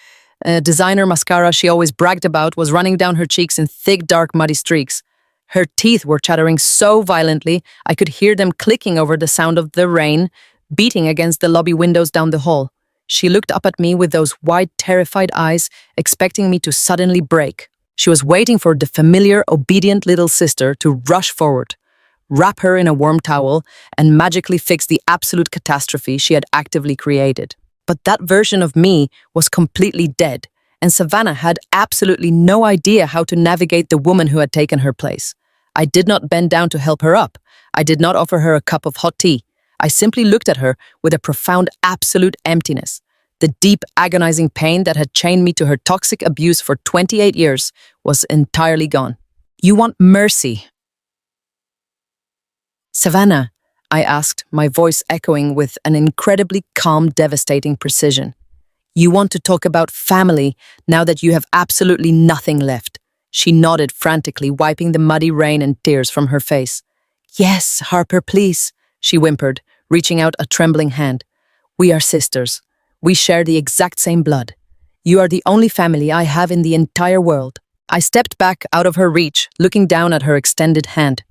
S1: designer mascara she always bragged about was running down her cheeks in thick, dark, muddy streaks. Her teeth were chattering so violently I could hear them clicking over the sound of the rain beating against the lobby windows down the hall. She looked up at me with those wide, terrified eyes, expecting me to suddenly break. She was waiting for the familiar, obedient little sister to rush forward, wrap her in a warm towel, and magically fix the absolute catastrophe she had actively created. But that version of me was completely dead, and Savannah had absolutely no idea how to navigate the woman who had taken her place. I did not bend down to help her up. I did not offer her a cup of hot tea. I simply looked at her with a profound, absolute emptiness. The deep, agonizing pain that had chained me to her toxic abuse for 28 years was entirely gone. "You want mercy?" "Savannah," I asked, my voice echoing with an incredibly calm, devastating precision. "You want to talk about family now that you have absolutely nothing left?" She nodded frantically, wiping the muddy rain and tears from her face. "Yes, Harper, please," she whimpered, reaching out a trembling hand. "We are sisters. We share the exact same blood. You are the only family I have in the entire world." I stepped back out of her reach, looking down at her extended hand.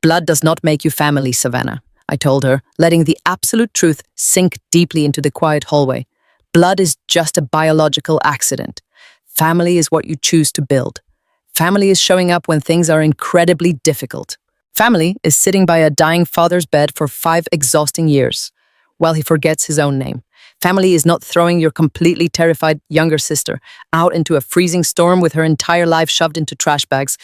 S1: "Blood does not make you family, Savannah," I told her, letting the absolute truth sink deeply into the quiet hallway. "Blood is just a biological accident. Family is what you choose to build. Family is showing up when things are incredibly difficult. Family is sitting by a dying father's bed for 5 exhausting years, while he forgets his own name. Family is not throwing your completely terrified younger sister out into a freezing storm with her entire life shoved into trash bags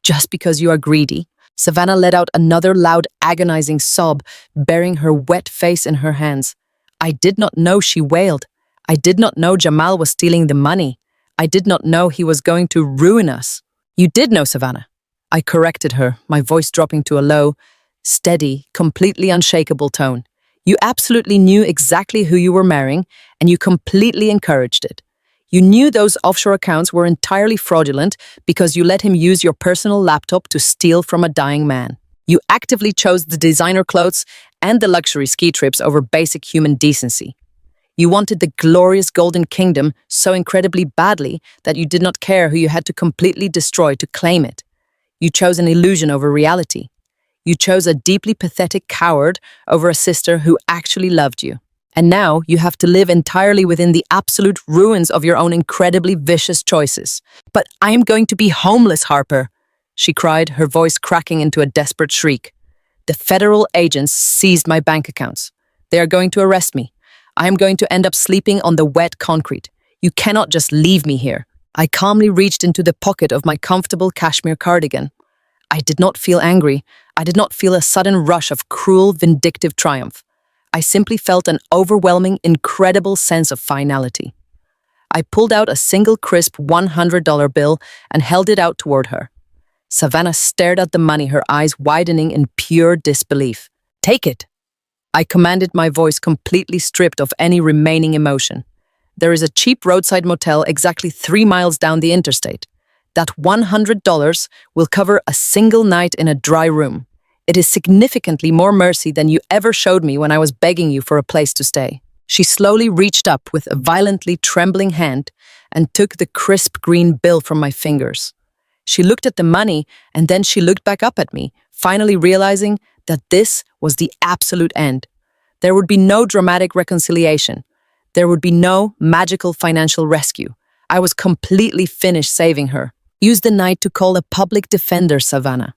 S1: just because you are greedy." Savannah let out another loud, agonizing sob, burying her wet face in her hands. "I did not know," she wailed. "I did not know Jamal was stealing the money. I did not know he was going to ruin us." "You did know, Savannah," I corrected her, my voice dropping to a low, steady, completely unshakable tone. "You absolutely knew exactly who you were marrying, and you completely encouraged it. You knew those offshore accounts were entirely fraudulent because you let him use your personal laptop to steal from a dying man. You actively chose the designer clothes and the luxury ski trips over basic human decency. You wanted the glorious Golden Kingdom so incredibly badly that you did not care who you had to completely destroy to claim it. You chose an illusion over reality. You chose a deeply pathetic coward over a sister who actually loved you. And now you have to live entirely within the absolute ruins of your own incredibly vicious choices." "But I am going to be homeless, Harper," she cried, her voice cracking into a desperate shriek. "The federal agents seized my bank accounts. They are going to arrest me. I am going to end up sleeping on the wet concrete. You cannot just leave me here." I calmly reached into the pocket of my comfortable cashmere cardigan. I did not feel angry. I did not feel a sudden rush of cruel, vindictive triumph. I simply felt an overwhelming, incredible sense of finality. I pulled out a single crisp $100 bill and held it out toward her. Savannah stared at the money, her eyes widening in pure disbelief. "Take it," I commanded, my voice completely stripped of any remaining emotion. "There is a cheap roadside motel exactly 3 miles down the interstate. That $100 will cover a single night in a dry room. It is significantly more mercy than you ever showed me when I was begging you for a place to stay." She slowly reached up with a violently trembling hand and took the crisp green bill from my fingers. She looked at the money and then she looked back up at me, finally realizing that this was the absolute end. There would be no dramatic reconciliation. There would be no magical financial rescue. I was completely finished saving her. "Use the night to call a public defender, Savannah,"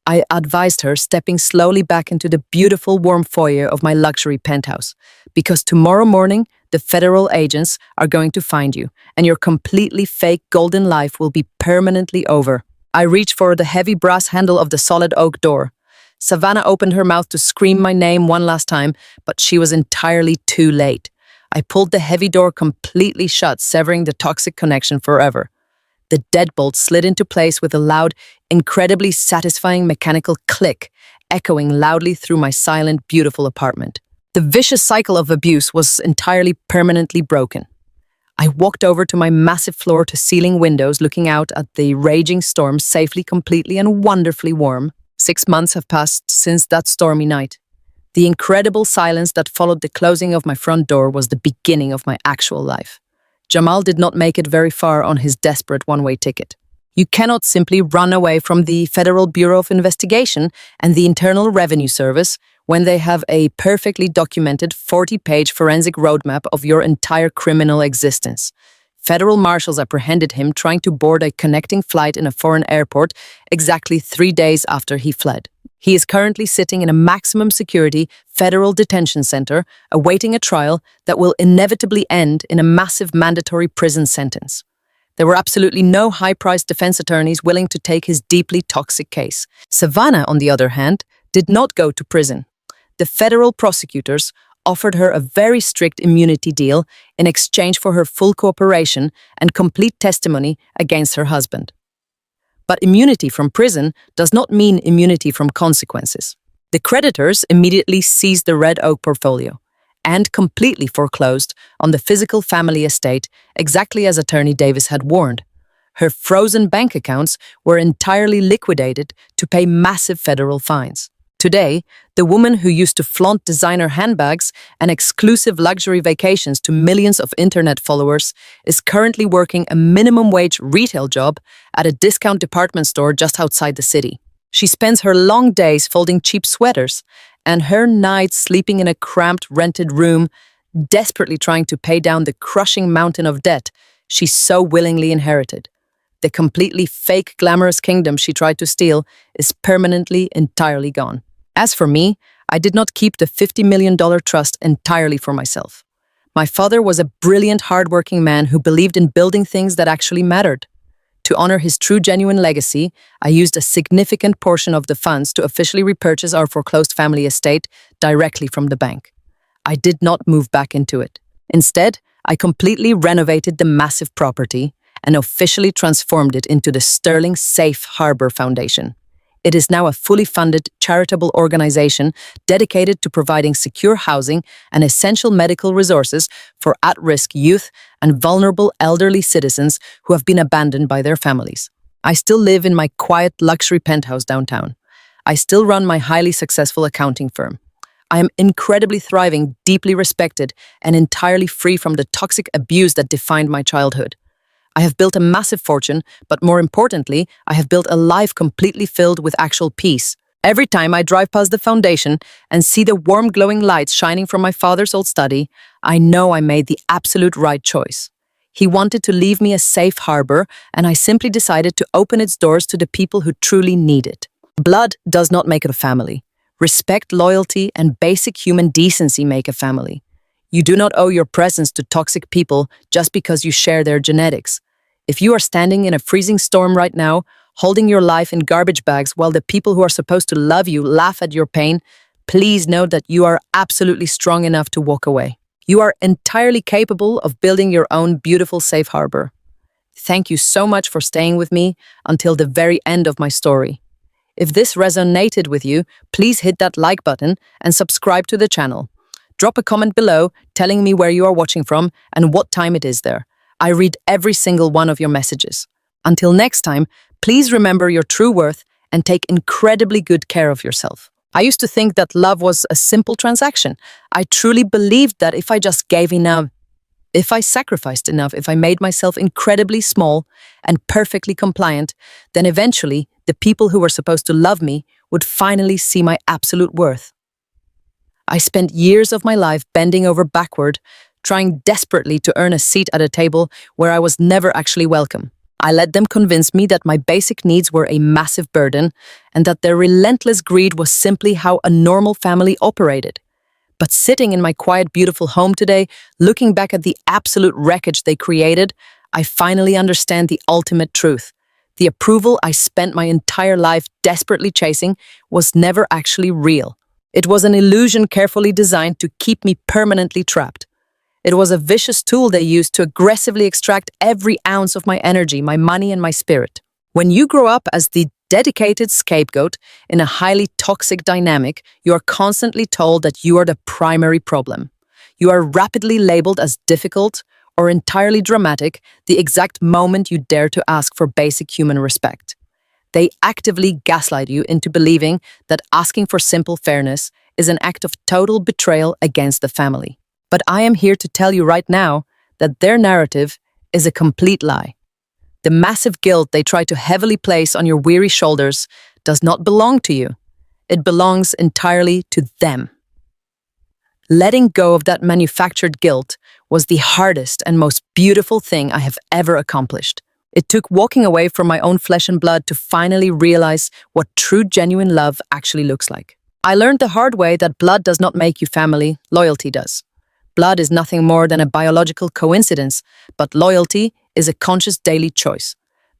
S1: I advised her, stepping slowly back into the beautiful warm foyer of my luxury penthouse. "Because tomorrow morning, the federal agents are going to find you, and your completely fake golden life will be permanently over." I reached for the heavy brass handle of the solid oak door. Savannah opened her mouth to scream my name one last time, but she was entirely too late. I pulled the heavy door completely shut, severing the toxic connection forever. The deadbolt slid into place with a loud, incredibly satisfying mechanical click, echoing loudly through my silent, beautiful apartment. The vicious cycle of abuse was entirely permanently broken. I walked over to my massive floor-to-ceiling windows, looking out at the raging storm, safely, completely, and wonderfully warm. 6 months have passed since that stormy night. The incredible silence that followed the closing of my front door was the beginning of my actual life. Jamal did not make it very far on his desperate one-way ticket. You cannot simply run away from the Federal Bureau of Investigation and the Internal Revenue Service when they have a perfectly documented 40-page forensic roadmap of your entire criminal existence. Federal marshals apprehended him trying to board a connecting flight in a foreign airport exactly 3 days after he fled. He is currently sitting in a maximum security federal detention center, awaiting a trial that will inevitably end in a massive mandatory prison sentence. There were absolutely no high-priced defense attorneys willing to take his deeply toxic case. Savannah, on the other hand, did not go to prison. The federal prosecutors offered her a very strict immunity deal in exchange for her full cooperation and complete testimony against her husband. But immunity from prison does not mean immunity from consequences. The creditors immediately seized the Red Oak portfolio and completely foreclosed on the physical family estate, exactly as Attorney Davis had warned. Her frozen bank accounts were entirely liquidated to pay massive federal fines. Today, the woman who used to flaunt designer handbags and exclusive luxury vacations to millions of internet followers is currently working a minimum wage retail job at a discount department store just outside the city. She spends her long days folding cheap sweaters and her nights sleeping in a cramped rented room, desperately trying to pay down the crushing mountain of debt she so willingly inherited. The completely fake glamorous kingdom she tried to steal is permanently entirely gone. As for me, I did not keep the $50 million trust entirely for myself. My father was a brilliant, hardworking man who believed in building things that actually mattered. To honor his true, genuine legacy, I used a significant portion of the funds to officially repurchase our foreclosed family estate directly from the bank. I did not move back into it. Instead, I completely renovated the massive property and officially transformed it into the sterling Safe Harbor Foundation. It is now a fully funded charitable organization dedicated to providing secure housing and essential medical resources for at-risk youth and vulnerable elderly citizens who have been abandoned by their families. I still live in my quiet luxury penthouse downtown. I still run my highly successful accounting firm. I am incredibly thriving, deeply respected, and entirely free from the toxic abuse that defined my childhood. I have built a massive fortune, but more importantly, I have built a life completely filled with actual peace. Every time I drive past the foundation and see the warm glowing lights shining from my father's old study, I know I made the absolute right choice. He wanted to leave me a safe harbor, and I simply decided to open its doors to the people who truly need it. Blood does not make a family. Respect, loyalty, and basic human decency make a family. You do not owe your presence to toxic people just because you share their genetics. If you are standing in a freezing storm right now, holding your life in garbage bags while the people who are supposed to love you laugh at your pain, please know that you are absolutely strong enough to walk away. You are entirely capable of building your own beautiful safe harbor. Thank you so much for staying with me until the very end of my story. If this resonated with you, please hit that like button and subscribe to the channel. Drop a comment below telling me where you are watching from and what time it is there. I read every single one of your messages. Until next time, please remember your true worth and take incredibly good care of yourself. I used to think that love was a simple transaction. I truly believed that if I just gave enough, if I sacrificed enough, if I made myself incredibly small and perfectly compliant, then eventually the people who were supposed to love me would finally see my absolute worth. I spent years of my life bending over backward, trying desperately to earn a seat at a table where I was never actually welcome. I let them convince me that my basic needs were a massive burden and that their relentless greed was simply how a normal family operated. But sitting in my quiet, beautiful home today, looking back at the absolute wreckage they created, I finally understand the ultimate truth. The approval I spent my entire life desperately chasing was never actually real. It was an illusion carefully designed to keep me permanently trapped. It was a vicious tool they used to aggressively extract every ounce of my energy, my money, and my spirit. When you grow up as the dedicated scapegoat in a highly toxic dynamic, you are constantly told that you are the primary problem. You are rapidly labeled as difficult or entirely dramatic the exact moment you dare to ask for basic human respect. They actively gaslight you into believing that asking for simple fairness is an act of total betrayal against the family. But I am here to tell you right now that their narrative is a complete lie. The massive guilt they try to heavily place on your weary shoulders does not belong to you. It belongs entirely to them. Letting go of that manufactured guilt was the hardest and most beautiful thing I have ever accomplished. It took walking away from my own flesh and blood to finally realize what true, genuine love actually looks like. I learned the hard way that blood does not make you family, loyalty does. Blood is nothing more than a biological coincidence, but loyalty is a conscious daily choice.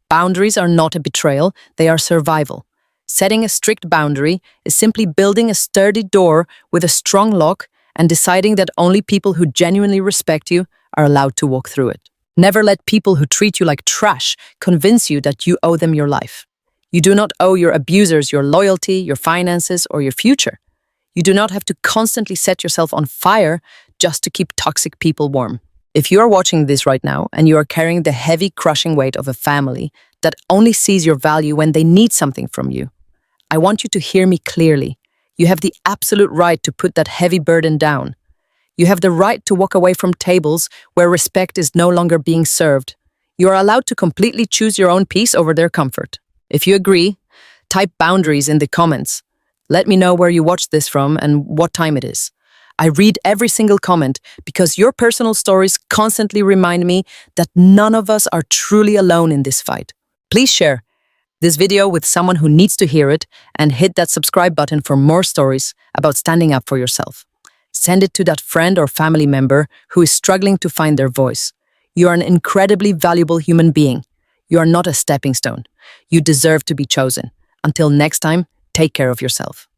S1: Boundaries are not a betrayal, they are survival. Setting a strict boundary is simply building a sturdy door with a strong lock and deciding that only people who genuinely respect you are allowed to walk through it. Never let people who treat you like trash convince you that you owe them your life. You do not owe your abusers your loyalty, your finances, or your future. You do not have to constantly set yourself on fire just to keep toxic people warm. If you are watching this right now and you are carrying the heavy, crushing weight of a family that only sees your value when they need something from you, I want you to hear me clearly. You have the absolute right to put that heavy burden down. You have the right to walk away from tables where respect is no longer being served. You are allowed to completely choose your own peace over their comfort. If you agree, type boundaries in the comments. Let me know where you watched this from and what time it is. I read every single comment because your personal stories constantly remind me that none of us are truly alone in this fight. Please share this video with someone who needs to hear it and hit that subscribe button for more stories about standing up for yourself. Send it to that friend or family member who is struggling to find their voice. You are an incredibly valuable human being. You are not a stepping stone. You deserve to be chosen. Until next time, take care of yourself.